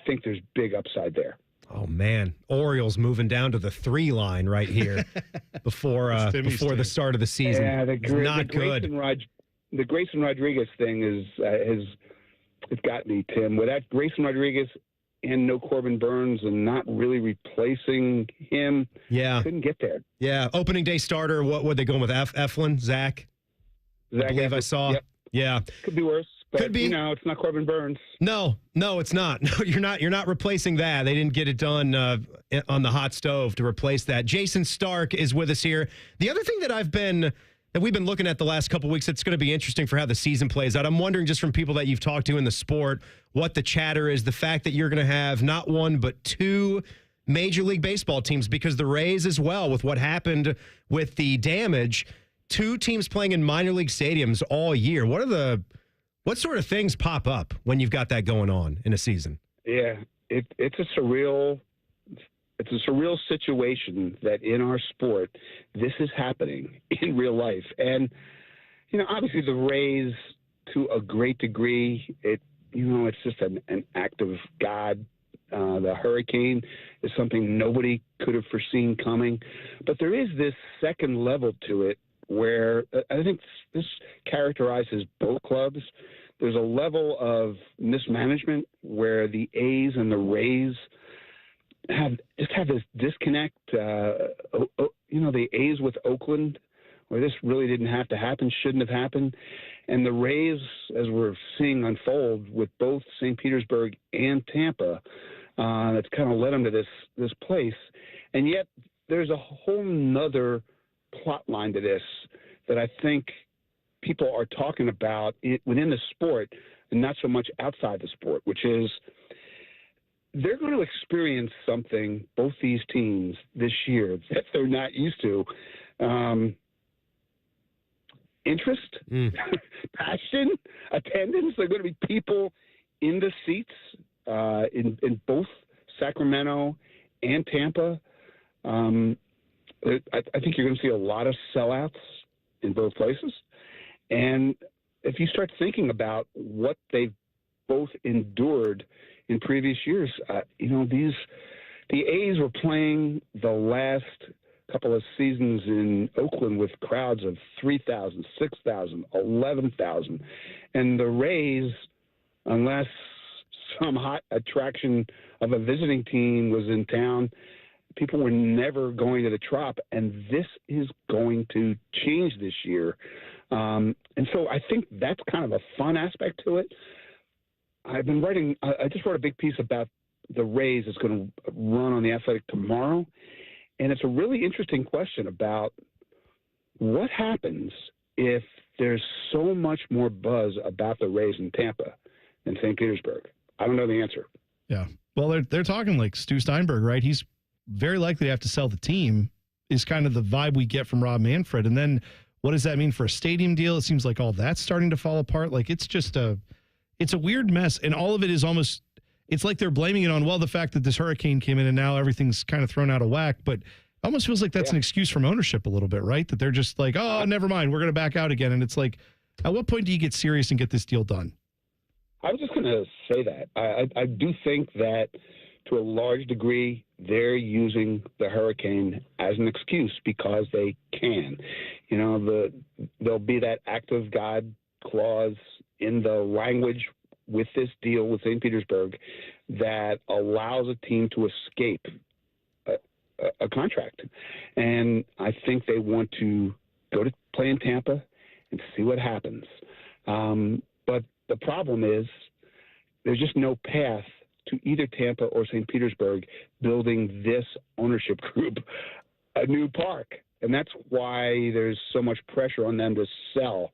think there's big upside there. Oh man, Orioles moving down to the 3 line right here before the start of the season. Yeah, not good. The Grayson Rodriguez thing it's got me, Tim. Without Grayson Rodriguez and no Corbin Burns and not really replacing him, couldn't get there. Yeah, opening day starter. What would they go with? Eflin, Zach? I believe I saw. Yep. Yeah, could be worse. But, could be. It's not Corbin Burns. No, it's not. No, you're not replacing that. They didn't get it done on the hot stove to replace that. Jayson Stark is with us here. The other thing that we've been looking at the last couple of weeks, it's going to be interesting for how the season plays out. I'm wondering, just from people that you've talked to in the sport, what the chatter is, the fact that you're going to have not 1 but 2 Major League Baseball teams, because the Rays as well, with what happened with the damage, 2 teams playing in minor league stadiums all year. What sort of things pop up when you've got that going on in a season? Yeah, it's a surreal situation that in our sport, this is happening in real life. And, obviously the Rays, to a great degree, it's just an act of God. The hurricane is something nobody could have foreseen coming. But there is this second level to it where I think this characterizes both clubs. There's a level of mismanagement where the A's and the Rays have this disconnect. The A's with Oakland, where this really didn't have to happen, shouldn't have happened. And the Rays, as we're seeing unfold with both St. Petersburg and Tampa, that's kind of led them to this place. And yet there's a whole nother plot line to this that I think people are talking about within the sport and not so much outside the sport, which is they're going to experience something, both these teams this year, that they're not used to. Interest, passion, attendance. There are going to be people in the seats in both Sacramento and Tampa. I think you're going to see a lot of sellouts in both places. And if you start thinking about what they've both endured in previous years, the A's were playing the last couple of seasons in Oakland with crowds of 3,000, 6,000, 11,000. And the Rays, unless some hot attraction of a visiting team was in town, people were never going to the Trop, and this is going to change this year. And so I think that's kind of a fun aspect to it. I just wrote a big piece about the Rays that's going to run on The Athletic tomorrow, and it's a really interesting question about what happens if there's so much more buzz about the Rays in Tampa than St. Petersburg. I don't know the answer. Yeah. Well, they're talking like Stu Steinberg, right? He's very likely to have to sell the team, is kind of the vibe we get from Rob Manfred. And then what does that mean for a stadium deal? It seems like all that's starting to fall apart. Like it's a weird mess. And all of it is almost, it's like they're blaming it on, well, the fact that this hurricane came in and now everything's kind of thrown out of whack. But it almost feels like that's an excuse from ownership a little bit, right? That they're just like, oh, never mind, we're going to back out again. And it's like, at what point do you get serious and get this deal done? I was just going to say that. I do think that to a large degree, they're using the hurricane as an excuse because they can. There'll be that act of God clause in the language with this deal with St. Petersburg that allows a team to escape a contract. And I think they want to go to play in Tampa and see what happens. But the problem is there's just no path to either Tampa or St. Petersburg building this ownership group a new park. And that's why there's so much pressure on them to sell.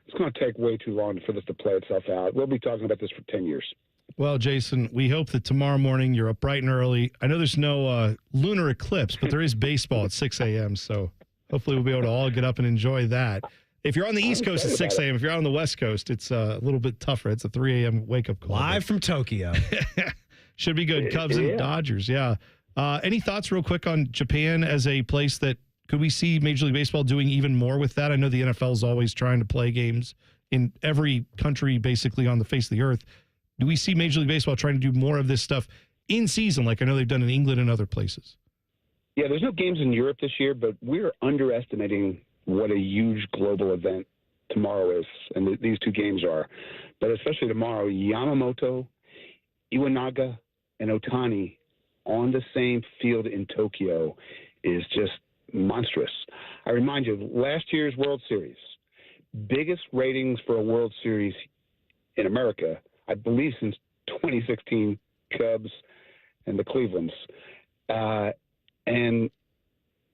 It's going to take way too long for this to play itself out. We'll be talking about this for 10 years. Well, Jayson, we hope that tomorrow morning you're up bright and early. I know there's no lunar eclipse, but there is baseball at 6 a.m., so hopefully we'll be able to all get up and enjoy that. If you're on the East Coast, it's 6 a.m. If you're out on the West Coast, it's a little bit tougher. It's a 3 a.m. wake-up call. Live from Tokyo. Should be good. Cubs and Dodgers, yeah. Any thoughts real quick on Japan as a place that could we see Major League Baseball doing even more with that? I know the NFL is always trying to play games in every country basically on the face of the earth. Do we see Major League Baseball trying to do more of this stuff in season like I know they've done in England and other places? Yeah, there's no games in Europe this year, but we're underestimating what a huge global event tomorrow is, and these two games are. But especially tomorrow, Yamamoto, Iwanaga, and Otani on the same field in Tokyo is just monstrous. I remind you, last year's World Series, biggest ratings for a World Series in America, I believe since 2016, Cubs and the Clevelands. And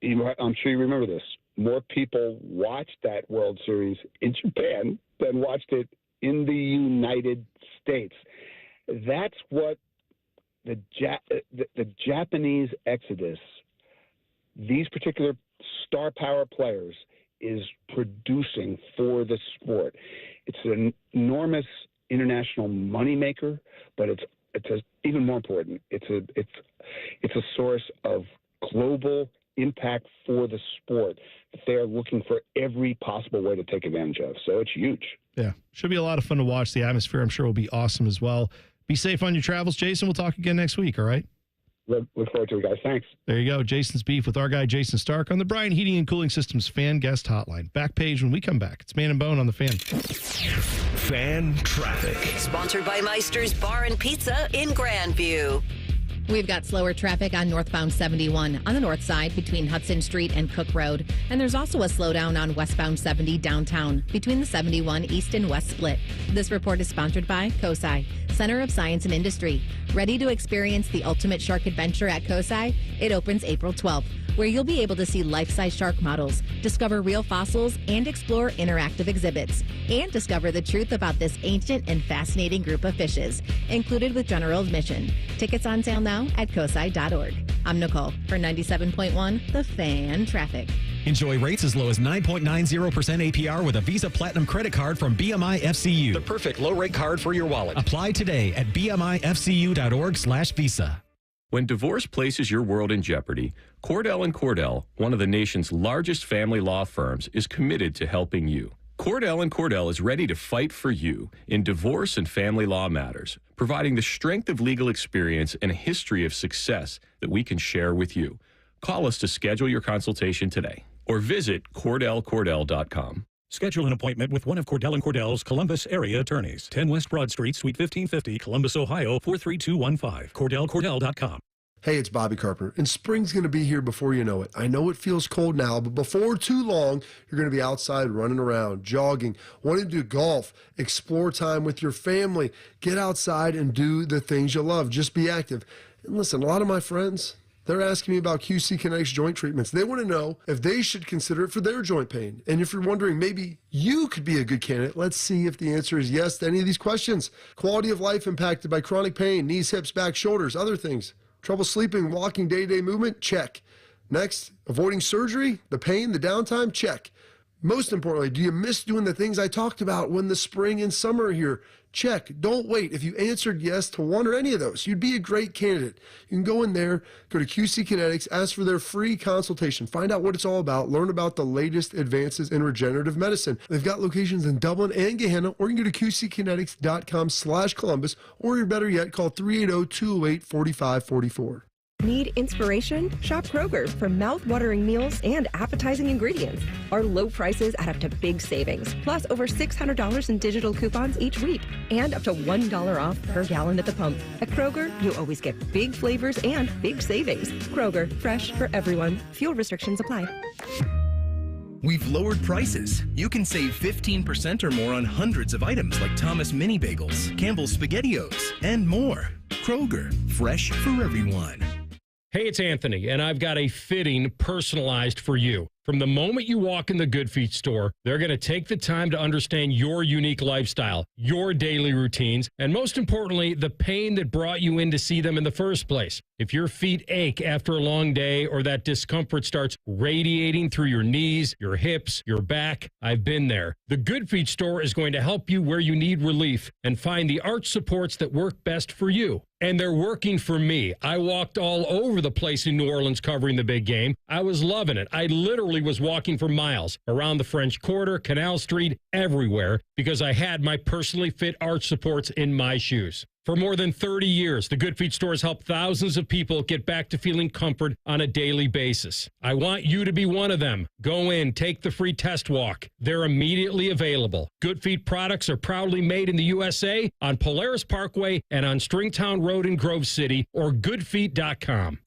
I'm sure you remember this. More people watched that World Series in Japan than watched it in the United States. That's what the Japanese exodus, these particular star power players, is producing for the sport. It's an enormous international moneymaker, but it's even more important. It's a source of global impact for the sport that they are looking for every possible way to take advantage of. So it's huge. Yeah. Should be a lot of fun to watch. The atmosphere, I'm sure, will be awesome as well. Be safe on your travels, Jayson. We'll talk again next week, all right? Look forward to it, guys. Thanks. There you go. Jayson's Beef with our guy, Jayson Stark, on the Bryant Heating and Cooling Systems Fan Guest Hotline. Back page when we come back. It's Man and Bone on the Fan. Fan Traffic. Sponsored by Meister's Bar and Pizza in Grandview. We've got slower traffic on northbound 71 on the north side between Hudson Street and Cook Road. And there's also a slowdown on westbound 70 downtown between the 71 east and west split. This report is sponsored by COSI, Center of Science and Industry. Ready to experience the ultimate shark adventure at COSI? It opens April 12th, where you'll be able to see life-size shark models, discover real fossils, and explore interactive exhibits. And discover the truth about this ancient and fascinating group of fishes, included with general admission. Tickets on sale now at COSI.org. I'm Nicole for 97.1 The Fan Traffic. Enjoy rates as low as 9.90% APR with a Visa Platinum credit card from BMI FCU. The perfect low-rate card for your wallet. Apply today at bmifcu.org/visa. When divorce places your world in jeopardy, Cordell & Cordell, one of the nation's largest family law firms, is committed to helping you. Cordell & Cordell is ready to fight for you in divorce and family law matters, providing the strength of legal experience and a history of success that we can share with you. Call us to schedule your consultation today or visit CordellCordell.com. Schedule an appointment with one of Cordell & Cordell's Columbus area attorneys. 10 West Broad Street, Suite 1550, Columbus, Ohio, 43215. CordellCordell.com. Hey, it's Bobby Carpenter, and spring's going to be here before you know it. I know it feels cold now, but before too long, you're going to be outside running around, jogging, wanting to do golf, explore time with your family, get outside and do the things you love. Just be active. And listen, a lot of my friends, they're asking me about QC Kinetics joint treatments. They want to know if they should consider it for their joint pain. And if you're wondering, maybe you could be a good candidate, let's see if the answer is yes to any of these questions. Quality of life impacted by chronic pain, knees, hips, back, shoulders, other things. Trouble sleeping, walking, day-to-day movement? Check. Next, avoiding surgery, the pain, the downtime? Check. Most importantly, do you miss doing the things I talked about when the spring and summer are here? Check. Don't wait. If you answered yes to one or any of those, you'd be a great candidate. You can go in there, go to QC Kinetics, ask for their free consultation, find out what it's all about, learn about the latest advances in regenerative medicine. They've got locations in Dublin and Gehenna, or you can go to QCkinetics.com/Columbus, or better yet, call 380-208-4544. Need inspiration? Shop Kroger for mouth-watering meals and appetizing ingredients. Our low prices add up to big savings, plus over $600 in digital coupons each week, and up to $1 off per gallon at the pump. At Kroger, you always get big flavors and big savings. Kroger, fresh for everyone. Fuel restrictions apply. We've lowered prices. You can save 15% or more on hundreds of items like Thomas Mini Bagels, Campbell's SpaghettiOs, and more. Kroger, fresh for everyone. Hey, it's Anthony, and I've got a fitting personalized for you. From the moment you walk in the Good Feet store, they're going to take the time to understand your unique lifestyle, your daily routines, and most importantly, the pain that brought you in to see them in the first place. If your feet ache after a long day or that discomfort starts radiating through your knees, your hips, your back, I've been there. The Good Feet store is going to help you where you need relief and find the arch supports that work best for you. And they're working for me. I walked all over the place in New Orleans covering the big game. I was loving it. I literally was walking for miles around the French Quarter, Canal Street, everywhere, because I had my personally fit arch supports in my shoes. For more than 30 years, the Good Feet store has helped thousands of people get back to feeling comfort on a daily basis. I want you to be one of them. Go in, take the free test walk. They're immediately available. Good Feet products are proudly made in the USA on Polaris Parkway and on Stringtown Road in Grove City, or goodfeet.com.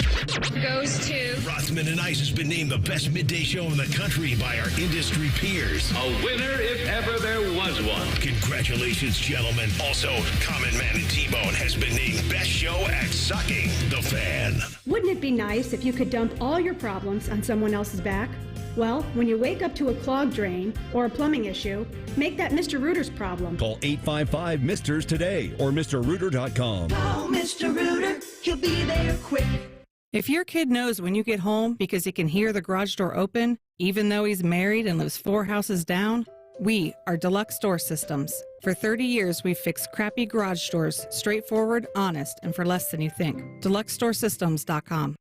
Goes to Rothman and Ice has been named the best midday show in the country by our industry peers. A winner if ever there was one. Congratulations, gentlemen. Also, Common Man and T-Bone has been named best show at sucking. The Fan. Wouldn't it be nice if you could dump all your problems on someone else's back? Well, when you wake up to a clogged drain or a plumbing issue, make that Mr. Rooter's problem. Call 855-MISTERS today or MrRooter.com. Call Mr. Rooter. He'll be there quick. If your kid knows when you get home because he can hear the garage door open, even though he's married and lives 4 houses down, we are Deluxe Door Systems. For 30 years, we've fixed crappy garage doors, straightforward, honest, and for less than you think. DeluxeDoorSystems.com.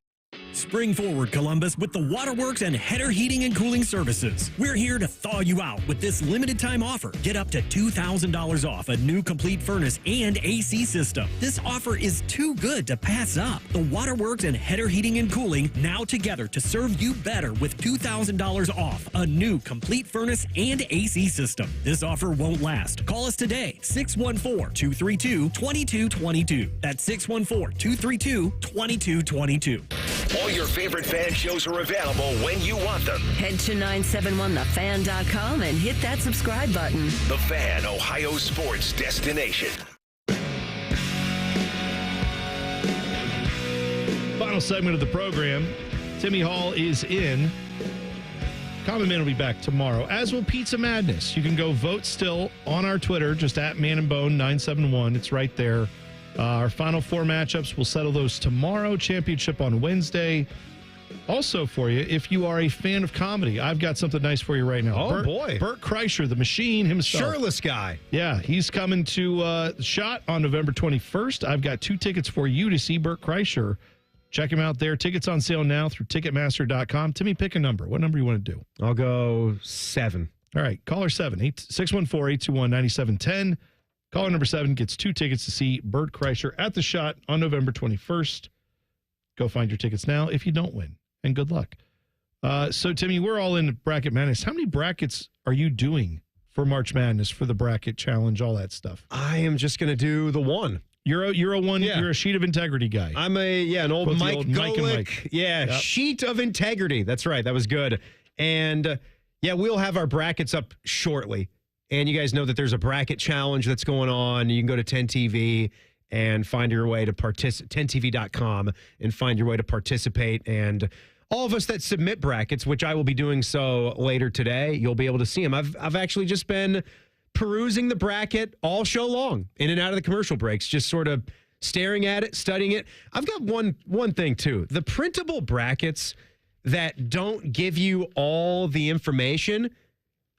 Spring forward, Columbus, with the Waterworks and Header Heating and Cooling Services. We're here to thaw you out with this limited time offer. Get up to $2,000 off a new complete furnace and AC system. This offer is too good to pass up. The Waterworks and Header Heating and Cooling now together to serve you better with $2,000 off a new complete furnace and AC system. This offer won't last. Call us today, 614-232-2222. That's 614-232-2222. All your favorite fan shows are available when you want them. Head to 971thefan.com and hit that subscribe button. The Fan, Ohio sports destination. Final segment of the program. Timmy Hall is in. Common Man will be back tomorrow, as will Pizza Madness. You can go vote still on our Twitter, just at Man and Bone 971. It's right there. Our final 4 matchups, we'll settle those tomorrow. Championship on Wednesday. Also for you, if you are a fan of comedy, I've got something nice for you right now. Oh, boy. Bert Kreischer, the machine himself. Shirtless guy. Yeah, he's coming to Shot on November 21st. I've got 2 tickets for you to see Bert Kreischer. Check him out there. Tickets on sale now through Ticketmaster.com. Timmy, pick a number. What number you want to do? I'll go 7. All right, caller 614-821-9710. Caller number 7 gets 2 tickets to see Bert Kreischer at the Shot on November 21st. Go find your tickets now if you don't win, and good luck. So, Timmy, we're all in Bracket Madness. How many brackets are you doing for March Madness, for the bracket challenge, all that stuff? I am just going to do the one. You're a one. Yeah. You're a sheet of integrity guy. I'm an old Mike Golick. Yeah, Yep. Sheet of integrity. That's right. That was good. And we'll have our brackets up shortly. And you guys know that there's a bracket challenge that's going on. You can go to 10TV and find your way to 10tv.com and find your way to participate. And all of us that submit brackets, which I will be doing so later today, you'll be able to see them. I've actually just been perusing the bracket all show long, in and out of the commercial breaks, just sort of staring at it, studying it. I've got one thing too. The printable brackets that don't give you all the information,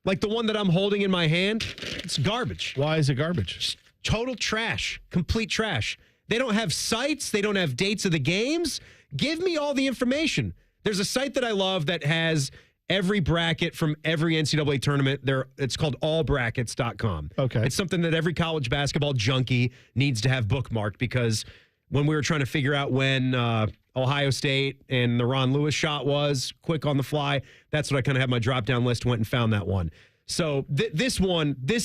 like the one that I'm holding in my hand, it's garbage. Why is it garbage? Just total trash, complete trash. They don't have sites. They don't have dates of the games. Give me all the information. There's a site that I love that has every bracket from every NCAA tournament. It's called allbrackets.com. Okay. It's something that every college basketball junkie needs to have bookmarked, because when we were trying to figure out when Ohio State and the Ron Lewis shot was, quick on the fly, that's what I kind of had my drop-down list, went and found that one. So this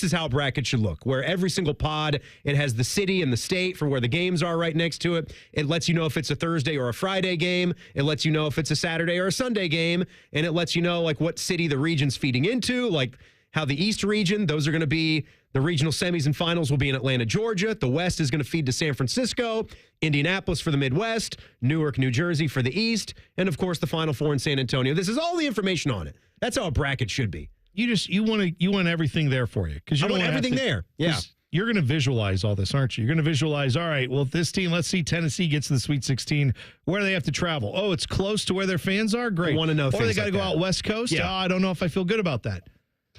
is how brackets should look, where every single pod, it has the city and the state for where the games are right next to it. It lets you know if it's a Thursday or a Friday game. It lets you know if it's a Saturday or a Sunday game. And it lets you know like what city the region's feeding into, like how the East region, those are going to be the regional semis and finals will be in Atlanta, Georgia. The West is going to feed to San Francisco, Indianapolis for the Midwest, Newark, New Jersey for the East, and of course the Final Four in San Antonio. This is all the information on it. That's how a bracket should be. You want everything there for you, because you don't want everything there. Yeah, you're going to visualize all this, aren't you? You're going to visualize. All right, well, this team. Let's see, Tennessee gets to the Sweet 16. Where do they have to travel? Oh, it's close to where their fans are. Great. I want to know. Or things they got to like go that. out West Coast. Yeah. I don't know if I feel good about that.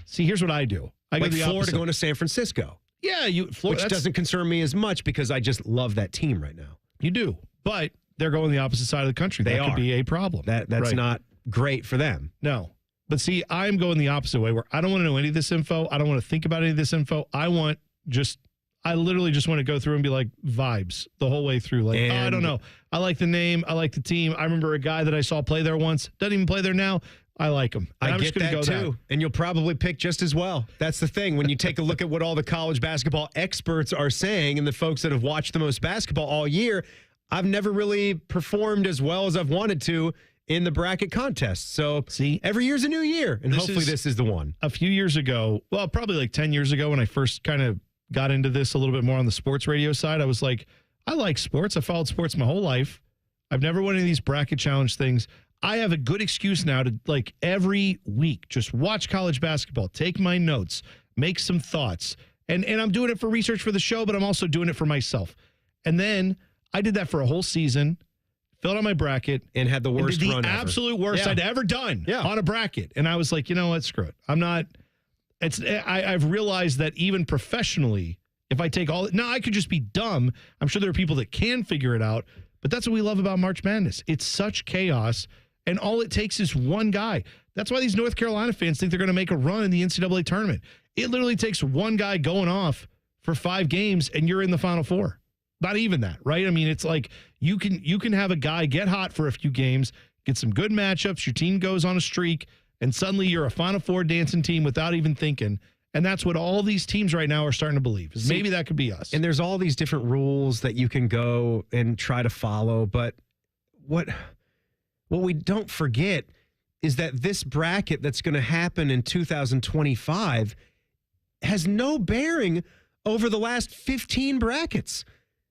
See, here's what I do. I like go the Florida opposite. going to San Francisco. Yeah, which doesn't concern me as much because I just love that team right now. You do, but they're going the opposite side of the country. They That could be a problem. That's Right. not great for them. No. But see, I'm going the opposite way, where I don't want to know any of this info. I don't want to think about any of this info. I literally just want to go through and be like vibes the whole way through. Like, I don't know. I like the name. I like the team. I remember a guy that I saw play there once. Doesn't even play there now. I like him. And I I'm get just gonna that go too. And you'll probably pick just as well. That's the thing. When you take a look at what all the college basketball experts are saying and the folks that have watched the most basketball all year, I've never really performed as well as I've wanted to in the bracket contest. So see, every year's a new year, and hopefully this is the one. A few years ago, well, probably like 10 years ago when I first kind of got into this a little bit more on the sports radio side, I was like, I like sports. I followed sports my whole life. I've never won any of these bracket challenge things. I have a good excuse now to, like, every week just watch college basketball, take my notes, make some thoughts. And I'm doing it for research for the show, but I'm also doing it for myself. And then I did that for a whole season, filled out my bracket, and had the worst and did run the ever. absolute worst I'd ever done on a bracket. And I was like, you know what, screw it. I'm not. I've realized that even professionally, if I take all, now I could just be dumb. I'm sure there are people that can figure it out, but that's what we love about March Madness. It's such chaos, and all it takes is one guy. That's why these North Carolina fans think they're going to make a run in the NCAA tournament. It literally takes one guy going off for 5 games, and you're in the Final Four. Not even that, right? I mean, it's like you can have a guy get hot for a few games, get some good matchups, your team goes on a streak, and suddenly you're a Final Four dancing team without even thinking. And that's what all these teams right now are starting to believe. Is maybe that could be us. And there's all these different rules that you can go and try to follow. But what we don't forget is that this bracket that's going to happen in 2025 has no bearing over the last 15 brackets.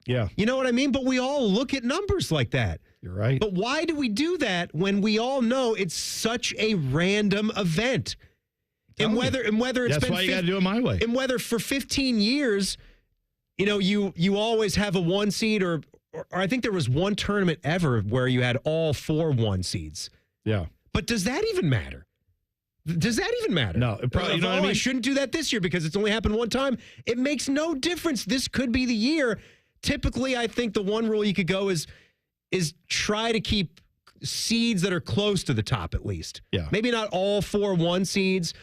Yeah. You know what I mean? But we all look at numbers like that. You're right. But why do we do that when we all know it's such a random event? And whether it's that's been why you got to do it my way. And whether for 15 years, you know, you always have a 1 seed, or I think there was one tournament ever where you had all 4 1 seeds. Yeah. But does that even matter? Does that even matter? No, it probably. You know what I mean? I shouldn't do that this year because it's only happened one time. It makes no difference. This could be the year. Typically, I think the one rule you could go is try to keep seeds that are close to the top at least. Yeah. Maybe not all 4 1 seeds,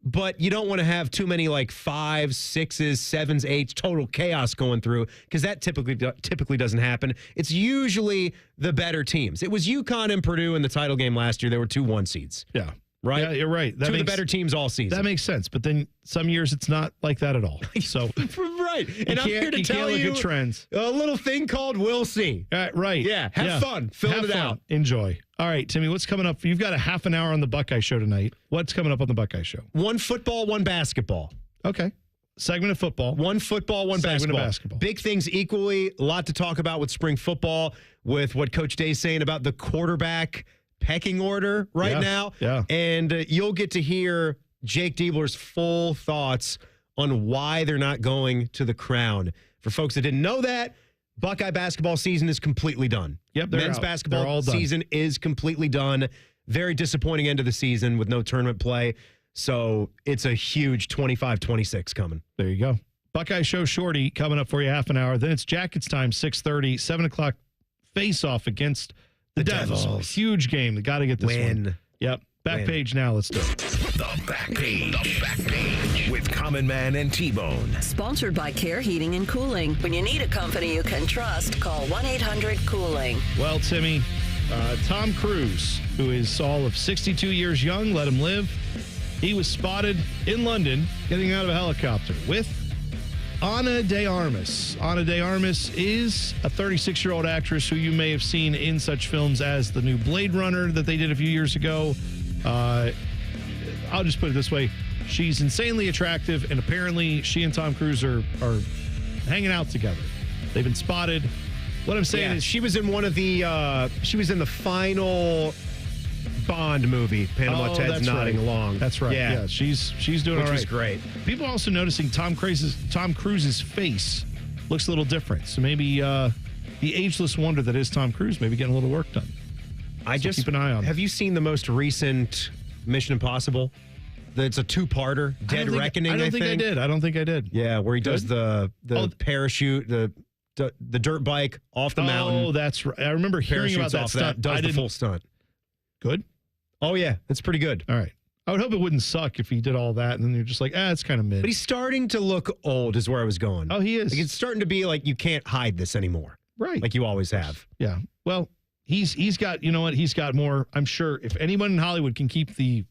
but you don't want to have too many like 5s, 6s, 7s, 8s, total chaos going through, because that typically doesn't happen. It's usually the better teams. It was UConn and Purdue in the title game last year. There were 2 1 seeds. Yeah. Right? Yeah, you're right. Two of the better teams all season. That makes sense. But then some years it's not like that at all. So right. And I'm here to tell you look at trends. A little thing called we'll see. Right. Yeah. Have fun. Fill it out. Enjoy. All right, Timmy, what's coming up? You've got a half an hour on the Buckeye Show tonight. What's coming up on the Buckeye Show? 1 football, 1 basketball. Okay. Segment of football. 1 football, 1 basketball. Big things equally. A lot to talk about with spring football, with what Coach Day's saying about the quarterback pecking order now. Yeah. And you'll get to hear Jake Diebler's full thoughts on why they're not going to the Crown. For folks that didn't know that, Buckeye basketball season is completely done. Yep, Men's basketball season is completely done. Very disappointing end of the season with no tournament play. So it's a huge 25-26 coming. There you go. Buckeye Show Shorty coming up for you half an hour. Then it's Jackets time, 6:30, 7 o'clock face-off against the Devils. Huge game. They got to get this one. Yep. Back page now. Let's do it. The back page. The back page with Common Man and T-Bone. Sponsored by Care Heating and Cooling. When you need a company you can trust, call 1-800-COOLING. Well, Timmy, Tom Cruise, who is all of 62 years young, let him live. He was spotted in London getting out of a helicopter with Ana de Armas. Ana de Armas is a 36-year-old actress who you may have seen in such films as the new Blade Runner that they did a few years ago. I'll just put it this way. She's insanely attractive, and apparently she and Tom Cruise are hanging out together. They've been spotted. What I'm saying is she was in one of the she was in the final Bond movie, Panama Ted's Nodding Along. That's right. Yeah, she's doing all right. Which was great. People are also noticing Tom Cruise's face looks a little different. So maybe the ageless wonder that is Tom Cruise maybe getting a little work done. Keep an eye on. Have you seen the most recent Mission Impossible? It's a 2-parter, Dead Reckoning. I don't think I did. Yeah, where he does the parachute, the dirt bike off the mountain. Oh, that's right. I remember hearing about that stunt. Does the full stunt. Good? Oh, yeah. That's pretty good. All right. I would hope it wouldn't suck if he did all that, and then you're just like, it's kind of mid. But he's starting to look old is where I was going. Oh, he is. Like, it's starting to be like you can't hide this anymore. Right. Like you always have. Yeah. Well, he's got, you know what? He's got more. I'm sure if anyone in Hollywood can keep the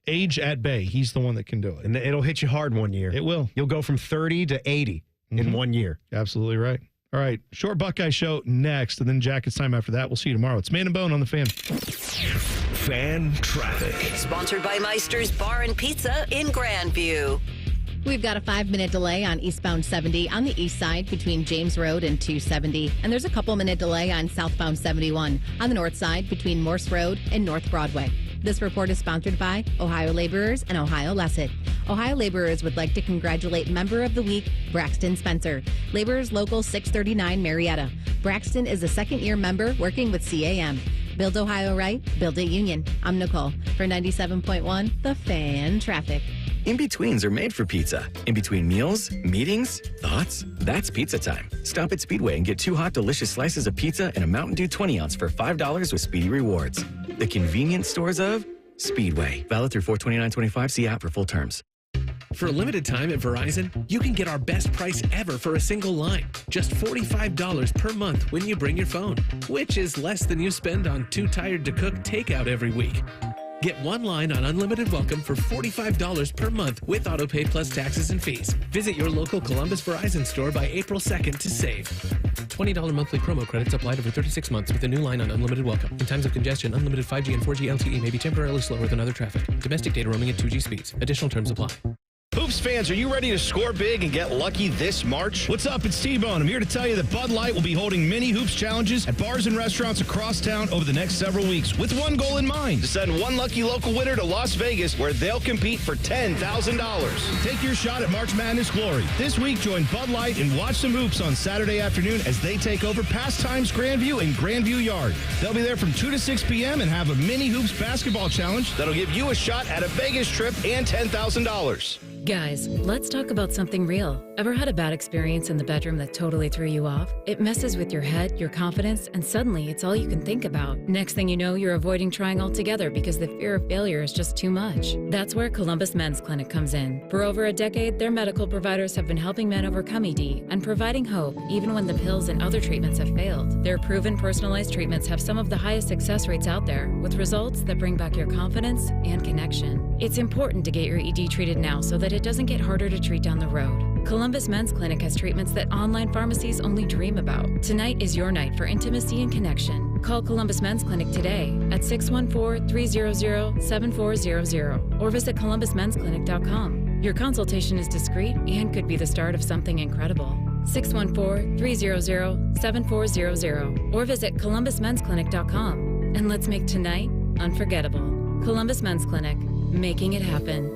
age at bay, he's the one that can do it. And it'll hit you hard one year. It will. You'll go from 30 to 80 in 1 year. Absolutely right. All right. Short Buckeye Show next, and then Jackets time after that. We'll see you tomorrow. It's Man and Bone on the Fan. Fan Traffic. Sponsored by Meister's Bar and Pizza in Grandview. We've got a 5-minute delay on eastbound 70 on the east side between James Road and 270. And there's a couple-minute delay on southbound 71 on the north side between Morse Road and North Broadway. This report is sponsored by Ohio Laborers and Ohio Lesset. Ohio Laborers would like to congratulate Member of the Week, Braxton Spencer. Laborers Local 639 Marietta. Braxton is a second-year member working with CAM. Build Ohio right, build it union. I'm Nicole for 97.1 The Fan Traffic. In-betweens are made for pizza. In between meals, meetings, thoughts, that's pizza time. Stop at Speedway and get 2 hot, delicious slices of pizza and a Mountain Dew 20-ounce for $5 with Speedy Rewards. The convenience stores of Speedway. Valid through 4/29/25. See app for full terms. For a limited time at Verizon, you can get our best price ever for a single line. Just $45 per month when you bring your phone, which is less than you spend on Too Tired to Cook takeout every week. Get 1 line on unlimited welcome for $45 per month with AutoPay plus taxes and fees. Visit your local Columbus Verizon store by April 2nd to save. $20 monthly promo credits applied over 36 months with a new line on unlimited welcome. In times of congestion, unlimited 5G and 4G LTE may be temporarily slower than other traffic. Domestic data roaming at 2G speeds. Additional terms apply. Hoops fans, are you ready to score big and get lucky this March? What's up? It's T-Bone. I'm here to tell you that Bud Light will be holding mini hoops challenges at bars and restaurants across town over the next several weeks with one goal in mind. To send one lucky local winner to Las Vegas where they'll compete for $10,000. Take your shot at March Madness glory. This week, join Bud Light and watch some hoops on Saturday afternoon as they take over Pastimes Grandview and Grandview Yard. They'll be there from 2 to 6 p.m. and have a mini hoops basketball challenge that'll give you a shot at a Vegas trip and $10,000. Guys, let's talk about something real. Ever had a bad experience in the bedroom that totally threw you off? It messes with your head, your confidence, and suddenly it's all you can think about. Next thing you know, you're avoiding trying altogether because the fear of failure is just too much. That's where Columbus Men's Clinic comes in. For over a decade, their medical providers have been helping men overcome ED and providing hope even when the pills and other treatments have failed. Their proven personalized treatments have some of the highest success rates out there, with results that bring back your confidence and connection. It's important to get your ED treated now so that it doesn't get harder to treat down the road. Columbus Men's Clinic has treatments that online pharmacies only dream about. Tonight is your night for intimacy and connection. Call Columbus Men's Clinic today at 614-300-7400 or visit columbusmensclinic.com. Your consultation is discreet and could be the start of something incredible. 614-300-7400 or visit columbusmensclinic.com. And let's make tonight unforgettable. Columbus Men's Clinic, making it happen.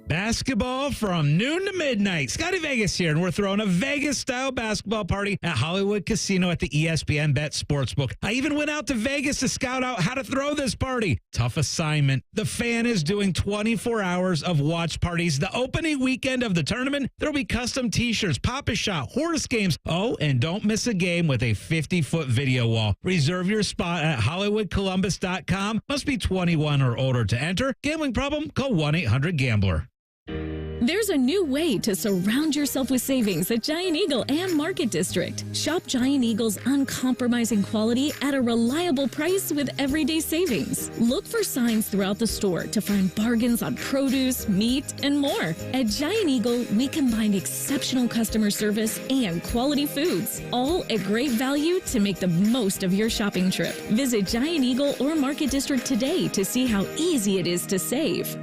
Basketball from noon to midnight. Scotty Vegas here, and we're throwing a Vegas-style basketball party at Hollywood Casino at the ESPN Bet Sportsbook. I even went out to Vegas to scout out how to throw this party. Tough assignment. The Fan is doing 24 hours of watch parties. The opening weekend of the tournament, there'll be custom T-shirts, Pop-A-Shot, horse games. Oh, and don't miss a game with a 50-foot video wall. Reserve your spot at HollywoodColumbus.com. Must be 21 or older to enter. Gambling problem? Call 1-800-GAMBLER. There's a new way to surround yourself with savings at Giant Eagle and Market District. Shop Giant Eagle's uncompromising quality at a reliable price with everyday savings. Look for signs throughout the store to find bargains on produce, meat, and more. At Giant Eagle, we combine exceptional customer service and quality foods, all at great value to make the most of your shopping trip. Visit Giant Eagle or Market District today to see how easy it is to save.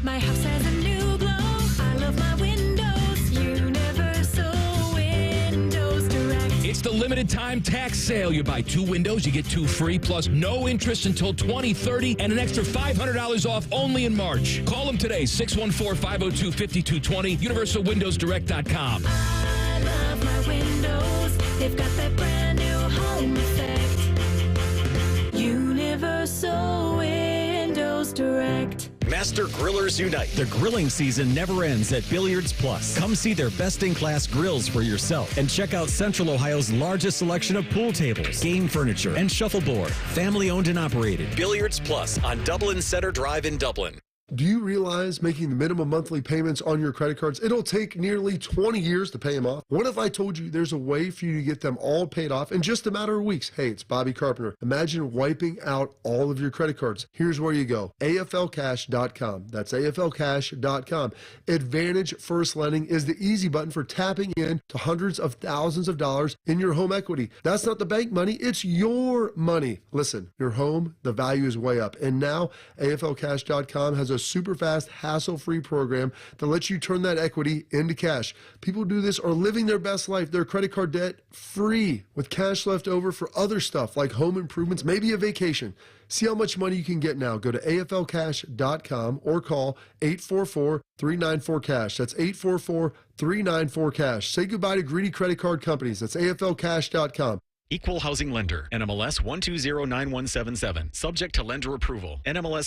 My house has a new glow. I love my windows. Universal Windows Direct. It's the limited time tax sale. You buy 2 windows, you get 2 free, plus no interest until 2030 and an extra $500 off only in March. Call them today, 614-502-5220, universalwindowsdirect.com. I love my windows. They've got that brand new home effect. Universal Windows Direct. Master Grillers Unite. The grilling season never ends at Billiards Plus. Come see their best-in-class grills for yourself and check out Central Ohio's largest selection of pool tables, game furniture, and shuffleboard. Family-owned and operated. Billiards Plus on Dublin Center Drive in Dublin. Do you realize making the minimum monthly payments on your credit cards, it'll take nearly 20 years to pay them off? What if I told you there's a way for you to get them all paid off in just a matter of weeks? Hey, it's Bobby Carpenter. Imagine wiping out all of your credit cards. Here's where you go. AFLcash.com. That's AFLcash.com. Advantage First Lending is the easy button for tapping in to hundreds of thousands of dollars in your home equity. That's not the bank money, it's your money. Listen, your home, the value is way up. And now AFLcash.com has a super fast, hassle-free program that lets you turn that equity into cash. People who do this are living their best life, their credit card debt free, with cash left over for other stuff like home improvements, maybe a vacation. See how much money you can get now. Go to AFLcash.com or call 844-394-CASH. That's 844-394-CASH. Say goodbye to greedy credit card companies. That's AFLcash.com. Equal housing lender. NMLS 1209177. Subject to lender approval. NMLS